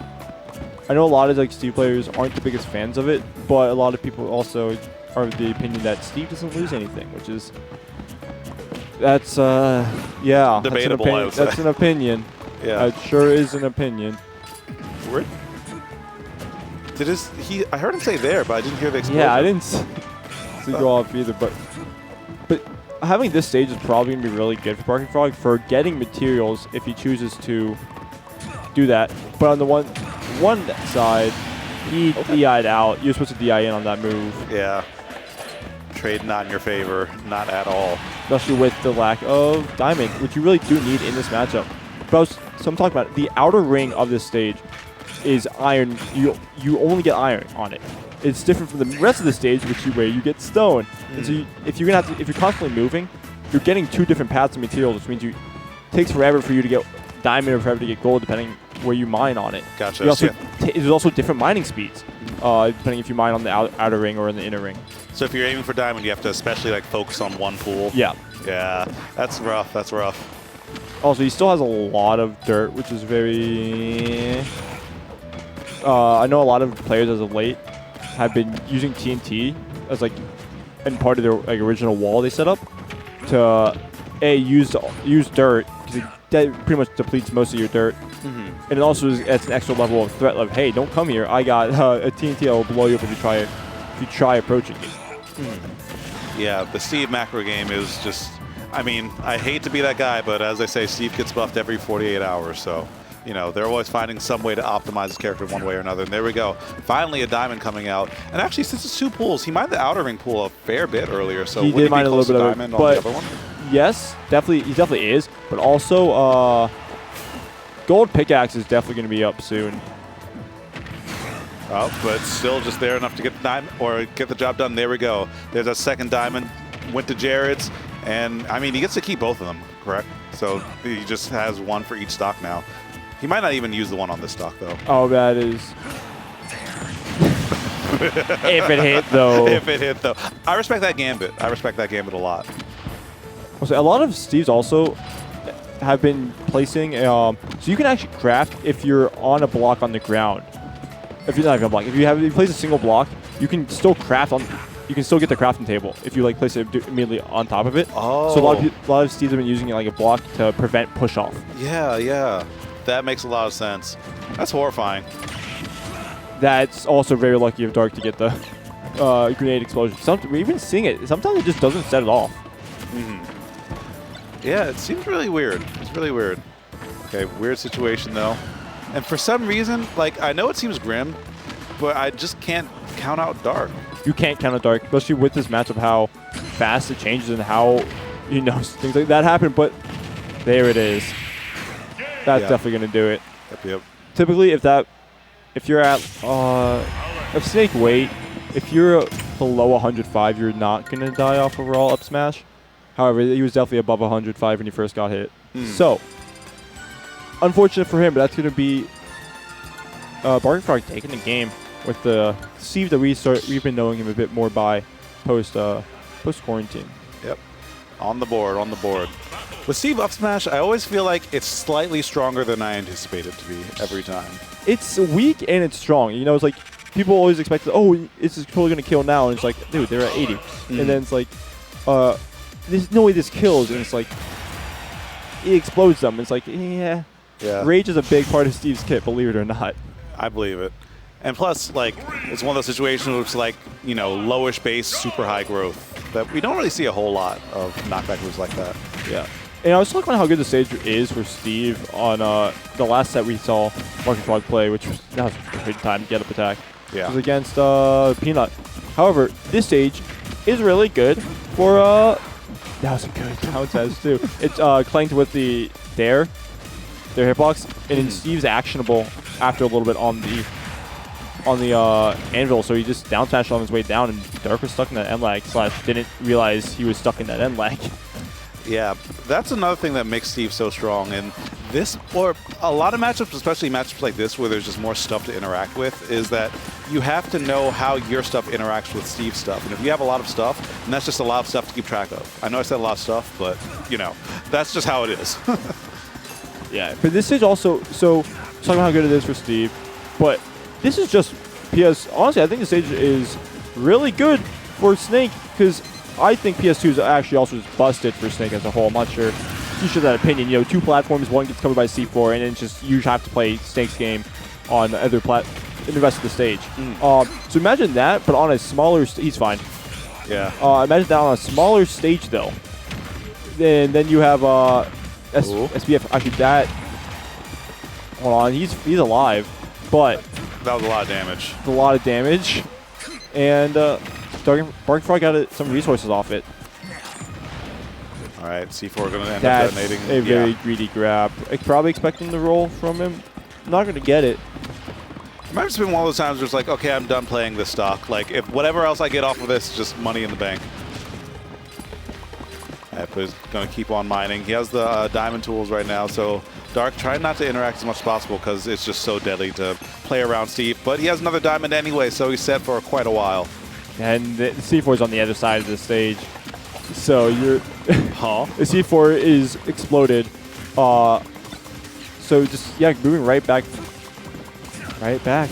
I know a lot of like Steve players aren't the biggest fans of it, but a lot of people also are of the opinion that Steve doesn't lose anything, which is yeah, debatable. I would say. That's an opinion. Yeah, it sure is an opinion. Where I heard him say there, but I didn't hear the explosion. Yeah, I didn't see go off either, but having this stage is probably going to be really good for Barking Frog for getting materials if he chooses to do that. But on the one side, he DI'd out. You're supposed to DI in on that move. Yeah. Trade not in your favor. Not at all. Especially with the lack of diamond, which you really do need in this matchup. But so I'm talking about the outer ring of this stage is iron. You only get iron on it. It's different from the rest of the stage, where you get stone. And so if you're constantly moving, you're getting 2 different paths of materials, which means it takes forever for you to get diamond or forever to get gold, depending where you mine on it. Gotcha. There's also different mining speeds, depending if you mine on the outer ring or in the inner ring. So if you're aiming for diamond, you have to especially like focus on one pool. Yeah. Yeah, that's rough. That's rough. Also, he still has a lot of dirt, which is very... I know a lot of players as of late have been using TNT as like in part of their like original wall they set up to use dirt because it pretty much depletes most of your dirt, and it also adds an extra level of threat. Like, hey, don't come here! I got a TNT that will blow you up if you try approaching me. Yeah, the Steve macro game is just. I mean, I hate to be that guy, but as I say, Steve gets buffed every 48 hours, so. You know, they're always finding some way to optimize his character one way or another. And there we go. Finally, a diamond coming out. And actually, since it's 2 pools, he mined the outer ring pool a fair bit earlier. So he did mine a little bit of diamond it, on the other one? Yes, definitely, he definitely is. But also, gold pickaxe is definitely going to be up soon. Oh, but still just there enough to get the diamond or get the job done. There we go. There's a second diamond. Went to Jared's, and I mean, he gets to keep both of them, correct? So he just has 1 for each stock now. He might not even use the one on this stock, though. Oh, that is... if it hit, though. If it hit, though. I respect that gambit. I respect that gambit a lot. A lot of Steves also have been placing... so you can actually craft if you're on a block on the ground. If you're not even a block. If you place a single block, you can still craft on... You can still get the crafting table if you like place it immediately on top of it. Oh. So a lot of Steves have been using it like a block to prevent push-off. Yeah, yeah. That makes a lot of sense. That's horrifying. That's also very lucky of Dark to get the grenade explosion. We're even seeing it. Sometimes it just doesn't set it off. Yeah, it seems really weird. It's really weird. Okay, weird situation, though. And for some reason, like, I know it seems grim, but I just can't count out Dark. You can't count out Dark, especially with this matchup, how fast it changes and how, things like that happen. But there it is. That's definitely going to do it. Yep. Typically, if you're at, if Snake weight, if you're below 105, you're not going to die off overall up smash. However, he was definitely above 105 when he first got hit. So, unfortunate for him, but that's going to be Barking Frog taking the game with the Steve that we've been knowing him a bit more by post quarantine. Yep. On the board. With Steve up smash, I always feel like it's slightly stronger than I anticipate it to be every time. It's weak and it's strong. It's like people always expect, it's totally going to kill now. And it's like, dude, they're at 80. And then it's like, there's no way this kills. And it's like, it explodes them. It's like, yeah. Rage is a big part of Steve's kit, believe it or not. I believe it. And plus, like, it's one of those situations where it's like, lowish base, super high growth. That we don't really see a whole lot of knockback moves like that. Yeah. And I was talking about how good the stage is for Steve on the last set we saw Barking Frog play, which was a great time to get up attack. Yeah. It was against Peanut. However, this stage is really good for that was a good contest too. It's clanked with their hitbox, and then Steve's actionable after a little bit on the anvil, so he just down smashed on his way down, and Dark was stuck in that end lag / didn't realize he was stuck in that end lag. Yeah, that's another thing that makes Steve so strong. And this, or a lot of matchups, especially matchups like this where there's just more stuff to interact with, is that you have to know how your stuff interacts with Steve's stuff. And if you have a lot of stuff, then that's just a lot of stuff to keep track of. I know I said a lot of stuff, but, that's just how it is. Yeah, but this stage also, so talking about how good it is for Steve, but this is just PS. Honestly, I think the stage is really good for Snake because I think PS2 is actually also just busted for Snake as a whole. I'm not sure. You should have that opinion. 2 platforms, one gets covered by C4, and then just you have to play Snake's game on the other in the rest of the stage. So imagine that, but on a smaller. He's fine. Yeah. Imagine that on a smaller stage though, then you have SBF. Actually, that. Hold on, he's alive, but That was a lot of damage. a lot of damage, and Barking Frog got some resources off it. All right, C4 going to end up That's detonating. a very greedy grab. Probably expecting the roll from him. Not going to get it. It might have just been one of those times where it's like, okay, I'm done playing this stock. Like, if whatever else I get off of this is just money in the bank. Is going to keep on mining. He has the diamond tools right now, so Dark, try not to interact as much as possible because it's just so deadly to play around Steve. But he has another diamond anyway, so he's set for quite a while. And the C4 is on the other side of the stage. So you're... Huh? The C4 is exploded. So just, yeah, moving right back. Right back.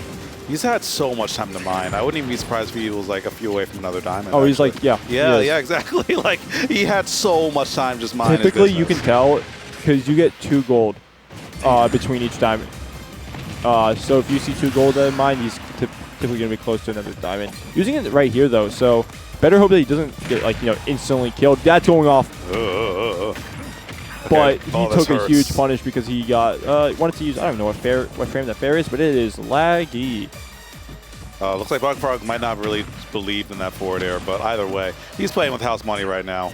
He's had so much time to mine. I wouldn't even be surprised if he was like a few away from another diamond. Oh, he's like, yeah. Yeah, exactly. Like, he had so much time just mining. Typically, you can tell because you get 2 gold between each diamond. So if you see 2 gold in mine, he's typically going to be close to another diamond. Using it right here, though, so better hope that he doesn't get, like, instantly killed. That's going off. But he took a huge punish because he got wanted to use, I don't know what frame that fair is, but it is laggy. Looks like Barking Frog might not really believed in that forward air, but either way, he's playing with house money right now.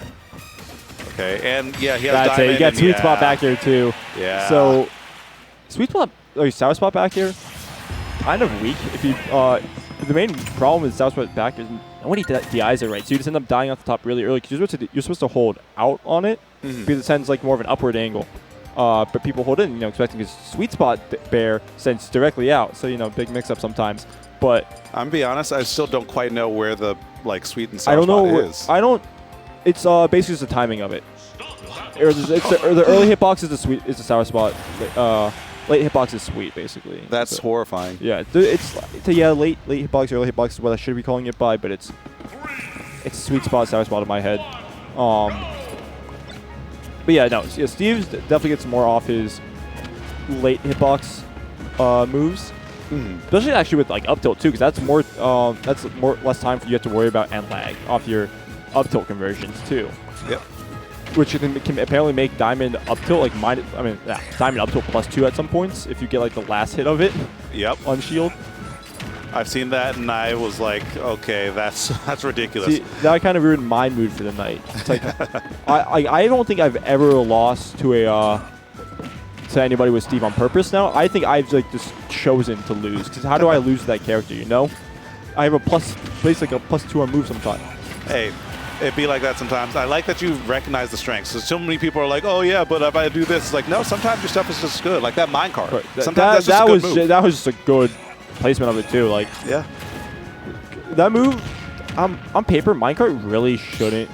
Okay, and yeah, he has That's diamond. it. You got sweet spot back here too. Yeah. So sweet spot, sour spot back here, kind of weak. If you the main problem with sour spot back is nobody DIs it right, so you just end up dying off the top really early because you're supposed to hold out on it. Because it sends like more of an upward angle, but people hold in, expecting his sweet spot bear sends directly out. So big mix-up sometimes. But I'm gonna be honest, I still don't quite know where the sweet and sour spot is. I don't. It's basically just the timing of it. The early hitbox is the sour spot. Late hitbox is sweet, basically. That's horrifying. Yeah, it's late hitbox, early hitbox is what I should be calling it by, but it's sweet spot, sour spot in my head. But yeah, no, Steve's definitely gets more off his late hitbox moves, especially actually with like up tilt too, because that's less time for you have to worry about and lag off your up tilt conversions too. Yep. Which can apparently make diamond up tilt like diamond up tilt +2 at some points if you get like the last hit of it. Yep. On shield. I've seen that and I was like, okay, that's ridiculous. See, that kind of ruined my mood for the night. It's like I don't think I've ever lost to anybody with Steve on purpose now. I think I've like just chosen to lose. Because how do I lose to that character, I have a basically like a +2 on move sometimes. Hey, it'd be like that sometimes. I like that you recognize the strengths. So many people are like, oh yeah, but if I do this, it's like, no, sometimes your stuff is just good. Like that minecart. Right. Sometimes that's just a good move. That was just a good placement of it too. Like, yeah, that move on paper, minecart really shouldn't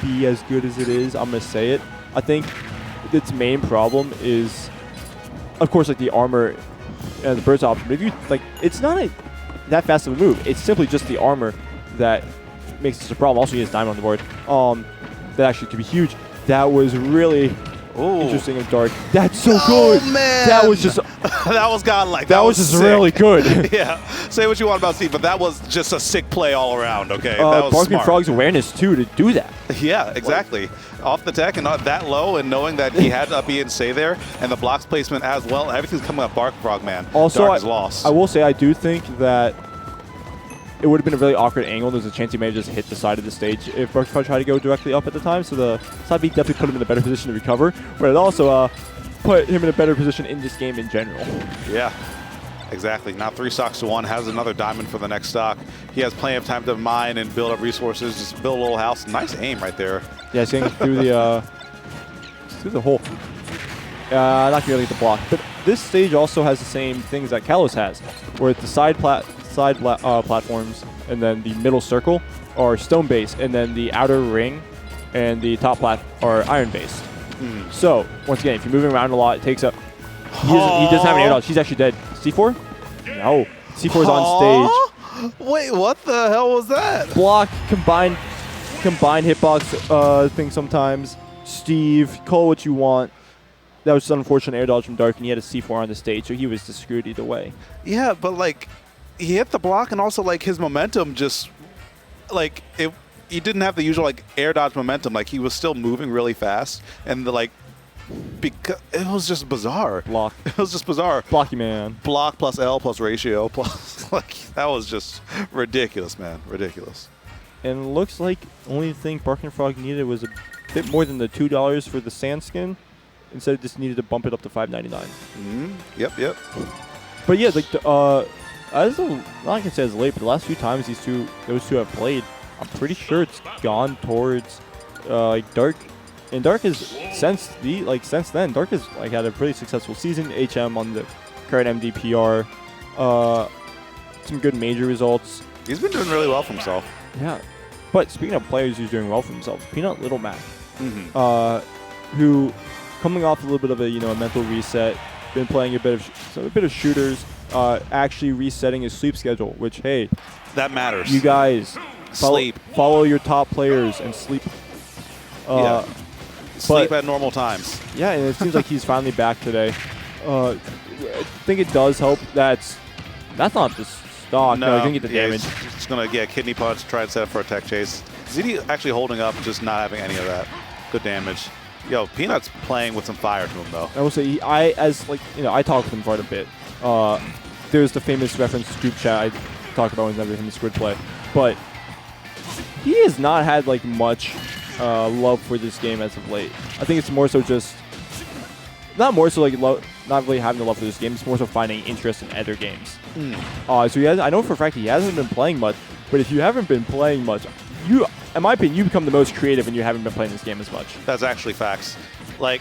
be as good as it is. I'm gonna say it. I think its main problem is, of course, like the armor and the burst option. But if you like, it's not that fast of a move. It's simply just the armor that makes this a problem. Also, he has diamond on the board. That actually could be huge. That was really interesting and dark. That's so good. Man. That was just that was godlike. That was just sick. really good. Yeah. Say what you want about Steve, but that was just a sick play all around. Okay. That was Barking smart. Frog's awareness too to do that. Yeah, exactly. Off the tech and not that low, and knowing that he had to be and stay there, and the blocks placement as well. Everything's coming up Barking Frog, man. Also, Dark is lost. I will say I do think that it would have been a really awkward angle. There's a chance he may have just hit the side of the stage if Barking Frog tried to go directly up at the time. So the side B definitely put him in a better position to recover, but it also put him in a better position in this game in general. Yeah, exactly. Now 3 stocks to 1, has another diamond for the next stock. He has plenty of time to mine and build up resources, just build a little house. Nice aim right there. Yeah, he's getting through the hole. Not really the block, but this stage also has the same things that Kalos has, where the side platforms and then the middle circle are stone based, and then the outer ring and the top plat are iron based. So once again, if you're moving around a lot, it takes up. He doesn't have an air dodge. He's actually dead. C4? No. C4 is on stage. Wait, what the hell was that? Block combined hitbox thing sometimes. Steve, call what you want. That was just an unfortunate air dodge from Dark, and he had a C4 on the stage, so he was just screwed either way. Yeah, but like, he hit the block, and also like his momentum just, like, he didn't have the usual like air dodge momentum. Like he was still moving really fast, and because it was just bizarre. Block. It was just bizarre. Blocky man. Block plus L plus ratio plus that was just ridiculous, man. Ridiculous. And it looks like only thing Barking Frog needed was a bit more than the $2 for the sand skin. Instead, just needed to bump it up to $5.99. Yep. But yeah, like as I'm not gonna say as late, but the last few times those two have played, I'm pretty sure it's gone towards like Dark. And Dark has since then Dark has like had a pretty successful season. HM on the current MDPR, some good major results. He's been doing really well for himself. Yeah, but speaking of players who's doing well for themselves, Peanut Little Mac, who coming off a little bit of a mental reset, been playing a bit of shooters, actually resetting his sleep schedule. Which hey, that matters. You guys sleep. Follow your top players and sleep. Sleep at normal times. Yeah, and it seems like he's finally back today. I think it does help. That's not the stock. No, gonna get the damage. It's gonna get kidney punch. Try and set up for a tech chase. ZD actually holding up, just not having any of that. Good damage. Yo, Peanut's playing with some fire to him though. I will say, I talk with him quite a bit. There's the famous reference to group chat I talk about whenever him and Squid play, but he has not had like much love for this game as of late. I think it's more so just not really having the love for this game. It's more so finding interest in other games. So I know for a fact he hasn't been playing much. But if you haven't been playing much, in my opinion, you become the most creative when you haven't been playing this game as much. That's actually facts. Like,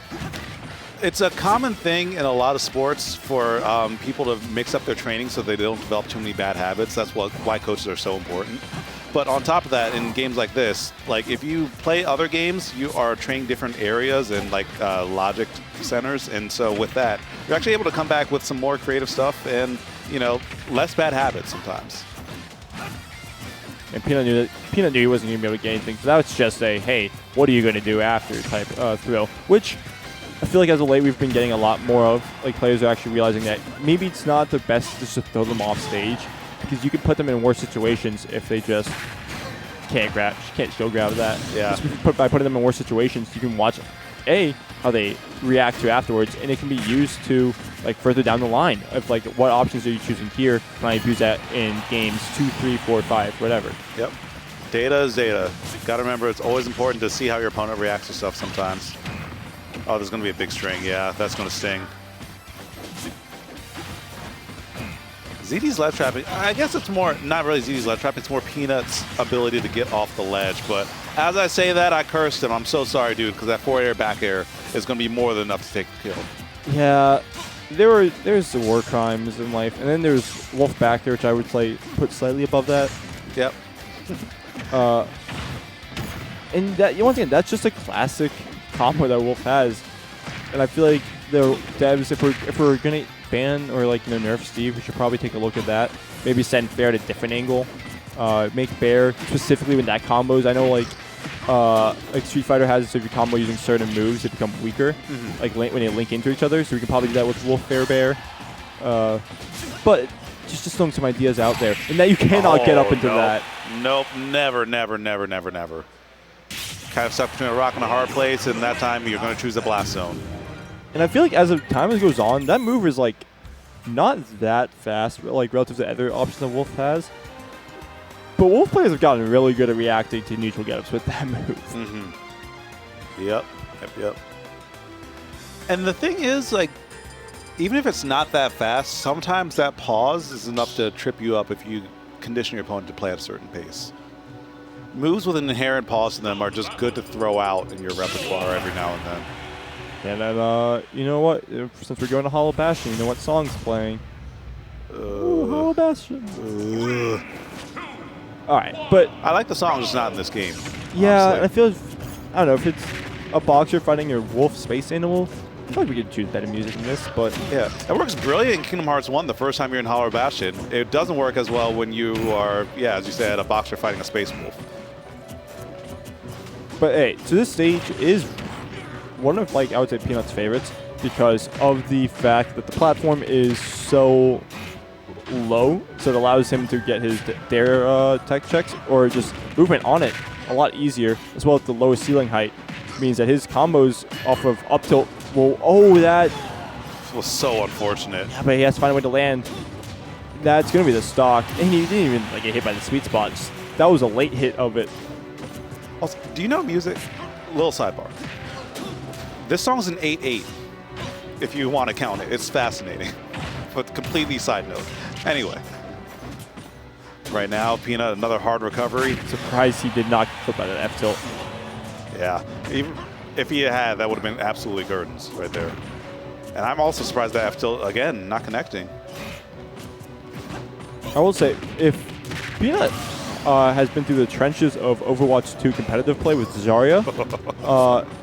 it's a common thing in a lot of sports for people to mix up their training so they don't develop too many bad habits. That's why coaches are so important. But on top of that, in games like this, like if you play other games, you are training different areas and like logic centers. And so with that, you're actually able to come back with some more creative stuff and, less bad habits sometimes. And Peanut knew he wasn't going to be able to get anything. So that was just a, hey, what are you going to do after type thrill. Which I feel like as of late we've been getting a lot more of. Like players are actually realizing that maybe it's not the best just to throw them off stage. Because you can put them in worse situations if they just can't shield grab that. Yeah. By putting them in worse situations, you can watch how they react to afterwards, and it can be used to like further down the line of like what options are you choosing here? Can I use that in games 2, 3, 4, 5, whatever? Yep. Data is data. Got to remember, it's always important to see how your opponent reacts to stuff sometimes. Oh, there's going to be a big string. Yeah, that's going to sting. ZD's ledge trapping, I guess it's more, not really ZD's ledge trapping, it's more Peanut's ability to get off the ledge. But as I say that, I cursed him. I'm so sorry, dude, because that forward air, back air is going to be more than enough to take the kill. Yeah, there's the war crimes in life, and then there's Wolf back there, which I would put slightly above that. Yep. And that, once again, that's just a classic combo that Wolf has. And I feel like the devs, if we're going to ban or nerf Steve, we should probably take a look at that. Maybe send Bear at a different angle. Make Bear specifically when that combos. I know like Street Fighter has it so if you combo using certain moves, it becomes weaker. Like when they link into each other. So we can probably do that with Wolf Bear. But just throwing some ideas out there, and that you cannot get up into that. Nope, never. Kind of stuck between a rock and a hard place, and that time you're going to choose the blast zone. And I feel like as time goes on, that move is like not that fast, like relative to other options that Wolf has. But Wolf players have gotten really good at reacting to neutral get-ups with that move. Yep. And the thing is, like, even if it's not that fast, sometimes that pause is enough to trip you up if you condition your opponent to play at a certain pace. Moves with an inherent pause in them are just good to throw out in your repertoire every now and then. And then, you know what? Since we're going to Hollow Bastion, you know what song's playing? Ooh, Hollow Bastion. All right, but I like the song, just not in this game. Yeah, honestly. I feel, I don't know, if it's a boxer fighting a wolf space animal, I feel like we could choose better music than this, but yeah, it works brilliant in Kingdom Hearts 1 the first time you're in Hollow Bastion. It doesn't work as well when you are, as you said, a boxer fighting a space wolf. But hey, so this stage is one of, I would say, Peanut's favorites because of the fact that the platform is so low, so it allows him to get his dare tech checks or just movement on it a lot easier, as well as the lowest ceiling height, means that his combos off of up tilt will, that was so unfortunate. Yeah, but he has to find a way to land. That's going to be the stock. And he didn't even get hit by the sweet spots. That was a late hit of it. Also, do you know music? Little sidebar. This song's an 8/8, if you want to count it. It's fascinating, but completely side note. Anyway, right now, Peanut, another hard recovery. Surprised he did not flip out of F tilt. Yeah, even if he had, that would have been absolutely curtains right there. And I'm also surprised that F tilt, again, not connecting. I will say, if Peanut has been through the trenches of Overwatch 2 competitive play with Zarya,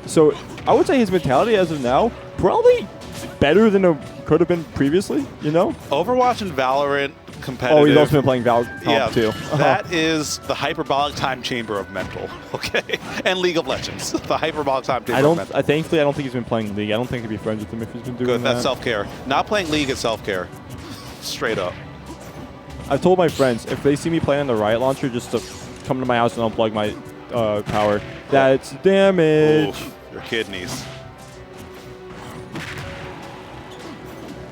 so I would say his mentality as of now, probably better than it could have been previously, you know? Overwatch and Valorant competitive. Oh, he's also been playing Valorant too. That is the hyperbolic time chamber of mental, okay? And League of Legends, the hyperbolic time chamber of mental. Thankfully, I don't think he's been playing League. I don't think he'd be friends with him if he's been doing Good, that. that's self-care. Not playing League is self-care, straight up. I've told my friends, if they see me playing on the Riot Launcher, just to come to my house and unplug my power, that's damage. Oof, your kidneys.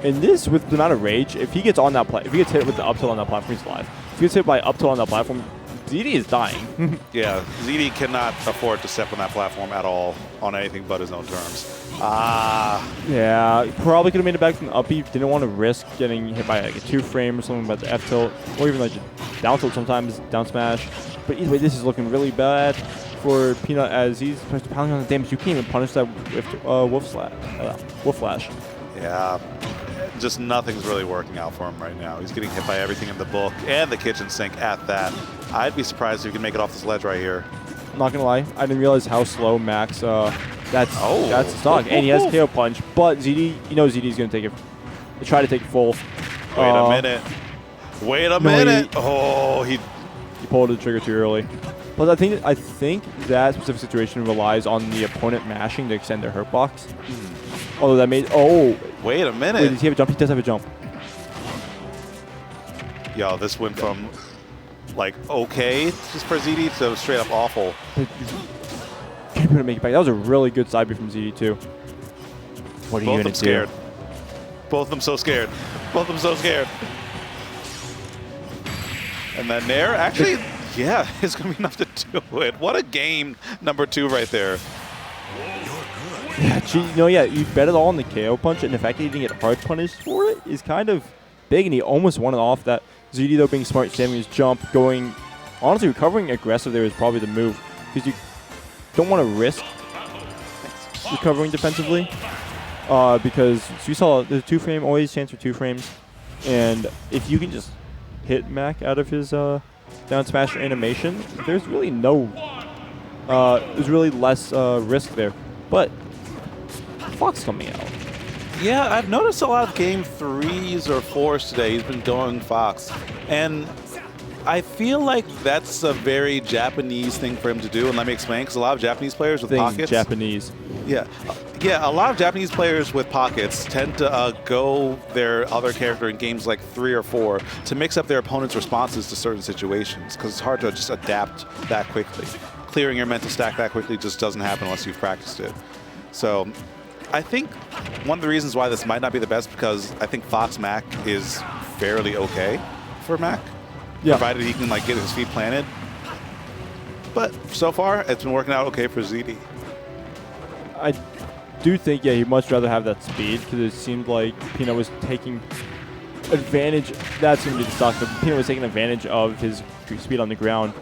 And this, with the amount of rage, if he gets on that if he gets hit with the up tilt on that platform, he's alive. If he gets hit by up tilt on that platform, Diddy is dying. Yeah, ZD cannot afford to step on that platform at all on anything but his own terms. Yeah, probably could have made it back from the up B. Didn't want to risk getting hit by like a 2-frame or something about the F tilt, or even like a down tilt sometimes, down smash. But either way, this is looking really bad for Peanut as he's piling on the damage. You can't even punish that with Wolf Flash. Yeah, just nothing's really working out for him right now. He's getting hit by everything in the book and the kitchen sink at that. I'd be surprised if he can make it off this ledge right here. I'm not gonna lie, I didn't realize how slow Max. That's the stock, and he has KO punch. But ZD, you know ZD's gonna take it. Try to take it full. Wait a minute. Wait a minute. He pulled the trigger too early. But I think that specific situation relies on the opponent mashing to extend their hurt box. Although that made wait a minute. Wait, does he have a jump? He does have a jump. Yo, this went from like okay just for ZD to straight up awful. Can't even make it back. That was a really good side B from ZD too. What are you gonna do? Scared. Both of them so scared. Both of them so scared. And then Nair, actually, yeah, it's gonna be enough to do it. What a game number 2 right there. Yeah, you bet it all on the KO punch, and the fact that he didn't get hard punished for it is kind of big, and he almost won it off. That ZD, though, being smart, saving his jump, honestly, recovering aggressive there is probably the move, because you don't want to risk recovering defensively, because you saw the 2-frame, always chance for 2 frames, and if you can just hit Mac out of his down smash animation, there's really less risk there. But Fox coming out. Yeah, I've noticed a lot of game 3s or 4s today. He's been going Fox. And I feel like that's a very Japanese thing for him to do. And let me explain, because a lot of Japanese players with pockets. Japanese. Yeah. Yeah, a lot of Japanese players with pockets tend to go their other character in games like 3 or 4 to mix up their opponent's responses to certain situations, because it's hard to just adapt that quickly. Clearing your mental stack that quickly just doesn't happen unless you've practiced it. So I think one of the reasons why this might not be the best, because I think Fox Mac is fairly okay for Mac, provided he can get his feet planted. But so far, it's been working out okay for ZD. I do think, he'd much rather have that speed, because it seemed like Peanut was taking advantage. That's going to be the stock, but Peanut was taking advantage of his speed on the ground.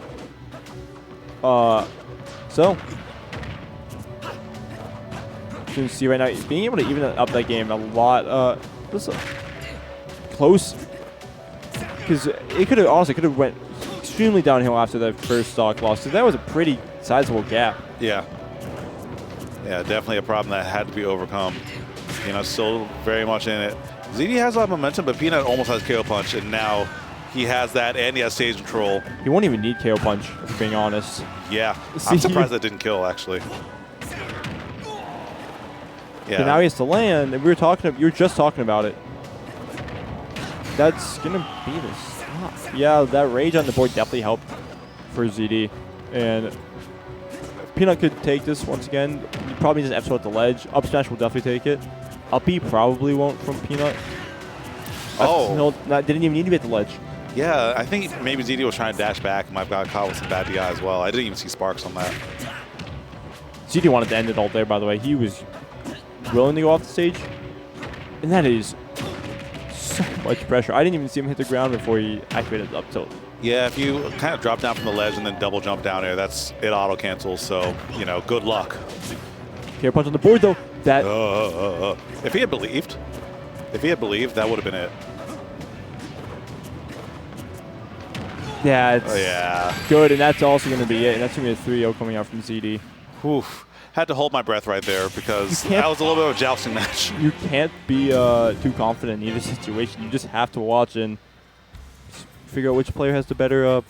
So you can see right now, being able to even up that game a lot, close, because it could have went extremely downhill after that first stock loss, because that was a pretty sizable gap. Yeah, definitely a problem that had to be overcome. Still very much in it. ZD has a lot of momentum, but Peanut almost has KO punch, and now he has that, and he has stage control. He won't even need KO punch, if being honest. Yeah, I'm surprised that didn't kill, actually. Yeah. But now he has to land, and you were just talking about it. That's gonna be the stop. Yeah, that rage on the board definitely helped for ZD, and Peanut could take this once again. He probably needs an F-Sword at the ledge. Up smash will definitely take it. Up B probably won't from Peanut. Didn't even need to be at the ledge. Yeah, I think maybe ZD was trying to dash back and might have got caught with some bad DI as well. I didn't even see sparks on that. ZD wanted to end it all there, by the way. He was willing to go off the stage. And that is so much pressure. I didn't even see him hit the ground before he activated the up tilt. Yeah, if you kind of drop down from the ledge and then double jump down air, it auto cancels. So, you know, good luck. Air punch on the board, though. That if he had believed, that would have been it. Yeah, it's good, and that's also going to be it. And that's going to be a 3-0 coming out from ZD. Oof. Had to hold my breath right there because that was a little bit of a jousting match. You can't be too confident in either situation. You just have to watch and figure out which player has the better,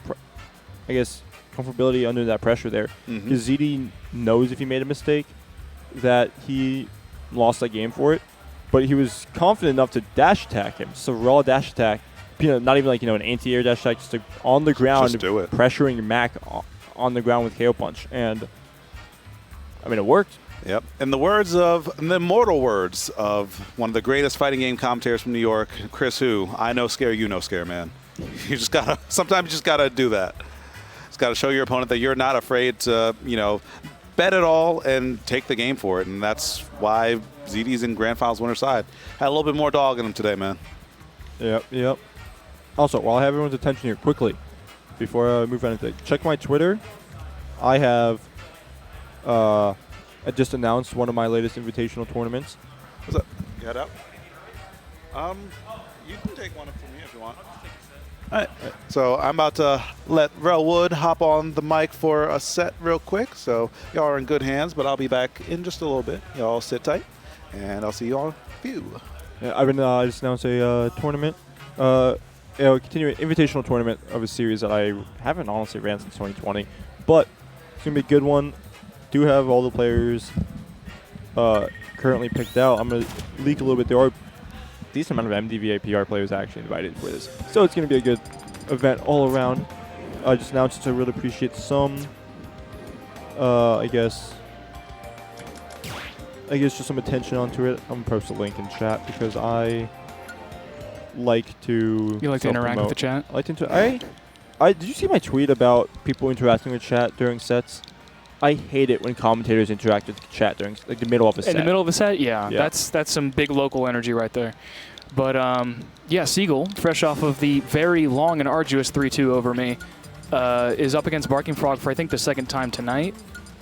I guess, comfortability under that pressure there. Because ZD knows if he made a mistake that he lost that game for it, but he was confident enough to dash attack him. So raw dash attack, not even like, an anti-air dash attack, just on the ground, just do it. Pressuring your Mac on the ground with KO punch. And I mean, it worked. Yep. In the immortal words of one of the greatest fighting game commentators from New York, Chris Hu, I know scare, you know scare, man. Sometimes you just gotta do that. Just gotta show your opponent that you're not afraid to, bet it all and take the game for it. And that's why ZD's in Grand Finals winner side. Had a little bit more dog in him today, man. Yep. Also, while I have everyone's attention here quickly, before I move on to check my Twitter, I have I just announced one of my latest invitational tournaments. What's up? You head out? You can take one from me if you want. All right. So I'm about to let Rel Wood hop on the mic for a set real quick. So y'all are in good hands, but I'll be back in just a little bit. Y'all sit tight, and I'll see you all in a few. Yeah, I just announced a tournament. Continuing invitational tournament of a series that I haven't honestly ran since 2020, but it's gonna be a good one. Do have all the players currently picked out. I'm gonna leak a little bit. There are a decent amount of MDVA PR players actually invited for this, so it's gonna be a good event all around. I just announced it, so I really appreciate some. I guess just some attention onto it. I'm gonna post a link in chat because I like to. You like to interact with the chat? I like to. Did you see my tweet about people interacting with chat during sets? I hate it when commentators interact with the chat during the middle of a set. In the middle of a set, yeah. That's some big local energy right there. But yeah, Seagull, fresh off of the very long and arduous 3-2 over me, is up against Barking Frog for I think the second time tonight,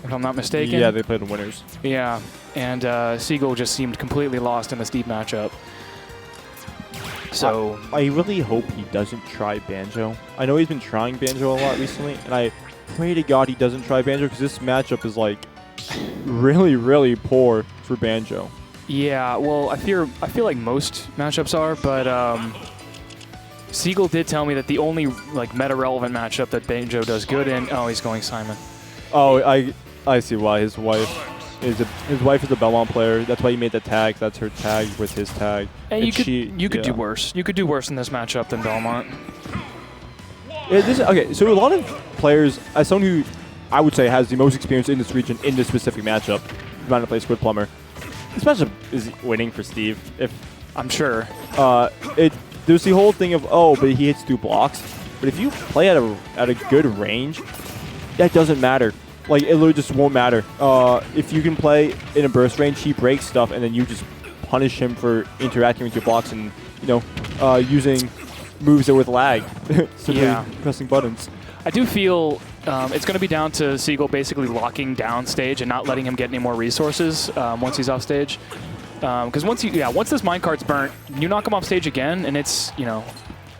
if I'm not mistaken. Yeah, they played the winners. Yeah, and Seagull just seemed completely lost in this deep matchup. So I really hope he doesn't try Banjo. I know he's been trying Banjo a lot recently, and I pray to God he doesn't try Banjo because this matchup is like really, really poor for Banjo. Yeah, well, I feel like most matchups are, but Seagull did tell me that the only like meta-relevant matchup that Banjo does good in. Oh, he's going Simon. Oh, I see why his wife is a Belmont player. That's why he made the tag. That's her tag with his tag. And you could do worse. You could do worse in this matchup than Belmont. Okay, so a lot of players, as someone who I would say has the most experience in this region in this specific matchup, trying to play Squid Plumber, this matchup is winning for Steve. If I'm sure. There's the whole thing of but he hits 2 blocks. But if you play at a good range, that doesn't matter. Like it literally just won't matter. If you can play in a burst range, he breaks stuff, and then you just punish him for interacting with your blocks and using moves that with lag, simply pressing buttons. I do feel it's going to be down to Seagull basically locking down stage and not letting him get any more resources once he's off stage. Because once this minecart's burnt, you knock him off stage again, and it's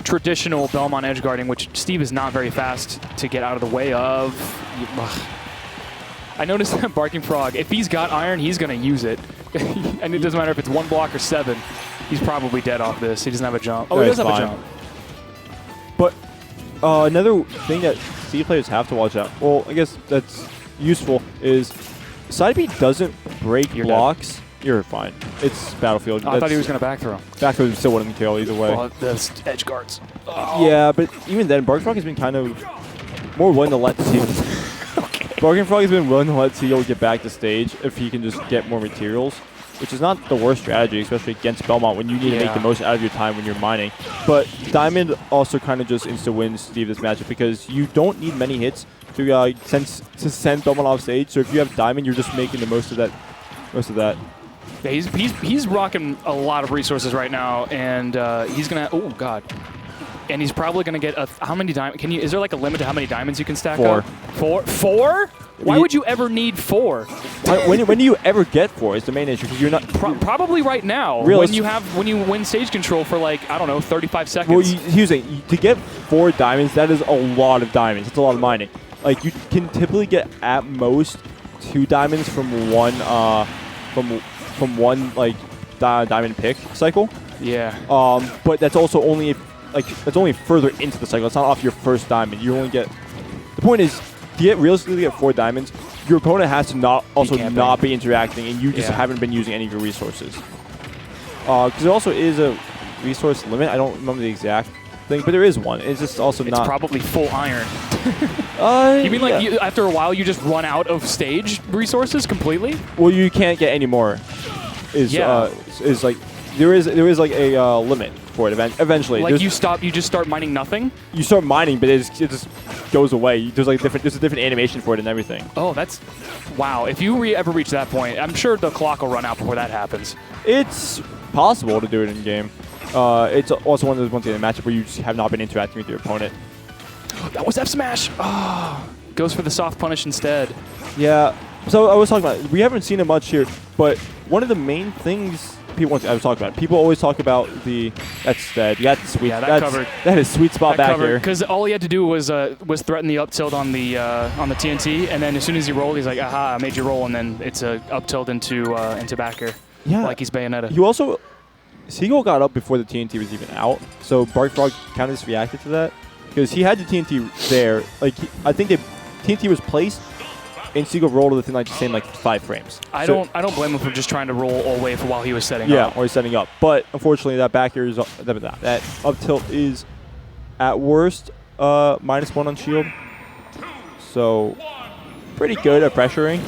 traditional Belmont edge guarding, which Steve is not very fast to get out of the way of. I noticed that Barking Frog, if he's got iron, he's going to use it. And it doesn't matter if it's 1 block or 7. He's probably dead off this. He doesn't have a jump. Oh, he does have a jump. But another thing that C players have to watch out, well, I guess that's useful, is side B doesn't break blocks. Dead. You're fine. It's Battlefield. I thought he was going to back throw. Back throw still wouldn't kill either way. Well, those edge guards. Oh. Yeah, but even then, Barking Frog has been kind of more willing to let Steve. Okay. Barking Frog has been willing to let Seagull get back to stage if he can just get more materials, which is not the worst strategy, especially against Belmont when you need to make the most out of your time when you're mining. But Diamond also kind of just insta-wins Steve this matchup because you don't need many hits to send Belmont off stage. So if you have Diamond, you're just making the most of that. Yeah, he's rocking a lot of resources right now, and he's gonna. Oh God. And he's probably going to get how many diamonds? Is there like a limit to how many diamonds you can stack up? 4. 4? Why would you ever need 4? When do you ever get 4 is the main issue because you're not probably right now. When you win stage control for like, I don't know, 35 seconds. Well, here's the thing. To get 4 diamonds, that is a lot of diamonds. It's a lot of mining. Like you can typically get at most 2 diamonds from one from one like diamond pick cycle. Yeah. But that's also only that's only further into the cycle. It's not off your first diamond. You only get. The point is, to realistically get 4 diamonds, your opponent has to not be interacting, and you just haven't been using any of your resources. Because there also is a resource limit. I don't remember the exact thing, but there is one. It's just also it's not. It's probably full iron. You mean like after a while you just run out of stage resources completely? Well, you can't get any more. Is like there is like a limit for it eventually. Like you just start mining nothing? You start mining, but it just goes away. There's like there's a different animation for it and everything. Oh, that's wow. If you ever reach that point, I'm sure the clock will run out before that happens. It's possible to do it in game. It's also one of those ones in a matchup where you just have not been interacting with your opponent. That was F smash. Oh, goes for the soft punish instead. Yeah. So I was talking about, we haven't seen it much here, but one of the main things people always talk about that's sweet. Yeah, that covered. That is sweet spot back here. Because all he had to do was threaten the up tilt on the TNT, and then as soon as he rolled, he's like, aha, I made you roll, and then it's a up tilt into back air. Yeah. Like he's Bayonetta. You also, Seagull got up before the TNT was even out, so Bark Frog kind of just reacted to that because he had the TNT there. Like I think TNT was placed. And Seagull rolled within like the same 5 frames. I don't blame him for just trying to roll all the way for while he was setting up. Yeah, or he's setting up. But unfortunately, that back air is that up tilt is at worst -1 on shield. So pretty good at pressuring,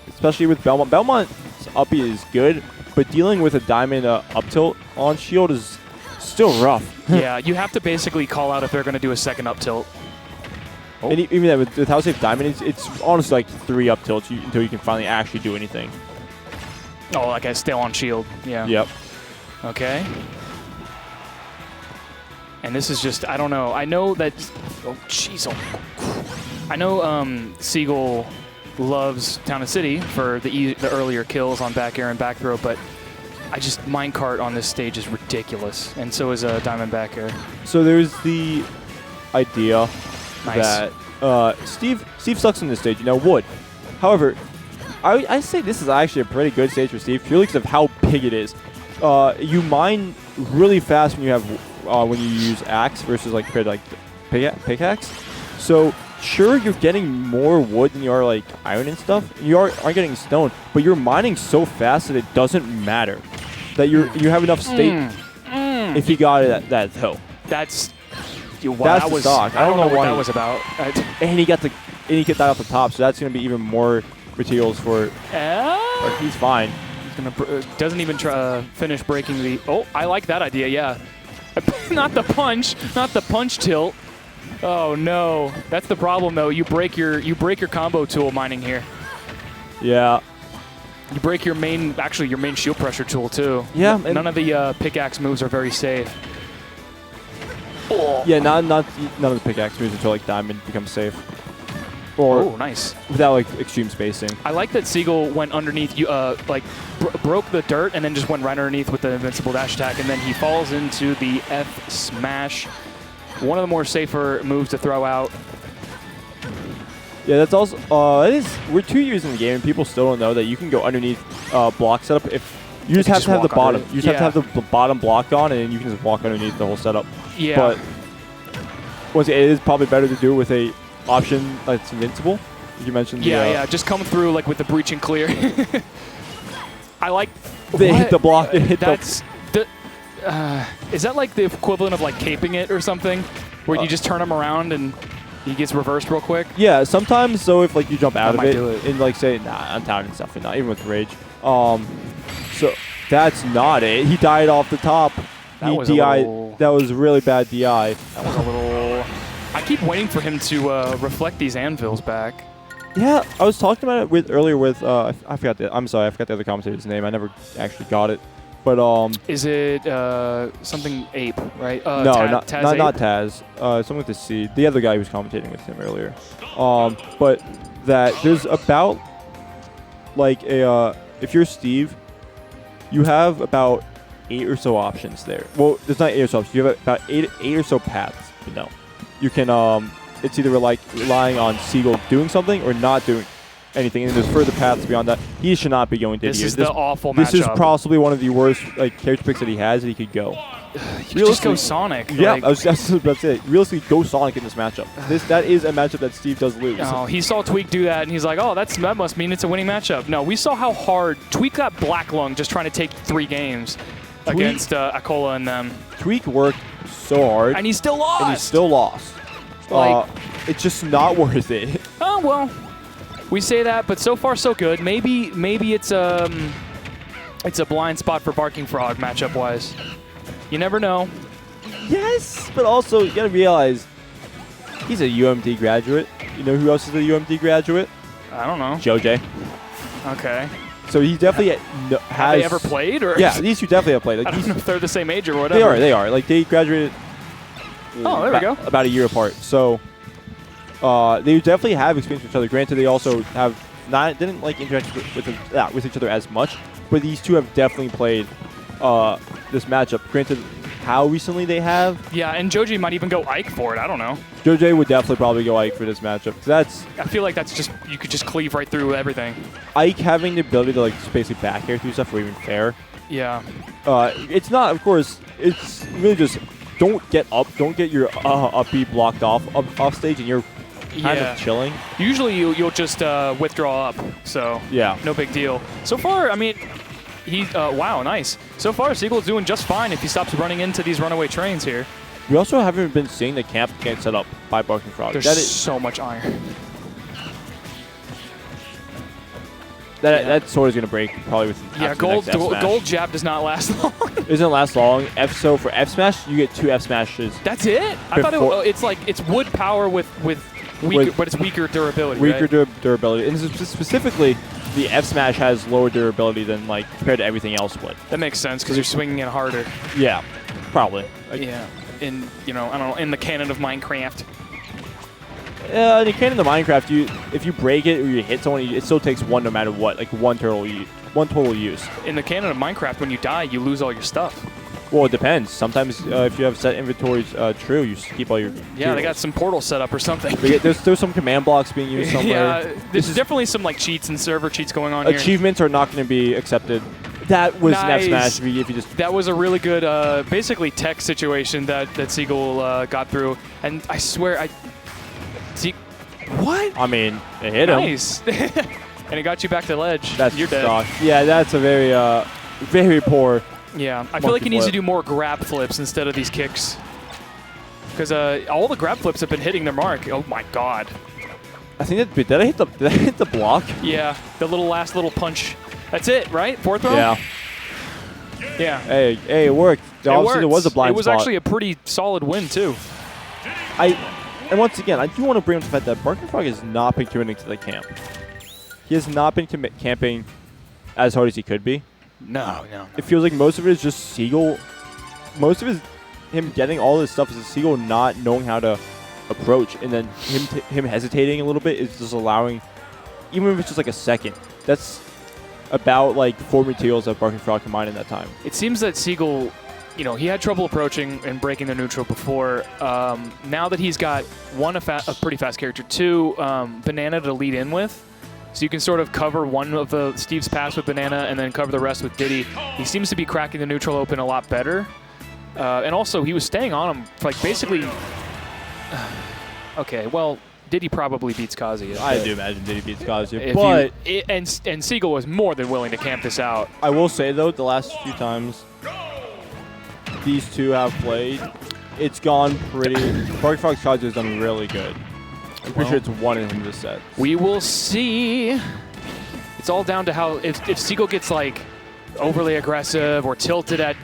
especially with Belmont. Belmont's up B is good, but dealing with a diamond up tilt on shield is still rough. Yeah, you have to basically call out if they're going to do a second up tilt. Oh. And even then, with how safe Diamond, it's honestly like 3 up tilts until you can finally actually do anything. Oh, like I still on shield. Yeah. Yep. Okay. And this is just, I don't know. I know that, oh, jeez. I know Seagull loves Town and City for the earlier kills on back air and back throw, but I just, minecart on this stage is ridiculous. And so is Diamond back air. So there's the idea that Steve sucks on this stage, wood. However, I say this is actually a pretty good stage for Steve purely because of how big it is. You mine really fast when you have when you use axe versus compared to pickaxe. So sure, you're getting more wood than you are iron and stuff. You aren't getting stone, but you're mining so fast that it doesn't matter. That you have enough state if you got it at that hill. That's that's the stock. I don't know what that was about. And he got that off the top, so that's going to be even more materials for. He's fine. He's gonna doesn't even try finish breaking the. Oh, I like that idea. Yeah, not the punch tilt. Oh no, that's the problem though. You break your combo tool mining here. Yeah. You break your main shield pressure tool too. Yeah. None of the pickaxe moves are very safe. Oh. Yeah, none of the pickaxe moves until Diamond becomes safe. Or nice. Without extreme spacing. I like that Seagull went underneath you, broke the dirt and then just went right underneath with the invincible dash attack, and then he falls into the F smash. One of the more safer moves to throw out. Yeah, that's also we're 2 years in the game and people still don't know that you can go underneath block setup if. You just have to have the bottom. You just have to have the bottom blocked on, and then you can just walk underneath the whole setup. Yeah. But once again, it is probably better to do it with a option that's invincible. You mentioned. Yeah. Just come through with the breach and clear. I like. They hit the block. That's is that the equivalent of caping it or something, where you just turn them around and. He gets reversed real quick. Yeah, sometimes, so if like you jump out of might it, do it. and like say, nah, I'm tired and stuff, and not even with rage. So that's not it. He died off the top. That He was a DI. little- That was really bad DI. That was a little. I keep waiting for him to reflect these anvils back. Yeah, I was talking about it earlier with I forgot I'm sorry, I forgot the other commentator's name. I never actually got it, but Is it something ape, right? no, not Taz not, Ape? not Taz. Something with the C. The other guy who was commentating with him earlier. But that there's about like a if you're Steve, you have about 8 or so options there. Well, there's not 8 or so options. You have about eight or so paths. You know, you can it's either like relying on Seagull doing something or not doing anything, and there's further paths beyond that. He should not be going Diddy. This is the awful This is matchup. possibly one of the worst like character picks that he has that he could go. You just go Sonic. Yeah, like- I was about to say, realistically, go Sonic in this matchup. That is a matchup that Steve does lose. Oh, he saw Tweak do that, and he's like, "Oh, that must mean it's a winning matchup." No, we saw how hard Tweak got black lung just trying to take 3 games against Akola and them, Tweak worked so hard, and he still lost. and he still lost. Like- it's just not worth it. Oh well, we say that, but so far so good. Maybe it's a blind spot for Barking Frog matchup wise. You never know. Yes, but also you gotta realize he's a UMD graduate. You know who else is a UMD graduate? I don't know. JoJ. Okay. So he definitely has. Have they ever played? Or Yeah, these two definitely have played. Like, I don't he's- know if they're the same age or whatever. They are. Like they graduated. Oh, there we go. About a year apart. So they definitely have experience with each other. Granted, they also didn't like interact with each other as much, but these two have definitely played this matchup. Granted, how recently they have, Yeah, and Joji might even go Ike for it. I don't know. JoJ would definitely probably go Ike for this matchup. 'Cause that's I feel like that's just you could just cleave right through everything. Ike having the ability to like just basically back air through stuff or even fair. Yeah. It's not, of course. It's really just don't get up, don't get your up B blocked off stage, and you're kind Yeah. of chilling. Usually you'll just withdraw up, so Yeah. no big deal. So far, I mean, wow, nice. So far, Seagull's doing just fine if he stops running into these runaway trains here. We also haven't been seeing the camp get set up by Barking Frog. There's That is so much iron. that sword is gonna break probably with Yeah, after the next F smash. gold jab does not last long. It doesn't last long. So for F smash, you get 2 F smashes. That's it? I thought Before- it's like it's wood power with weaker, but it's weaker durability. Weaker right? durability, and specifically, the F smash has lower durability than like compared to everything else would. That makes sense because you're swinging it harder. Yeah, probably. Like, Yeah. In I don't know, in the canon of Minecraft. in the canon of Minecraft, if you break it or you hit someone, it still takes 1 no matter what, like one total use. In the canon of Minecraft, when you die, you lose all your stuff. Well, it depends. Sometimes if you have set inventories true, you just keep all your. Yeah, they got heroes. some portal set up or something. There's some command blocks being used somewhere. Yeah, there's definitely some like cheats and server cheats going on here. Achievements are not going to be accepted. That was an F Nice. smash if you just. That was a really good, basically tech situation that Seagull got through, and I swear what? I mean, it hit him. Nice, and it got you back to ledge. That's You're dead. stock. Yeah, that's a very poor. Yeah, I feel like Monkey he needs to flip. do more grab flips instead of these kicks, because all the grab flips have been hitting their mark. Oh my god. I think did I hit the block? Yeah, the last little punch. That's it, right? 4th throw? Yeah. Yeah. Hey, it worked. Obviously, there was a blind It was spot. actually a pretty solid win, too. And once again, I do want to bring up the fact that Barking Frog has not been committing to the camp. He has not been camping as hard as he could be. No. It feels like most of it is just Seagull. Most of him getting all this stuff is Seagull not knowing how to approach, and then him hesitating a little bit is just allowing, even if it's just like a second. That's about like 4 materials that Barking Frog combined in that time. It seems that Seagull, he had trouble approaching and breaking the neutral before. Now that he's got, 1, a pretty fast character, 2, Banana to lead in with, so you can sort of cover one of Steve's pass with Banana and then cover the rest with Diddy. He seems to be cracking the neutral open a lot better. And also, he was staying on him, like, basically... Okay, well, Diddy probably beats Kazuya. I do imagine Diddy beats Kazuya, If but and Seagull was more than willing to camp this out. I will say though, the last few times these two have played, it's gone pretty. Barking Frog's Kazuya has done really good. I'm pretty sure it's 1 in this set. We will see. It's all down to how if Seagull gets like overly aggressive or tilted at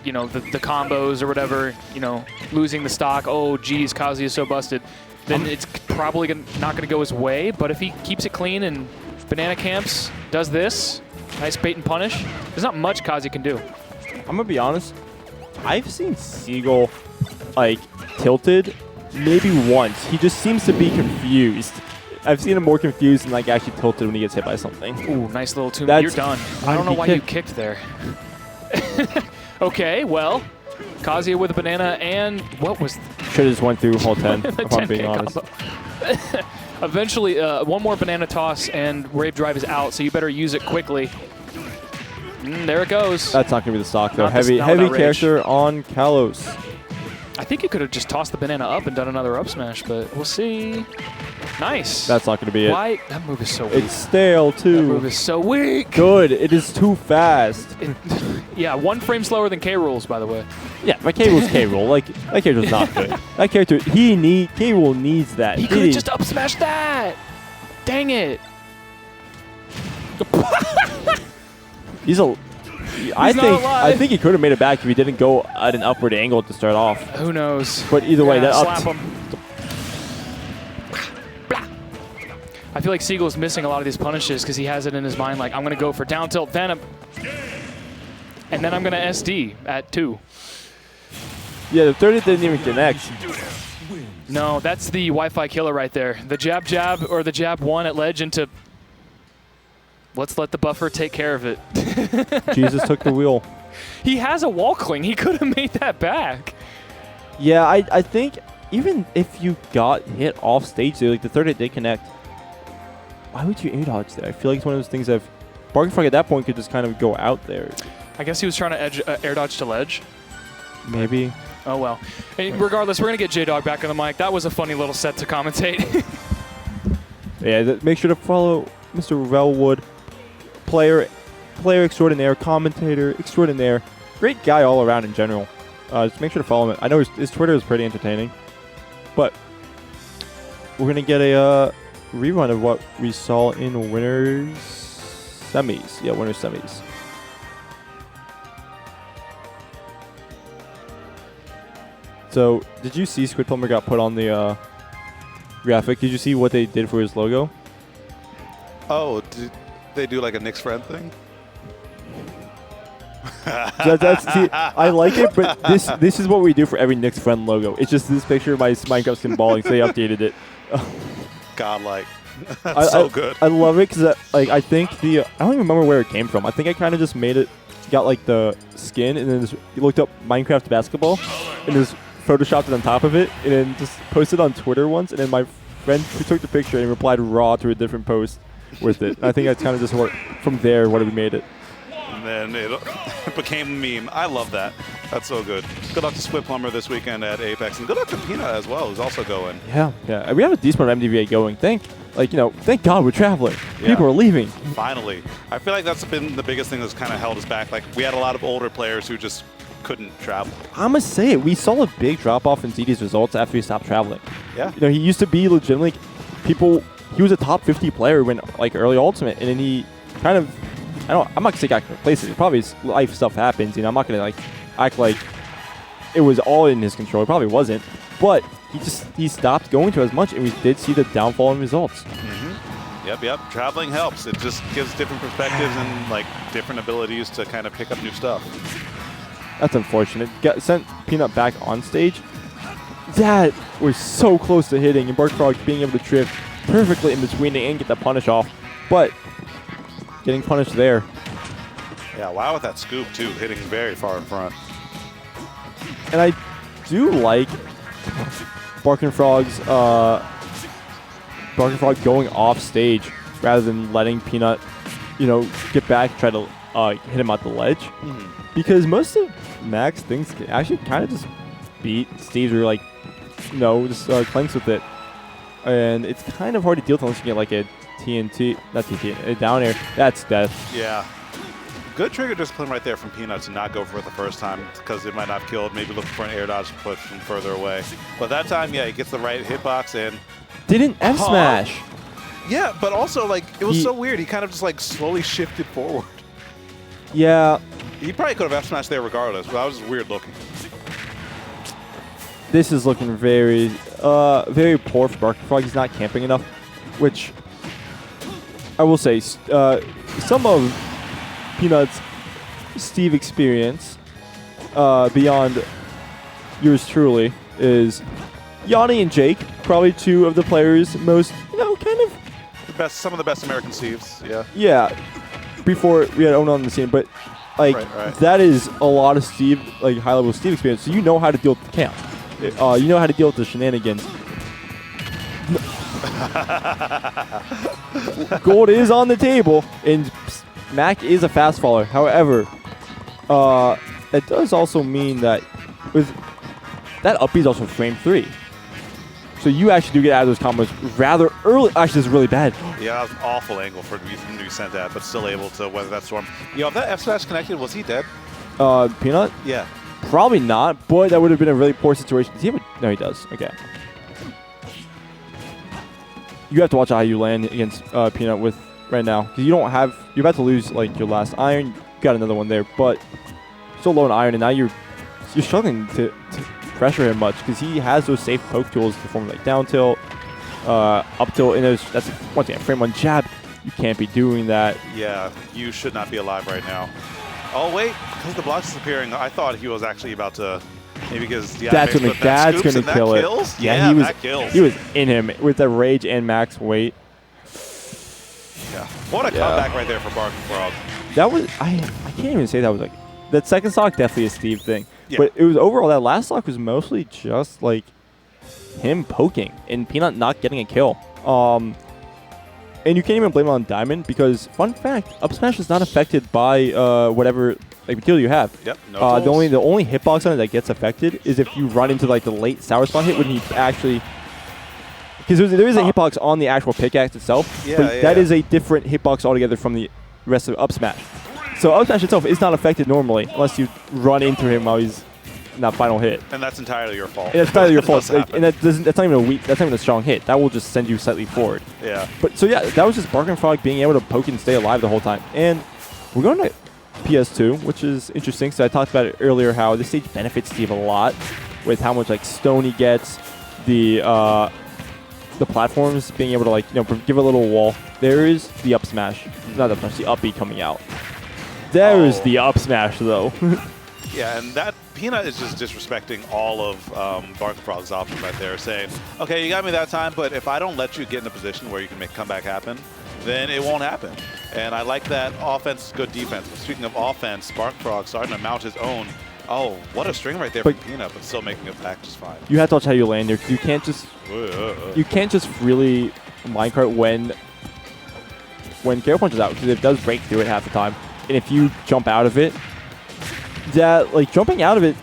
you know the combos or whatever, you know, losing the stock. Oh geez, Kazuya is so busted. Then it's probably not going to go his way. But if he keeps it clean and banana camps, does this nice bait and punish, there's not much Kazuya can do. I'm gonna be honest. I've seen Seagull like tilted maybe once. He just seems to be confused. I've seen him more confused than like actually tilted when he gets hit by something. Ooh, nice little two. That's You're done. I don't know why you kicked there. Okay, well, Kazuya with a banana and what was... Should have just went through whole 10, if I'm being honest. Eventually, one more banana toss and Rave Drive is out, so you better use it quickly. There it goes. That's not going to be the stock, though. Not Heavy rage. character on Kalos. I think you could have just tossed the banana up and done another up smash, but we'll see. Nice. That's not going to be it. Why? That move is so weak. It's stale, too. That move is so weak. Good. It is too fast. Yeah, 1 frame slower than K-Rool's, by the way. Yeah, my K-Rool's K-Rool. Like, that character's not good. That character, K-Rool needs that. He could have just up smashed that. Dang it. I think he could have made it back if he didn't go at an upward angle to start off. Who knows? But either way, that slap him. I feel like Seagull's missing a lot of these punishes because he has it in his mind like, I'm going to go for down tilt Venom. And then I'm going to SD at 2. Yeah, the 30 didn't even connect. No, that's the Wi-Fi killer right there. The jab or the jab 1 at ledge into... Let's let the buffer take care of it. Jesus took the wheel. He has a wall cling. He could have made that back. Yeah, I think even if you got hit off stage there, like the 30 did connect, why would you air dodge there? I feel like it's one of those things that Barking Frog at that point could just kind of go out there. I guess he was trying to air dodge to ledge. Maybe. Oh, well. And regardless, we're going to get J-Dog back on the mic. That was a funny little set to commentate. Yeah, make sure to follow Mr. Velwood, player extraordinaire, commentator extraordinaire. Great guy all around in general. Just make sure to follow him. I know his Twitter is pretty entertaining. But we're going to get a rerun of what we saw in winners semis. Yeah, winners semis. So, did you see Squid Plumber got put on the graphic? Did you see what they did for his logo? Oh, did they do like a Nick's friend thing? See, I like it, but this is what we do for every Nick's friend logo. It's just this picture of my Minecraft skin balling, so they updated it. Godlike. That's so good. I love it because like I think I don't even remember where it came from. I think I kind of just made it, got like the skin, and then just looked up Minecraft basketball, and just photoshopped it on top of it, and then just posted on Twitter once, and then my friend who took the picture and replied raw to a different post with it. I think that's kind of just from there what we made it. And then it became a meme. I love that. That's so good. Good luck to Squid Plumber this weekend at Apex, and good luck to Pina as well, who's also going. Yeah. We have a decent amount of MDVA going. Thank God we're traveling. Yeah. People are leaving. Finally. I feel like that's been the biggest thing that's kind of held us back. Like, we had a lot of older players who just couldn't travel. I'm going to say it. We saw a big drop-off in Diddy's results after he stopped traveling. Yeah. You know, he used to be legitimately he was a top 50 player when like early Ultimate, and then he kind of, I'm not going to say got complacent. Probably his life stuff happens. You know, I'm not going to like act like it was all in his control. It probably wasn't. But he stopped going to as much, and we did see the downfall in results. Mm-hmm. Yep. Traveling helps. It just gives different perspectives and like different abilities to kind of pick up new stuff. That's unfortunate. Sent Peanut back on stage. That was so close to hitting, and Bark Frog being able to drift perfectly in between it and get the punish off. But getting punished there. Yeah, wow with that scoop too, hitting very far in front. And I do like Barking Frog going off stage rather than letting Peanut, get back, try to hit him at the ledge. Mm-hmm. Because most of Max things can actually kind of just beat Steve's or just clanks with it. And it's kind of hard to deal with unless you get like a TNT, not TNT, a down air. That's death. Yeah. Good trigger discipline right there from Peanut to not go for it the first time because it might not have killed. Maybe looking for an air dodge to push from further away. But that time, yeah, he gets the right hitbox and Didn't F smash. Yeah, but also like it was so weird. He kind of just like slowly shifted forward. Yeah. He probably could have F smashed there regardless, but that was just weird looking. This is looking very, very poor for Barkfrog. He's not camping enough, which I will say, some of Peanut's Steve experience beyond yours truly is Yanni and Jake, probably two of the players most, kind of Some of the best American Steves, yeah. Yeah, before we had Ono on the scene, but like Right. that is a lot of Steve, like high level Steve experience. So you know how to deal with the camp. You know how to deal with the shenanigans. Gold is on the table, and Mac is a fast faller. However, it does also mean that with that up B is also frame 3. So you actually do get out of those combos rather early. Actually, this is really bad. Yeah, that was an awful angle for him to be sent at, but still able to weather that storm. If that F smash connected, was he dead? Peanut? Yeah. Probably not. Boy, that would have been a really poor situation. Does he have a, no, he does. Okay. You have to watch out how you land against Peanut with right now, because you don't have. You're about to lose like your last iron. You got another one there, but still low on iron, and now you're struggling to pressure him much because he has those safe poke tools to form like down tilt, up tilt, and that's once again frame 1 jab. You can't be doing that. Yeah, you should not be alive right now. Oh wait, because the block's disappearing, I thought he was actually about to. Maybe because the that's gonna kill it. Kills? Yeah, that kills. He was in him with the rage and max weight. Yeah, what a comeback right there for Barking Frog. That was I can't even say that was like that second stock definitely a Steve thing. Yeah. But it was overall that last stock was mostly just like him poking and Peanut not getting a kill. And you can't even blame it on Diamond because fun fact, up smash is not affected by whatever like material you have. Yep. No the only hitbox on it that gets affected is if you run into like the late sour spot hit when he actually. Because there is a hitbox on the actual pickaxe itself, but that is a different hitbox altogether from the rest of up smash. So up smash itself is not affected normally unless you run into him while he's in that final hit. And that's entirely your fault. And that's entirely your fault. Like, and that's not even a strong hit. That will just send you slightly forward. Yeah. But so yeah, that was just Barking Frog being able to poke and stay alive the whole time. And we're going to PS2, which is interesting. So I talked about it earlier how this stage benefits Steve a lot with how much like stone he gets, the platforms being able to like give a little wall. There is the up smash, not up smash, the up B coming out. There is the up smash though. Yeah, and that Peanut is just disrespecting all of Barking Frog's options right there, saying, okay, you got me that time, but if I don't let you get in a position where you can make comeback happen, then it won't happen. And I like that offense is good defense. But speaking of offense, Barking Frog starting to mount his own. Oh, what a string right there from Peanut, but still making it back just fine. You have to watch how you land there. You can't just really minecart when KO punches out because it does break through it half the time. And if you jump out of it, that like jumping out of it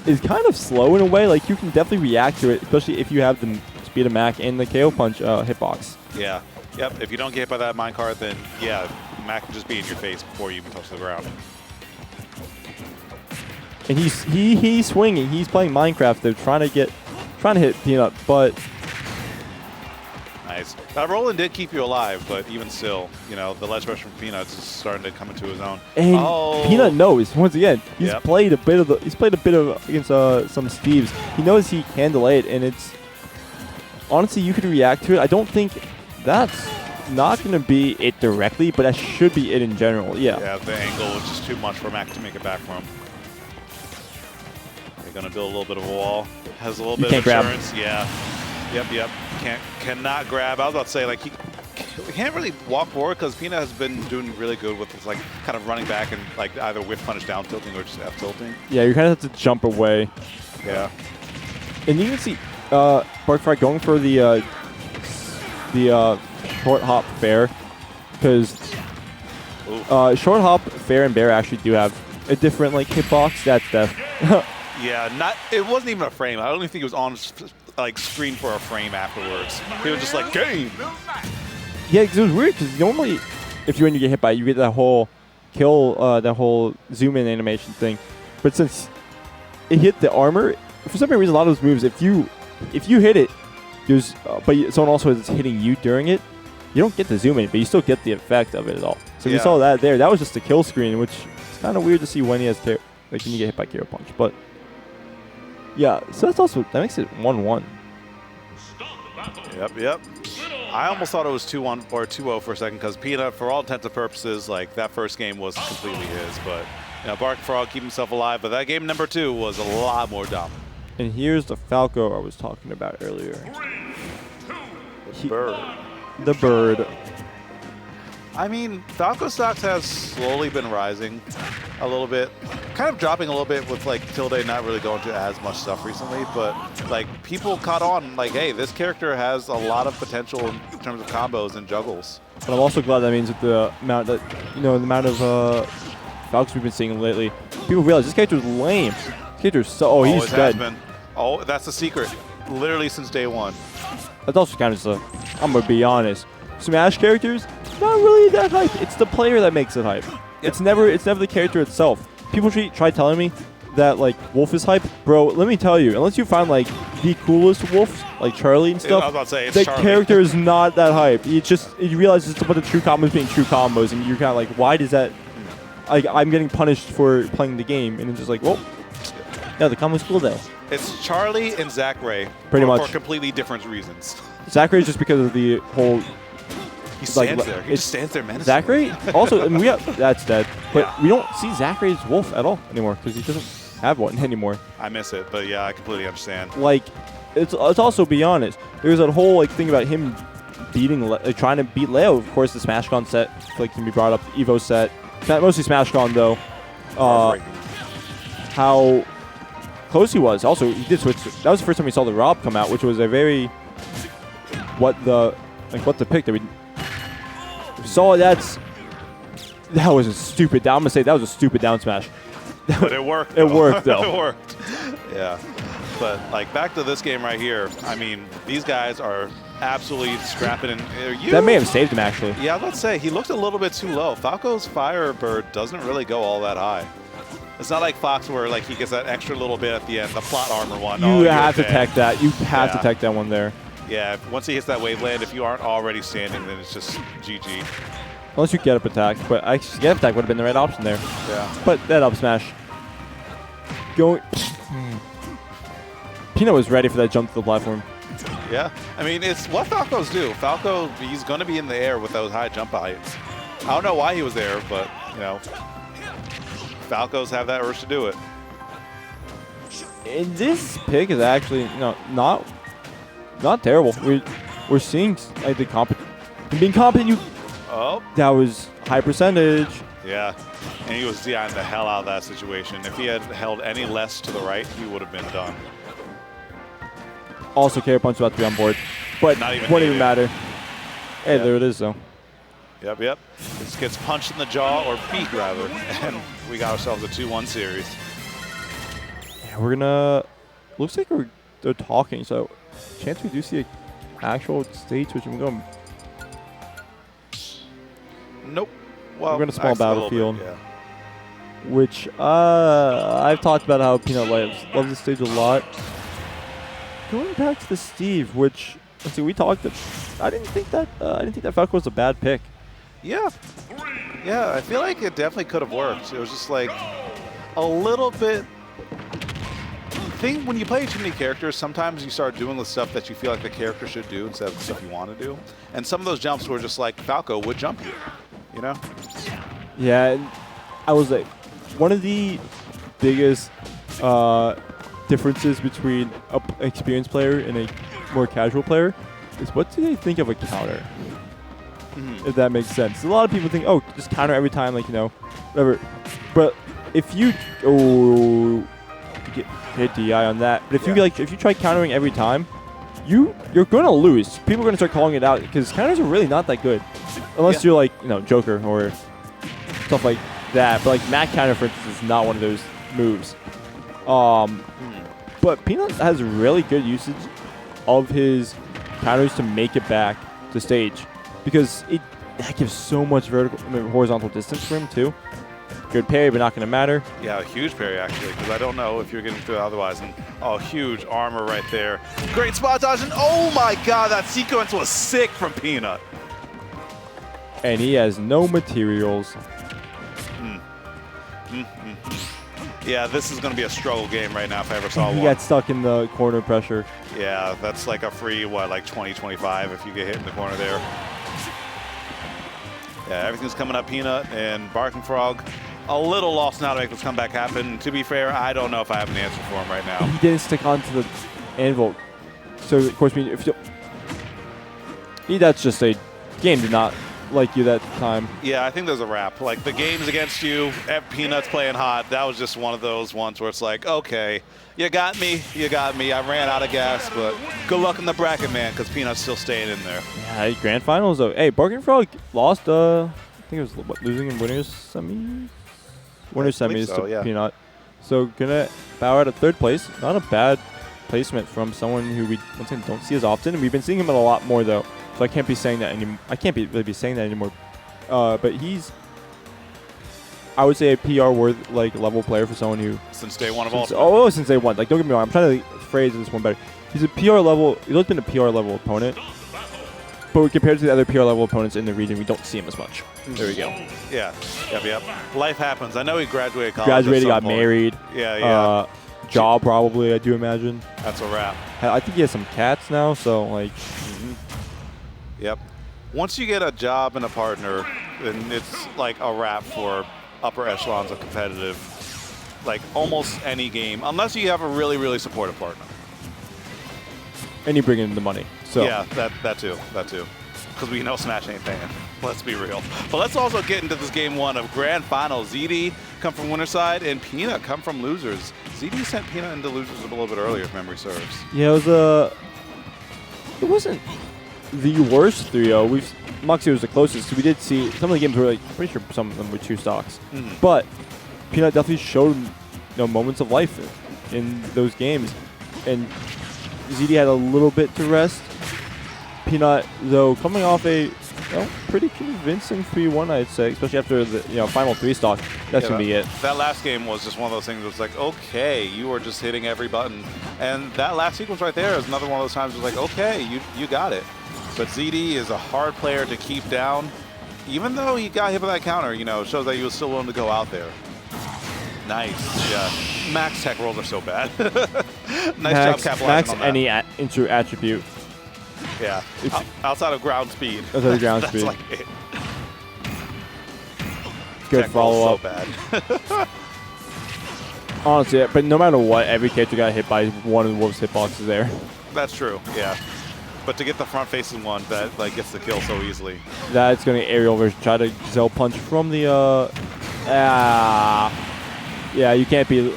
is kind of slow in a way. Like you can definitely react to it, especially if you have the speed of Mac and the KO punch hitbox. Yeah. Yep. If you don't get hit by that minecart, then yeah, Mac can just be in your face before you even touch the ground. And he's swinging. He's playing Minecraft. They're trying to hit Peanut, but nice. Roland did keep you alive, but even still, the ledge rush from Peanuts is starting to come into his own. And Peanut knows once again. He's played a bit of against some Steves. He knows he can delay it, and it's honestly you could react to it. I don't think that's not going to be it directly, but that should be it in general. Yeah. Yeah, the angle was just too much for Mac to make it back from. They're going to build a little bit of a wall. Has a little bit of insurance. Yeah. Yep. Cannot grab. I was about to say, like, he can't really walk forward because Peanut has been doing really good with this, like, kind of running back and, like, either whiff punish down tilting or just F tilting. Yeah, you kind of have to jump away. Yeah. And you can see Barking Frog going for the short hop fair because short hop fair and bear actually do have a different, like, hitbox. That's def. Yeah, it wasn't even a frame. I don't even think it was on like screen for a frame afterwards. He was just like, game. Yeah, because it was weird because normally if you get hit by it, you get that whole kill, that whole zoom in animation thing. But since it hit the armor, for some reason, a lot of those moves, if you hit it, there's but someone also is hitting you during it, you don't get the zoom in, but you still get the effect of it at all. So we saw that there. That was just a kill screen, which is kind of weird to see when he has like when you get hit by KO punch. But yeah, so that makes it 1-1. Yep. I almost thought it was 2-1 or 2-0 for a second because Peanut, for all intents and purposes, like that first game was completely his. But Bark Frog keep himself alive. But that game number 2 was a lot more dominant. And here's the Falco I was talking about earlier. 3, 2, The bird. I mean, Falco stocks has slowly been rising a little bit, kind of dropping a little bit with like Tilde not really going to as much stuff recently, but like people caught on like, hey, this character has a lot of potential in terms of combos and juggles. But I'm also glad that means that the amount of Falcons we've been seeing lately, people realize this character is lame. This character is so he's dead. Oh, that's the secret. Literally since day 1. That's also kind of just I'm gonna be honest. Smash characters, not really that hype. It's the player that makes it hype. Yep. It's never the character itself. People try telling me that like Wolf is hype, bro. Let me tell you, unless you find like the coolest Wolves, like Charlie and stuff, I was about to say, the Charlie. character is not that hype. You realize it's a bunch of true combos being true combos, and you're kind of like, why does that? I'm getting punished for playing the game, and it's just like, well, yeah, the combo's cool though. It's Charlie and Zach Ray. Pretty much. For completely different reasons. Zach Ray is just because of the whole. He stands there. He just stands there menacing. Zach Ray also, I mean, that's dead. But we don't see Zach Ray's Wolf at all anymore because he doesn't have one anymore. I miss it, but yeah, I completely understand. Like, it's also, be honest, there's that whole like thing about him trying to beat Leo. Of course, the Smashcon set like can be brought up. The Evo set, not mostly Smashcon though. How close he was. Also, he did switch. That was the first time we saw the Rob come out, which was a very what the pick that we saw. That was a stupid down. I'm gonna say that was a stupid down smash. But it worked. It worked though. It worked. Yeah. But like back to this game right here. I mean, these guys are absolutely scrapping. That may have saved him actually. Yeah, let's say he looked a little bit too low. Falco's Firebird doesn't really go all that high. It's not like Fox where like he gets that extra little bit at the end, the plot armor one. You have to tech that. You have to tech that one there. Yeah, once he hits that waveland, if you aren't already standing, then it's just GG. Unless you get up attack, but actually get up attack would have been the right option there. Yeah. But that up smash. Going. Pino was ready for that jump to the platform. Yeah, I mean, it's what Falcos do. Falco, he's going to be in the air with those high jump heights. I don't know why he was there, but, you know, Falcos have that urge to do it. And this pick is actually not terrible. We're seeing like the being competent. That was high percentage. Yeah, and he was DIing the hell out of that situation. If he had held any less to the right, he would have been done. Also, KO Punch about to be on board, but won't even matter. Hey, there it is though. Yep. This gets punched in the jaw, or feet rather, and we got ourselves a 2-1 series. Yeah, we're gonna. Looks like they're talking, so chance we do see an actual stage switch. I'm going. Nope. Well, we're gonna small battlefield. Bit, yeah. Which I've talked about how Peanut loves this stage a lot. Going back to the Steve, which let's see, we talked. I didn't think that Falco was a bad pick. Yeah, I feel like it definitely could have worked. It was just like a little bit. When you play too many characters, sometimes you start doing the stuff that you feel like the character should do instead of the stuff you want to do. And some of those jumps were just like Falco would jump you, you know? Yeah, I was like, one of the biggest differences between an experienced player and a more casual player is what do they think of a counter? If that makes sense. A lot of people think, oh, just counter every time, like, whatever. But if you get hit DI on that, but if you try countering every time, you're gonna lose. People are gonna start calling it out because counters are really not that good, unless you're like Joker or stuff like that. But like Mac counter, for instance, is not one of those moves. But Peanut has really good usage of his counters to make it back to stage because that gives so much horizontal distance for him too. Good parry, but not going to matter. Yeah, a huge parry actually, because I don't know if you're getting through otherwise. And oh, huge armor right there. Great spot dodge, and oh my god, that sequence was sick from Peanut. And he has no materials. Yeah, this is going to be a struggle game right now if I ever saw He one. got stuck in the corner pressure. Yeah, that's like a free, what, like 20, 25 if you get hit in the corner there. Yeah, everything's coming up Peanut and Barking Frog. A little lost now to make this comeback happen. To be fair, I don't know if I have an answer for him right now. He didn't stick onto the anvil. So, of course, that's just a game did not like you that time. Yeah, I think there's a wrap. Like, the game's against you, Peanut's playing hot. That was just one of those ones where it's like, okay, you got me. I ran out of gas, but good luck in the bracket, man, because Peanut's still staying in there. Yeah, grand finals, though. Hey, Barking Frog lost, I think it was losing in winners semis? Winners semis so, to yeah. Peanut. So, gonna bow out at 3rd place. Not a bad placement from someone who we once again don't see as often. And we've been seeing him a lot more, though. So I can't be saying that anymore. I can't really be saying that anymore. But he's, I would say, a PR worth level player for someone who Since day one of all. since day one. Like, don't get me wrong. I'm trying to phrase this one better. He's a PR level. He's always been a PR level opponent. But compared to the other PR level opponents in the region, we don't see him as much. There we go. Yeah. Yep. Life happens. I know he graduated college. Graduated, at some got point. married. Yeah. Job probably, I do imagine. That's a wrap. I think he has some cats now, so like. Yep. Once you get a job and a partner, then it's like a wrap for upper echelons of competitive, like almost any game, unless you have a really, really supportive partner. And you bring in the money. So yeah, that too. Because we know Smash ain't paying. Let's be real. But let's also get into this game 1 of Grand Final. ZD come from winner side and Peanut come from losers. ZD sent Peanut into losers a little bit earlier, if memory serves. Yeah, it wasn't the worst 3-0. Moxie was the closest. So we did see some of the games were like pretty sure some of them were 2 stocks. But Peanut definitely showed moments of life in those games, and ZD had a little bit to rest. Peanut, though, coming off a pretty convincing 3-1, I'd say, especially after the final 3 stock. That's gonna be it. That last game was just one of those things. It was like, okay, you were just hitting every button, and that last sequence right there is another one of those times. It was like, okay, you got it. But ZD is a hard player to keep down, even though he got hit by that counter. It shows that he was still willing to go out there. Nice, yeah. Max tech rolls are so bad. Nice job capitalizing Max on that. any into attribute. Yeah, outside of ground speed. Outside of ground That's speed. like it. Good Tech rolls follow-up. So bad. Honestly, but no matter what, every character got hit by one of the Wolves' hitboxes there. That's true, yeah. But to get the front-facing one, that gets the kill so easily. That's going to aerial version. Try to Zell punch from the... Yeah, you can't be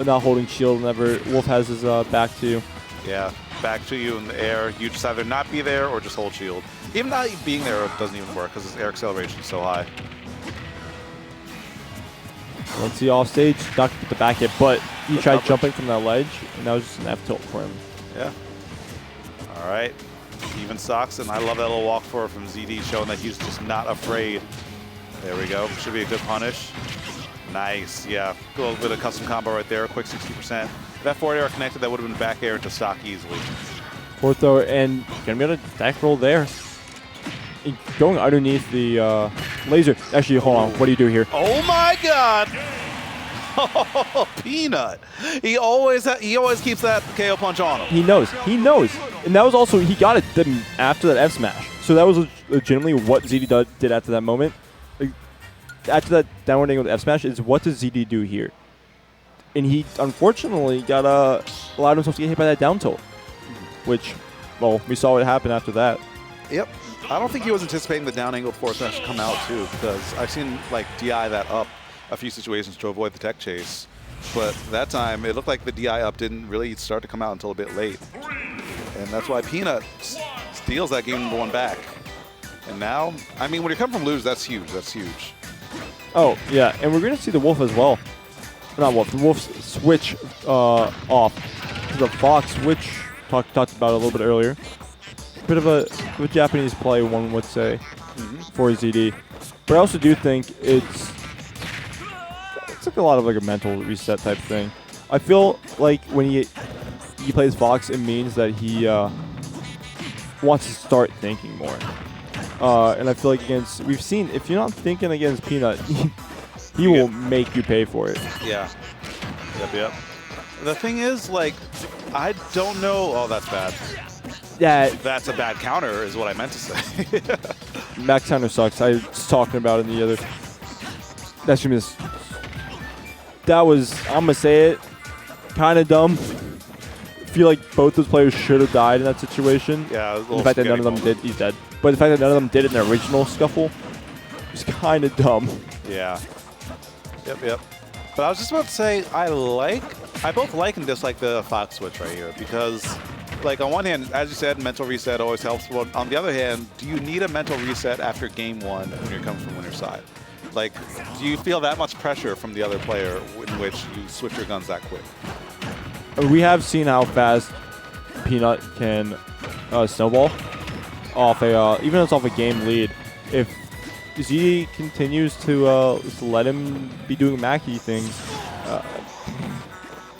not holding shield whenever Wolf has his back to you. Yeah, back to you in the air. You just either not be there or just hold shield. Even not being there doesn't even work because his air acceleration is so high. Let's see off stage. Not get the back hit, but he tried jumping from that ledge, and that was just an F tilt for him. Yeah. All right. Even stocks, and I love that little walk forward from ZD showing that he's just not afraid. There we go. Should be a good punish. Nice. Yeah. A little bit of custom combo right there. Quick 60%. If that forward air connected, that would have been back air into stock easily. Fourth thrower, and gonna be able to back roll there. Going underneath the laser. Actually, hold on. What do you do here? Oh my God! Oh, Peanut. He always keeps that KO punch on him. He knows. And that was also, he got it after that F smash. So that was legitimately what ZD did after that moment. After that downward angle F smash is what does ZD do here? And he unfortunately got allowed himself to get hit by that down tilt, which, well, we saw what happened after that. Yep. I don't think he was anticipating the down angle forward smash to come out too, because I've seen like DI that up a few situations to avoid the tech chase. But that time, it looked like the DI up didn't really start to come out until a bit late. And that's why Peanut steals that game #1 back. And now, I mean, when you come from lose, that's huge. That's huge. Oh, yeah. And we're going to see the Wolf as well. Not Wolf. The Wolf's switch off. The Fox, which talked about a little bit earlier. Bit of a Japanese play, one would say, for ZD. But I also do think it's it's like a lot of like a mental reset type thing. I feel like when he plays Fox, it means that he wants to start thinking more. And I feel like we've seen, if you're not thinking against Peanut, he will make you pay for it. Yeah. Yep. The thing is, like, I don't know. Oh, that's bad. Yeah. That's a bad counter, is what I meant to say. Max counter sucks. I was talking about it in the other. That should be. That was. I'm gonna say it. Kind of dumb. I feel like both those players should have died in that situation. Yeah. The fact that none of them did, he's dead. But the fact that none of them did it in the original scuffle was kind of dumb. Yeah. Yep. But I was just about to say, I both like and dislike the Fox switch right here because, like, on one hand, as you said, mental reset always helps. But on the other hand, do you need a mental reset after game 1 when you're coming from winner's side? Like, do you feel that much pressure from the other player in which you switch your guns that quick? We have seen how fast Peanut can snowball off even if it's off a game lead. If Z continues to let him be doing Mackie things,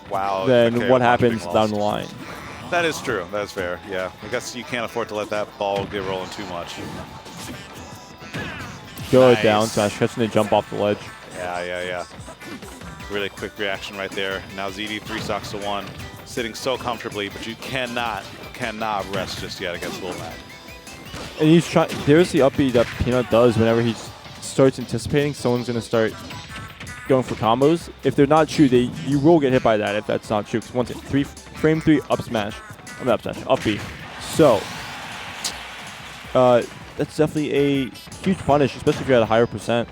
wow. then okay, what happens down the line? That is true. That's fair. Yeah. I guess you can't afford to let that ball get rolling too much. Good Nice. down smash, catching the jump off the ledge. Yeah. Really quick reaction right there. Now ZD 3 stocks to 1, sitting so comfortably, but you cannot rest just yet against Lil Mac. And he's trying. There's the up B that Peanut does whenever he starts anticipating someone's going to start going for combos. If they're not true, you will get hit by that if that's not true. Because once it frame 3 up smash, up B. So that's definitely a huge punish, especially if you're at a higher percent.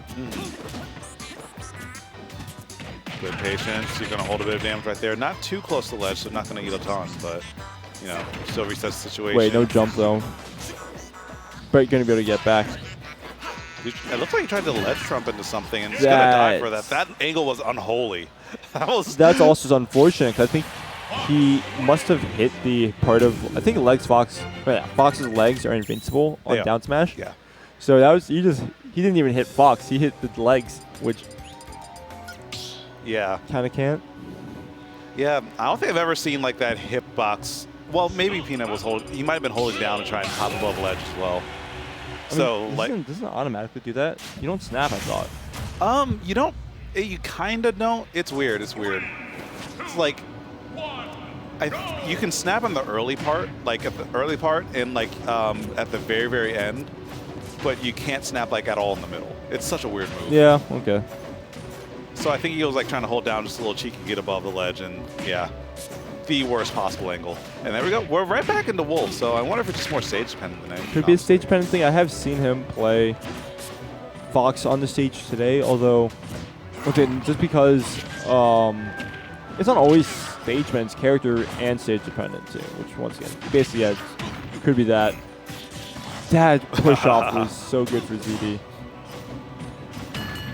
Good patience. You're going to hold a bit of damage right there. Not too close to the ledge, so not going to eat a ton, but still resets the situation. Wait, no jump though. But you're going to be able to get back. It looks like he tried to ledge trump into something and he's going to die for that. That angle was unholy. That's also unfortunate because I think he must have hit the part of, Fox's legs are invincible on down smash. Yeah. So that was, he didn't even hit Fox, he hit the legs, which kind of can't. Yeah, I don't think I've ever seen like that hitbox. Well, maybe Peanut was he might have been holding down to try and hop above ledge as well. Doesn't automatically do that? You don't snap, I thought. You don't. You kind of don't. It's weird. It's like you can snap on the early part, like at the early part, and like at the very, very end, but you can't snap like at all in the middle. It's such a weird move. Yeah. Okay. So I think he was like trying to hold down just a little cheeky, get above the ledge, and the worst possible angle. And there we go. We're right back into Wolf. So I wonder if it's just more stage dependent than anything. Could be a stage dependent thing. I have seen him play Fox on the stage today, although just because it's not always stage dependent, it's character and stage dependent too. Which once again, basically, it could be that. That push off was so good for ZD.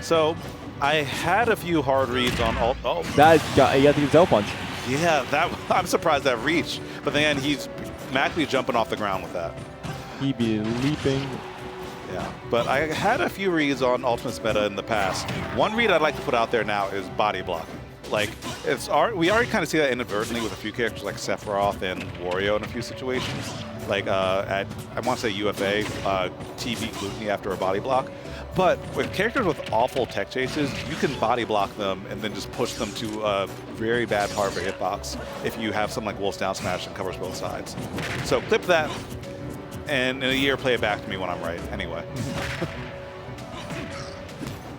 So I had a few hard reads on alt. Oh, you got to give Zell punch. Yeah, I'm surprised that reach. But then he's Mackley jumping off the ground with that. He be leaping. Yeah, but I had a few reads on Ultimate's meta in the past. One read I'd like to put out there now is body blocking. Like, we already kind of see that inadvertently with a few characters like Sephiroth and Wario in a few situations. Like I want to say UFA, TV Gluteny after a body block. But with characters with awful tech chases, you can body block them and then just push them to a very bad part of a hitbox if you have something like Wolf's down smash and covers both sides. So clip that, and in a year play it back to me when I'm right. Anyway.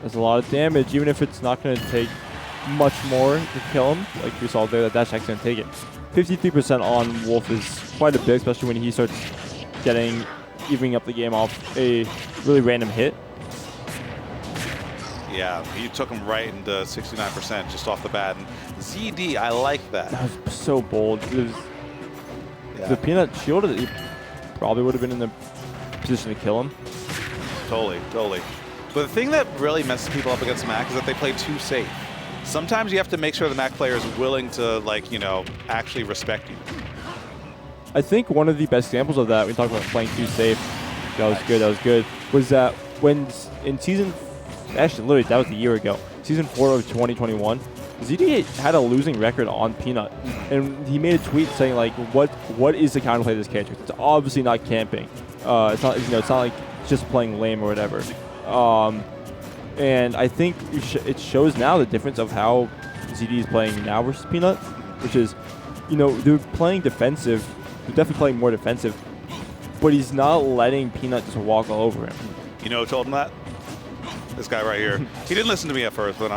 There's a lot of damage, even if it's not going to take much more to kill him. Like we saw there, that dash attack's going to take it. 53% on Wolf is quite a bit, especially when he starts evening up the game off a really random hit. Yeah, he took him right into 69% just off the bat. And ZD, I like that. That was so bold. The Peanut shielded, he probably would have been in the position to kill him. Totally. But the thing that really messes people up against Mac is that they play too safe. Sometimes you have to make sure the Mac player is willing to, actually respect you. I think one of the best examples of that, we talked about playing too safe, that was good, was that when in season, actually literally that was a year ago, Season 4 of 2021, ZD had a losing record on Peanut, and he made a tweet saying like, "What is the counterplay of this character? It's obviously not camping. It's not it's not like just playing lame or whatever." And I think it shows now the difference of how ZD is playing now versus Peanut, which is, they're playing defensive. They're definitely playing more defensive, but he's not letting Peanut just walk all over him. You know who told him that? This guy right here. He didn't listen to me at first, but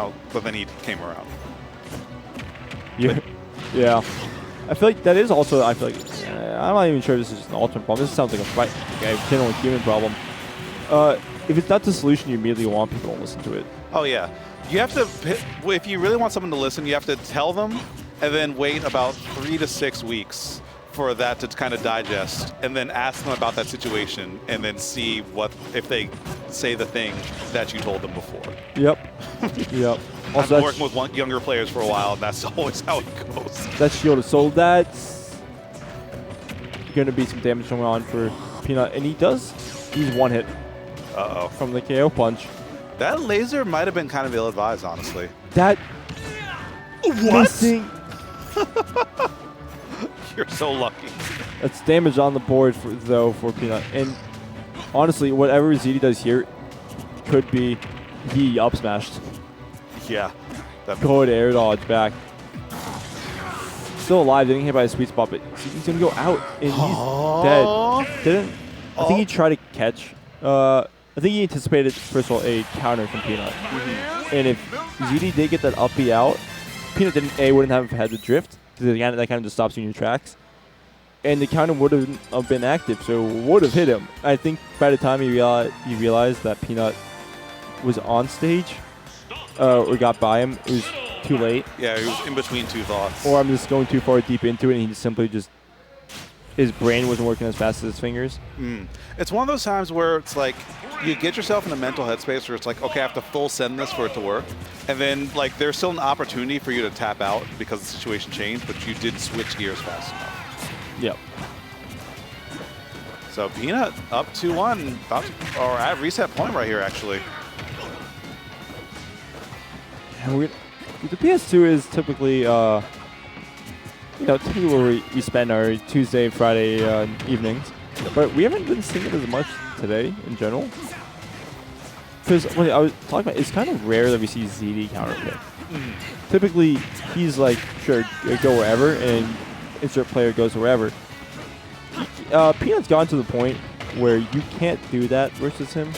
then he came around. Yeah. I feel like that is also, I'm not even sure if this is an ultimate problem. This sounds like a general human problem. If it's not the solution, you immediately want people to listen to it. Oh, yeah. You have to, if you really want someone to listen, you have to tell them and then wait about 3 to 6 weeks for that to kind of digest, and then ask them about that situation, and then see if they say the thing that you told them before. Yep. Yep. I've been working with younger players for a while, and that's always how it goes. That's shielded. So that's going to be some damage going on for Peanut, and he's one hit. Uh-oh. From the KO punch. That laser might have been kind of ill-advised, honestly. That... What? You're so lucky. That's damage on the board, for Peanut. And honestly, whatever ZD does here could be he up smashed. Yeah. Good air dodge back. Still alive, didn't hit by a sweet spot, but he's going to go out, and he's dead. I think he tried to catch. I think he anticipated, first of all, a counter from Peanut. And if ZD did get that up B out, Peanut wouldn't have had the drift, because that kind of just stops you in your tracks. And the counter would have been active, so would have hit him. I think by the time he realized that Peanut was on stage, or got by him, it was too late. Yeah, he was in between two thoughts. Or I'm just going too far deep into it, and he simply his brain wasn't working as fast as his fingers. It's one of those times where it's like, you get yourself in a mental headspace where it's like, okay, I have to full send this for it to work. And then, like, there's still an opportunity for you to tap out because the situation changed, but you did switch gears fast enough. Yep. So Peanut up 2-1, or at reset point right here, actually. And the PS2 is typically, typically where we spend our Tuesday and Friday evenings. But we haven't been seeing it as much today in general. Because what I was talking about, it's kind of rare that we see ZD counterpick. Typically, he's like, sure, go wherever, and insert player goes wherever. Peanut's gone to the point where you can't do that versus him.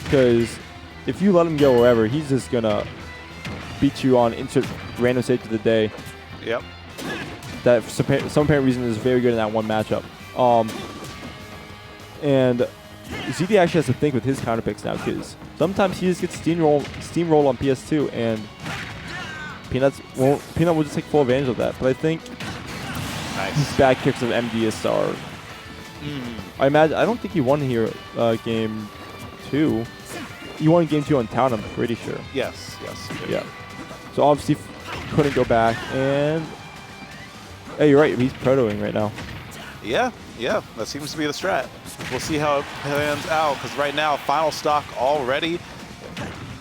Because if you let him go wherever, he's just going to beat you on insert random stage of the day. Yep. That for some apparent reason is very good in that one matchup. And ZD actually has to think with his counter picks now, because sometimes he just gets steamroll on PS2, and Peanut will just take full advantage of that. But I think his back kicks of MDS are. I don't think he won here game 2. He won game 2 on town, I'm pretty sure. Yes. Yeah. So obviously couldn't go back, and hey, you're right, he's protoing right now. Yeah, that seems to be the strat. We'll see how it pans out, because right now, final stock already.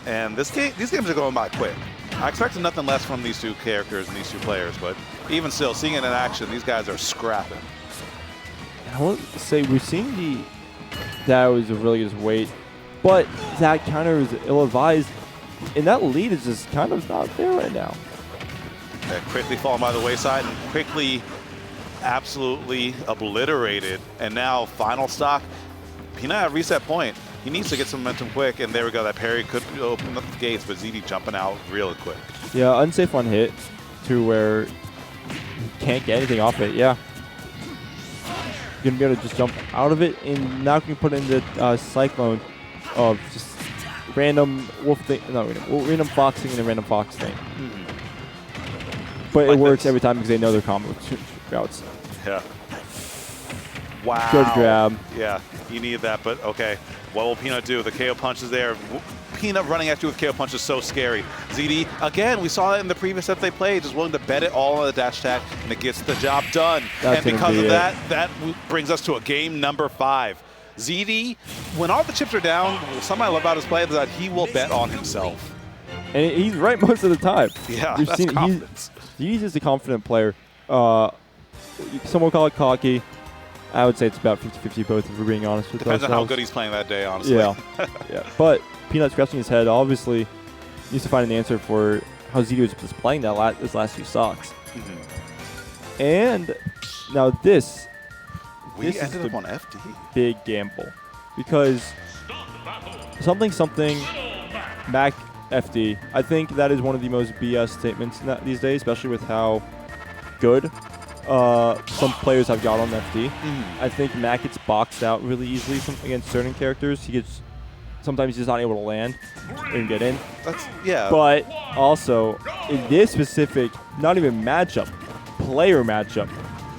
And these games are going by quick. I expected nothing less from these two characters and these two players, but even still, seeing it in action, these guys are scrapping. I want to say we're seeing that was a really good weight, but that counter is ill-advised, and that lead is just kind of not there right now. Yeah, quickly falling by the wayside and quickly absolutely obliterated. And now final stock, Peanut at reset point. He needs to get some momentum quick, and there we go. That parry could open up the gates, but ZD jumping out really quick. Yeah, unsafe on hit to where you can't get anything off it. Yeah. You're going to be able to just jump out of it, and now you can put in the Cyclone of just random wolf thing. No, random foxing and a random fox thing. But it works every time because they know their combo routes. Yeah. Wow. Good grab. Yeah, you need that, but okay. What will Peanut do? The KO punch is there. Peanut running at you with KO punch is so scary. ZD, again, we saw that in the previous set they played, just willing to bet it all on the dash attack, and it gets the job done. And because of that, that brings us to a game number 5. ZD, when all the chips are down, something I love about his play is that he will bet on himself. And he's right most of the time. Yeah, We've that's seen confidence. He's just a confident player. Some would call it cocky. I would say it's about 50-50 both, if we're being honest with Depends on ourselves. how good he's playing that day, honestly. Yeah. Yeah. But Peanut scratching his head obviously needs to find an answer for how ZD was playing his last few stocks. And now this We is ended the up on FD. big gamble. Because something Mac FD, I think that is one of the most BS statements these days, especially with how good some players have got on FD. I think Mac gets boxed out really easily against certain characters. Sometimes he's not able to land and get in. Yeah. But also, in this specific, not even player matchup,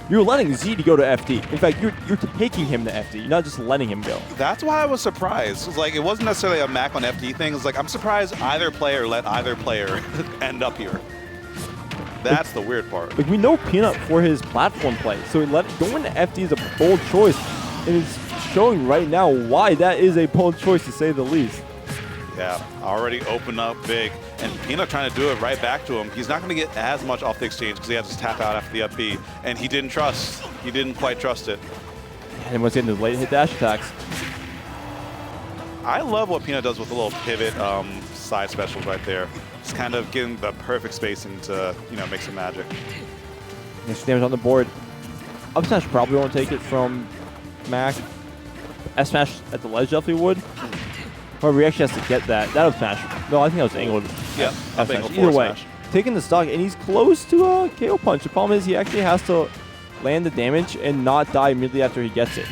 you're letting ZD go to FD. In fact, you're taking him to FD, not just letting him go. That's why I was surprised. It was like, it wasn't necessarily a Mac on FD thing. It was like, I'm surprised either player let either player end up here. That's the weird part. Like, we know Peanut for his platform play, so going to FD is a bold choice, and it's showing right now why that is a bold choice, to say the least. Yeah, already opened up big, and Peanut trying to do it right back to him. He's not going to get as much off the exchange because he has to tap out after the up B, and he didn't quite trust it. And once again, the late hit dash attacks. I love what Peanut does with the little pivot side specials right there. Just kind of getting the perfect spacing to, make some magic. Next damage on the board. Up smash probably won't take it from Mac. S smash at the ledge definitely would. However, he actually has to get that. That up smash. No, I think that was angled. Yeah, up smash. Either way, taking the stock, and he's close to a KO punch. The problem is he actually has to land the damage and not die immediately after he gets it.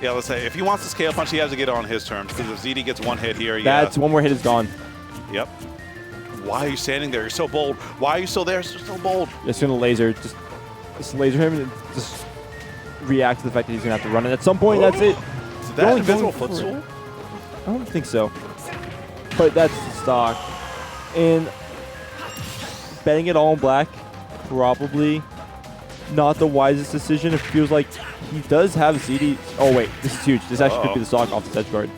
Yeah, let's say if he wants this KO punch, he has to get it on his terms. Because if ZD gets one hit here, that's one more hit is gone. Yep. Why are you standing there? You're so bold. Why are you still there? You're so bold. Just gonna laser, just laser him and just react to the fact that he's gonna have to run it at some point. That's it. Is that invisible footstool? I don't think so. But that's the stock. And betting it all in black, probably not the wisest decision. It feels like he does have ZD. Oh wait, this is huge. This actually could be the stock off the edge guard.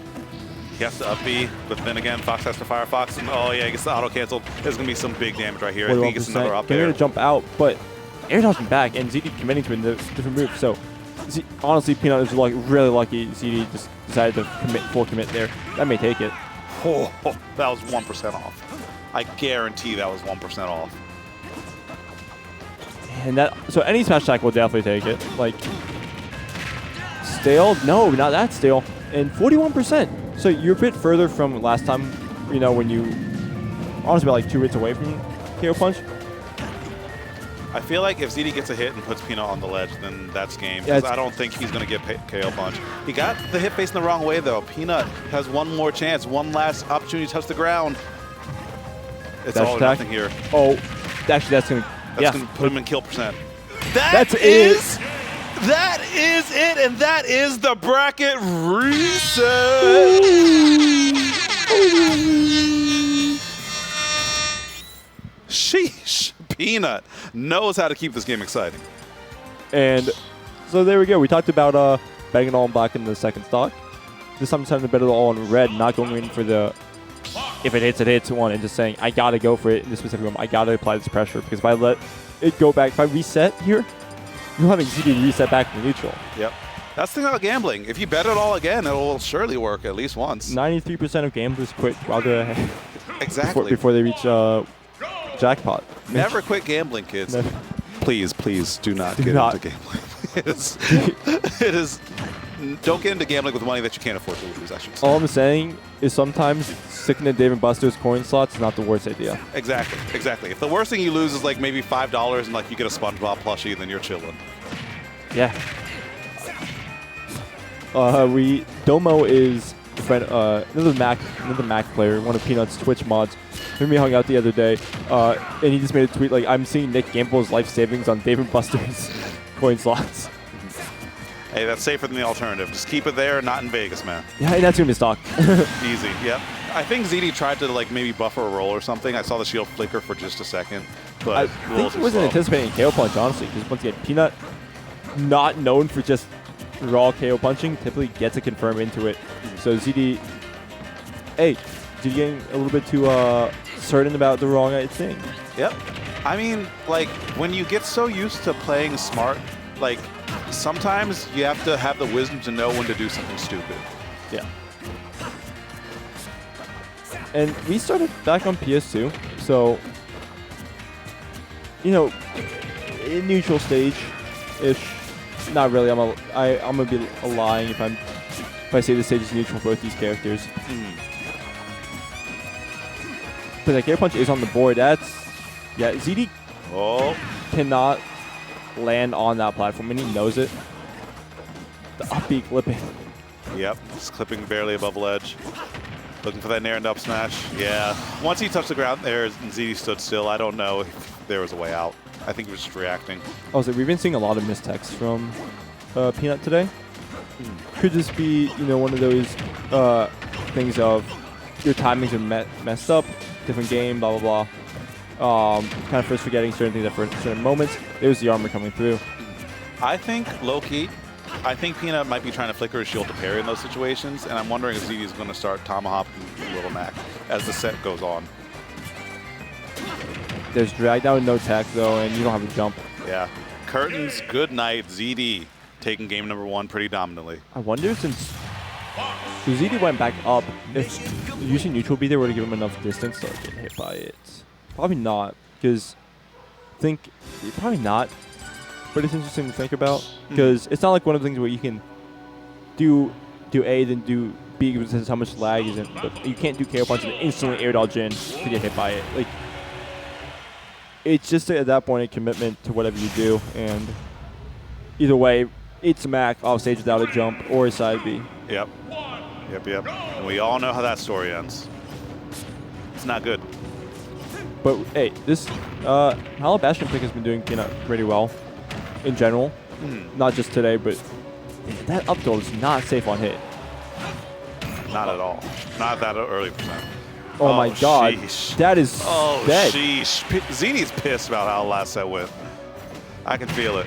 He has to up B, but then again, Fox has to fire Fox, and oh yeah, he gets the auto canceled. There's gonna be some big damage right here. I think he gets another up there. Getting to jump out, but air dodging back, and ZD committing to a different move. So honestly, Peanut is really lucky. ZD just decided to full commit there. That may take it. Oh, that was 1% off. I guarantee that was 1% off. And so any smash attack will definitely take it. Like stale? No, not that stale. And 41%. So you're a bit further from last time, when you honestly about like 2 hits away from KO punch. I feel like if ZD gets a hit and puts Peanut on the ledge, then that's game. Because I don't think he's going to get KO punch. He got the hit facing the wrong way, though. Peanut has one more chance, one last opportunity to touch the ground. It's all or nothing here. Oh, actually, that's going to... That's going to put him in kill percent. That's it. That is it, and that is the bracket reset. Sheesh. Peanut knows how to keep this game exciting. And so there we go. We talked about betting it all in black in the second stock. This time deciding to bet it all in red, not going in for the if it hits one, and just saying, I got to go for it in this specific moment. I got to apply this pressure, because if I let it go back, if I reset here, you're having ZD reset back to neutral. Yep. That's the thing about gambling. If you bet it all again, it will surely work at least once. 93% of gamblers quit while they're ahead. Exactly. Before they reach jackpot. Never quit gambling, kids. Never. Please do not get into gambling. It is. Don't get into gambling with money that you can't afford to lose, I should say. All I'm saying is sometimes sticking to Dave & Buster's coin slots is not the worst idea. Exactly. If the worst thing you lose is like maybe $5 and like you get a SpongeBob plushie, then you're chilling. Yeah. Domo is a friend, another Mac player, one of Peanut's Twitch mods. We hung out the other day, and he just made a tweet like, "I'm seeing Nick Gamble's life savings on Dave & Buster's coin slots." Hey, that's safer than the alternative. Just keep it there, not in Vegas, man. Yeah, that's gonna be stock. Easy. Yep. I think ZD tried to like maybe buffer a roll or something. I saw the shield flicker for just a second, but I think he wasn't anticipating KO punch, honestly, because once again, Peanut, not known for just raw KO punching, typically gets a confirm into it. So ZD, hey, ZD getting a little bit too certain about the wrong thing. Yep. I mean, like, when you get so used to playing smart, like, sometimes you have to have the wisdom to know when to do something stupid. Yeah. And we started back on PS2, so, you know, in neutral stage-ish. Not really. I'm gonna be lying if I say the stage is neutral for both these characters. But that Air Punch is on the board. That's ZD cannot land on that platform, and he knows it. The up B clipping. Yep, it's clipping barely above ledge. Looking for that nair and up smash. Yeah. Once he touched the ground there and ZD stood still, I don't know if there was a way out. I think he was just reacting. Also, we've been seeing a lot of mistechs from Peanut today. Could just be, you know, one of those things of your timings are messed up, different game, blah, blah, blah. Kind of first forgetting certain things at certain moments. There's the armor coming through. I think, low-key, I think Peanut might be trying to flicker his shield to parry in those situations, and I'm wondering if ZD is going to start tomahawking Little Mac as the set goes on. There's drag down with no tech, though, and you don't have a jump. Yeah. Curtains, good night, ZD taking game number 1 pretty dominantly. I wonder since ZD went back up, if using neutral B there would have given him enough distance to get hit by it. Probably not, because probably not. But it's interesting to think about, because it's not like one of the things where you can do A, then do B, because that's how much lag is in. But you can't do KO punch and instantly air dodge in to get hit by it. Like, it's just at that point a commitment to whatever you do, and either way, it's Mac off stage without a jump or a side B. Yep. And we all know how that story ends. It's not good. But hey, this Hollow Bastion pick has been doing Peanut pretty well in general. Not just today, but that up tilt is not safe on hit. Not at all. Not that early percent. Oh my god. Sheesh. That is dead. Sheesh. ZD's pissed about how the last set went. I can feel it.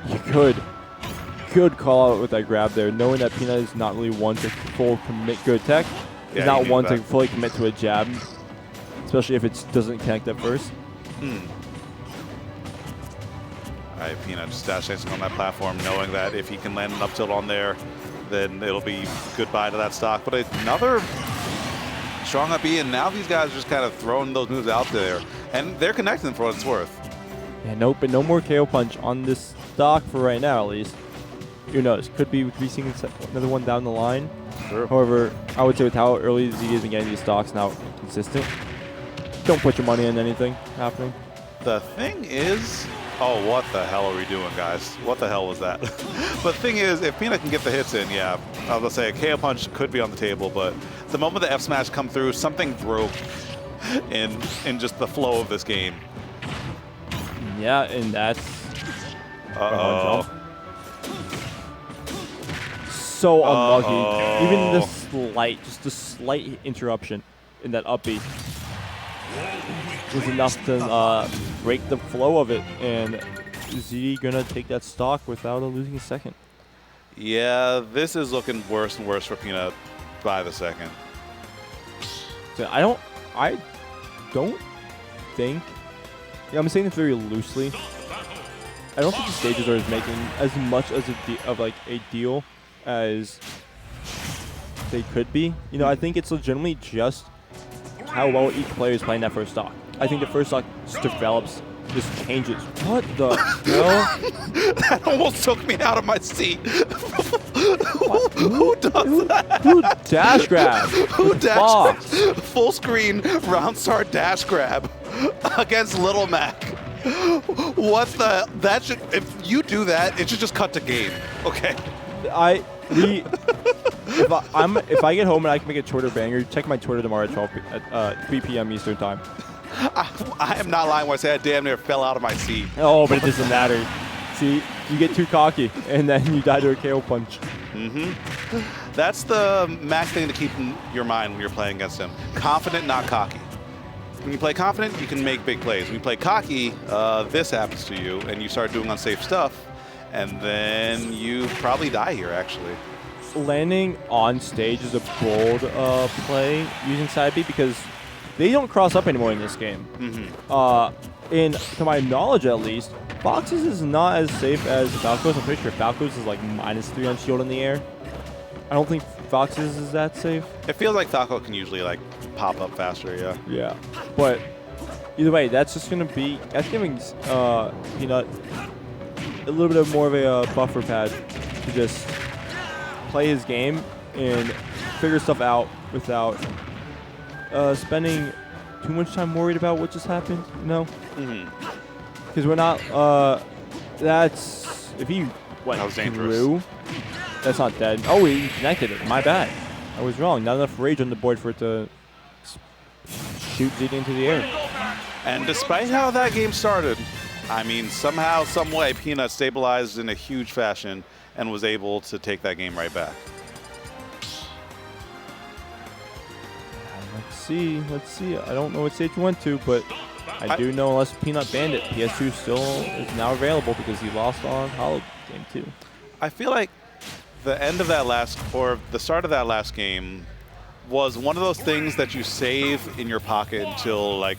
You could call out with that grab there, knowing that Peanut is not really one to full commit good tech. He's not one to fully commit to a jab, especially if it doesn't connect at first. Alright, Peanut just dash dancing on that platform, knowing that if he can land an up tilt on there, then it'll be goodbye to that stock. But another strong up E, and now these guys are just kind of throwing those moves out there, and they're connecting for what it's worth. Yeah, nope, but no more KO punch on this stock for right now, at least. Who knows? Could be seeing another one down the line. Sure. However, I would say with how early ZD has been getting these stocks now consistent, don't put your money in anything happening. The thing is, oh, what the hell are we doing, guys? What the hell was that? But the thing is, if Peanut can get the hits in, yeah, I was going to say a KO punch could be on the table, but the moment the F smash come through, something broke in just the flow of this game. Yeah, and that's so unlucky. Even just the slight interruption in that up B was enough to break the flow of it, and ZD gonna take that stock without losing a second. Yeah, this is looking worse and worse for Peanut by the second. So I don't think. Yeah, I'm saying this very loosely. I don't think the stages are making as much as a deal as they could be. You know, I think it's legitimately just how well each player is playing that first stock. I think the first stock just develops, just changes. What the hell? That almost took me out of my seat. Who does that? Who dash grab? Who dash full screen round start dash grab against Little Mac? What the? That should. If you do that, it should just cut to game. Okay. If I get home and I can make a Twitter banger, check my Twitter tomorrow at 3 p.m. Eastern time. I am not lying when I say I damn near fell out of my seat. Oh, but it doesn't matter. See, you get too cocky, and then you die to a KO punch. That's the max thing to keep in your mind when you're playing against him. Confident, not cocky. When you play confident, you can make big plays. When you play cocky, this happens to you, and you start doing unsafe stuff, and then you probably die here, actually. landing on stage is a bold play using side B because they don't cross up anymore in this game. And to my knowledge, at least, Fox's is not as safe as Falco's. I'm pretty sure Falco's is like -3 on shield in the air. I don't think Fox's is that safe. It feels like Falco can usually like pop up faster, yeah. Yeah, but either way, that's just gonna be giving Peanut a little bit more of a buffer pad to just play his game and figure stuff out without spending too much time worried about what just happened, you know? Because we're not, that's, if he went That was dangerous. through, that's not dead. Oh, he connected it. My bad. I was wrong. Not enough rage on the board for it to shoot Diddy into the air. And despite how that game started, I mean, somehow, some way, Peanut stabilized in a huge fashion and was able to take that game right back. Let's see. I don't know what stage you went to, but I do know unless Peanut banned it, PS2 still is now available because he lost on Hollow Game 2. I feel like the end of that last, or the start of that last game was one of those things that you save in your pocket until like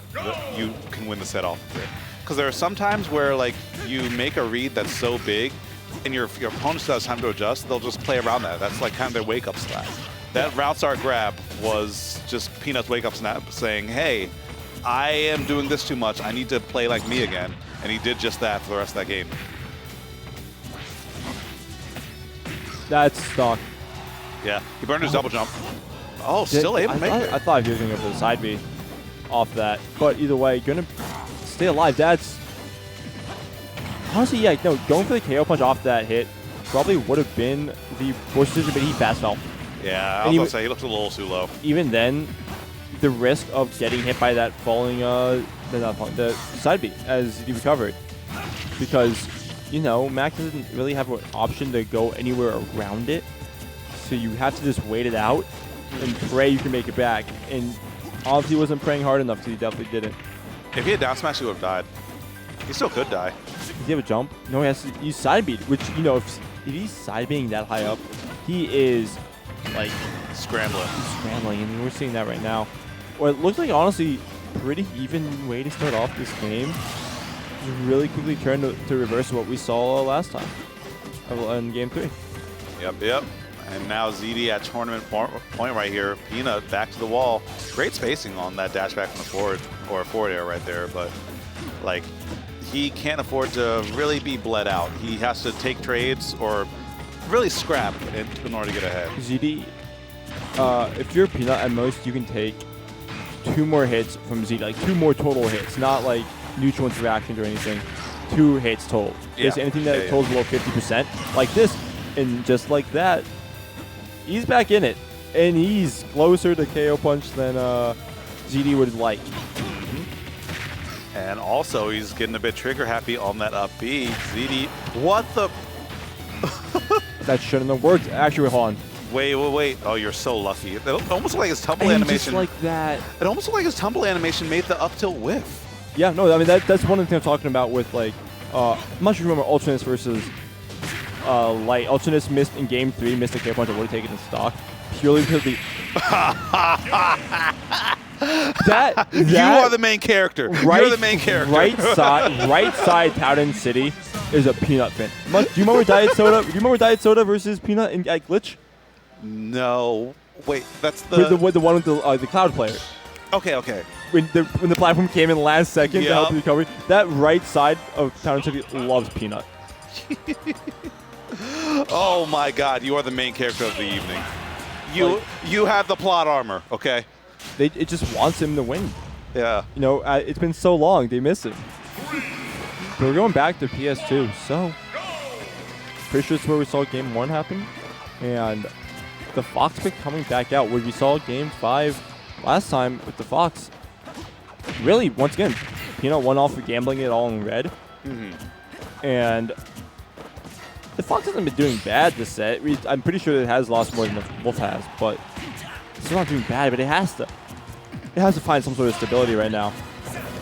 you can win the set off of it. Because there are some times where like you make a read that's so big and your opponent still has time to adjust, they'll just play around that. That's like kind of their wake-up snap. That route start grab was just Peanut's wake-up snap saying, hey, I am doing this too much. I need to play like me again. And he did just that for the rest of that game. That's stock. Yeah, he burned his double jump. Oh, still able to make it. I thought he was going to go for the side B off that. But either way, going to stay alive. That's... Honestly, yeah, no, going for the KO punch off that hit probably would have been the worst decision, but he fast fell. Yeah, I was going to say, he looked a little too low. Even then, the risk of getting hit by that falling, the side B as he recovered. Because, you know, Mac doesn't really have an option to go anywhere around it. So you have to just wait it out and pray you can make it back. And obviously he wasn't praying hard enough, so he definitely didn't. If he had down smash, he would have died. He still could die. Does he have a jump? No, he has to use side beat, which, you know, if he's side beating that high up, he is, like... Scrambling. Scrambling, and we're seeing that right now. Well, it looks like, honestly, pretty even way to start off this game. Just really quickly turned to reverse what we saw last time in Game 3. Yep. And now ZD at tournament point right here. Peanut back to the wall. Great spacing on that dash back from the forward, or forward air right there, but, like, he can't afford to really be bled out. He has to take trades or really scrap in order to get ahead. ZD, if you're Peanut, at most you can take 2 more hits from ZD, like 2 more total hits, not like neutral interactions or anything. 2 hits total. Yeah. Anything that totals below 50%, like this, and just like that, he's back in it, and he's closer to KO punch than ZD would like. And also, he's getting a bit trigger happy on that up B. ZD, what the? That shouldn't have worked. Actually, hold on. Wait. Oh, you're so lucky. It almost looked like his tumble animation. Just like that. It almost looked like his tumble animation made the up tilt whiff. Yeah, no, I mean, that's one of the things I'm talking about with, like, I'm not sure you remember Ultraness versus Light. Ultraness missed in Game 3, missed a KO punch that would have taken in stock. Purely because the... You are the main character. You're the main character. Right side Powden City is a Peanut fin. Do you remember Diet Soda? Do you remember Diet Soda versus Peanut in Glitch? No. Wait, that's the... With the one with the Cloud player. Okay. When the platform came in last second to help the recovery, that right side of Powden City loves Peanut. Oh my God, you are the main character of the evening. You have the plot armor, okay? It just wants him to win. Yeah. You know, it's been so long, they miss him. But we're going back to PS2, so pretty sure it's where we saw Game 1 happen. And the Fox pick coming back out, where we saw Game 5 last time with the Fox. Really, once again, Peanut won off for gambling it all in red. And the Fox hasn't been doing bad this set. I'm pretty sure it has lost more than the Wolf has, but it's not doing bad, but it has to find some sort of stability right now.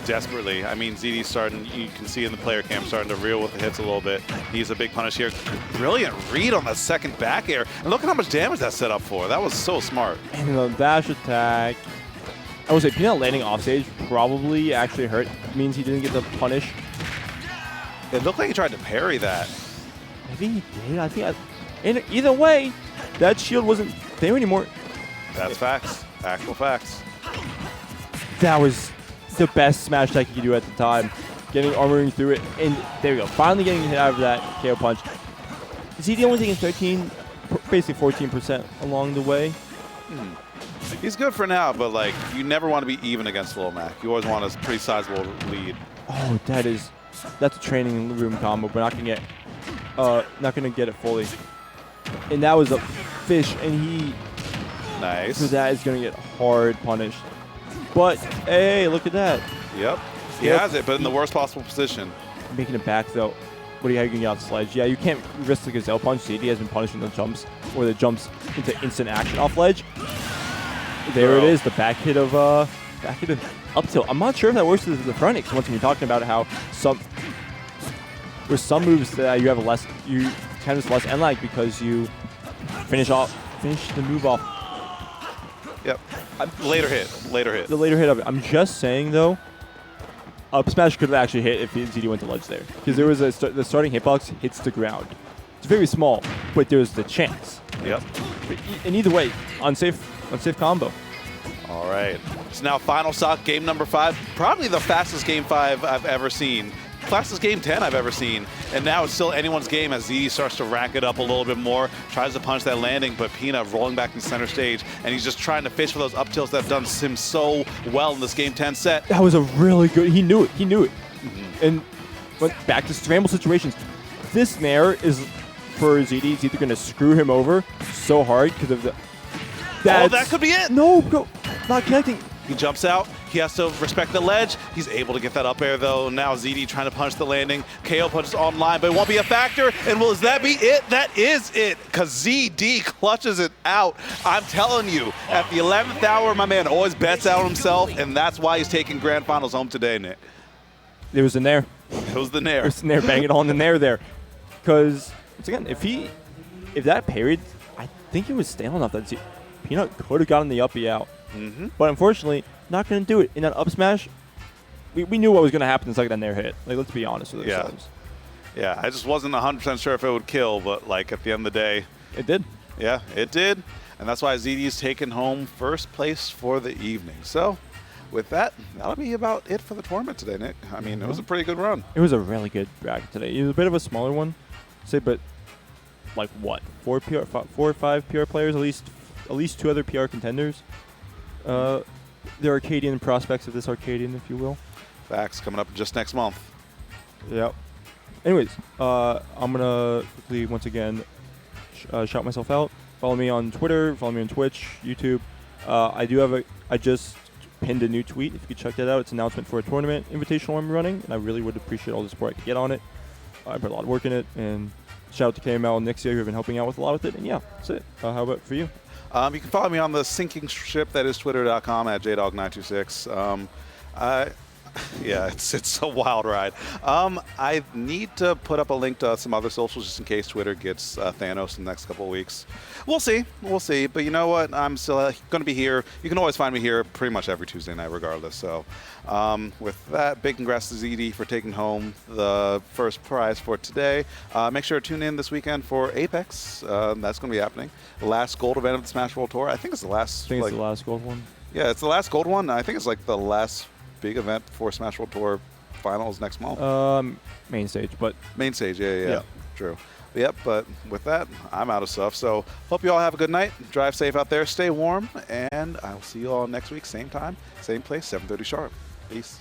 desperately. I mean, ZD's starting, you can see in the player cam, starting to reel with the hits a little bit. He's a big punish here. Brilliant read on the second back air. And look at how much damage that set up for. That was so smart. And the dash attack. I would say Peanut landing offstage probably actually hurt. Means he didn't get the punish. It looked like he tried to parry that. Maybe he did. I think. And either way, that shield wasn't there anymore. That's facts. Actual facts. That was the best smash attack you could do at the time. Getting armoring through it. And there we go. Finally getting hit out of that KO punch. ZD only taking 13, basically 14% along the way. He's good for now, but like you never want to be even against Lil Mac. You always want a pretty sizable lead. Oh, that's a training room combo, but not gonna get it fully. And that was a fish, and he nice. So that is gonna get hard punished. But hey, look at that. Yep, he has it, but in the worst possible position. Making it back though. What do you how you can get out the sledge? Yeah, you can't risk the gazelle punch. ZD has been punishing the jumps or the jumps into instant action off ledge. There it is, the back hit of up tilt. I'm not sure if that works as the front because once you're talking about how some moves that you have you kind of less end lag because you finish the move off. Yep. Later hit. The later hit of it. I'm just saying though, up smash could have actually hit if ZD went to ledge there because there was the starting hitbox hits the ground. It's very small, but there's the chance. Yep. And either way, unsafe combo. All right. So now final stock, game number 5. Probably the fastest game 5 I've ever seen. Fastest game 10 I've ever seen. And now it's still anyone's game as ZD starts to rack it up a little bit more. Tries to punch that landing, but Peanut rolling back in center stage. And he's just trying to fish for those up tilts that have done him so well in this game 10 set. That was a really good, he knew it. And went back to scramble situations. This Nair is, for ZD, it's either going to screw him over so hard because of the... Oh, that could be it. No, go. Not connecting. He jumps out. He has to respect the ledge. He's able to get that up air, though. Now ZD trying to punch the landing. KO punches online, but it won't be a factor. And will that be it? That is it, because ZD clutches it out. I'm telling you, at the 11th hour, my man always bets out himself, and that's why he's taking Grand Finals home today, Nick. There was the Nair. It was the Nair. It was the Nair, banging on the Nair there. Because, once again, if that parried, I think it was stale enough that Peanut could have gotten the uppy out. But unfortunately, not going to do it. In that up smash, we knew what was going to happen the second that Nair hit. Like, let's be honest with ourselves. Yeah, I just wasn't 100% sure if it would kill, but like at the end of the day, it did. Yeah, it did. And that's why ZD's taken home first place for the evening. So with that, that'll be about it for the tournament today, Nick. I mean, it was a pretty good run. It was a really good bracket today. It was a bit of a smaller one, say, but like what? 4 or 5 PR players, at least 2 other PR contenders. The Arcadian prospects of this Arcadian, if you will. Facts, coming up just next month. Yep. Anyways, I'm going to quickly, once again, shout myself out. Follow me on Twitter, follow me on Twitch, YouTube. I just pinned a new tweet. If you could check that out, it's an announcement for a tournament invitational I'm running, and I really would appreciate all the support I could get on it. I put a lot of work in it, and shout out to KML and Nixia who have been helping out with a lot with it, and yeah, that's it. How about for you? You can follow me on the sinking ship that is twitter.com at jdog926. Yeah, it's a wild ride. I need to put up a link to some other socials just in case Twitter gets Thanos in the next couple of weeks. We'll see. But you know what? I'm still going to be here. You can always find me here pretty much every Tuesday night regardless. So with that, big congrats to ZD for taking home the first prize for today. Make sure to tune in this weekend for Apex. That's going to be happening. The last gold event of the Smash World Tour. I think it's the last. I think it's the last gold one. Yeah, it's the last gold one. I think it's like the last big event for Smash World Tour finals next month. Main stage, but main stage, yeah. True. Yep, but with that, I'm out of stuff. So hope you all have a good night. Drive safe out there. Stay warm, and I'll see you all next week, same time, same place, 7:30 sharp. Peace.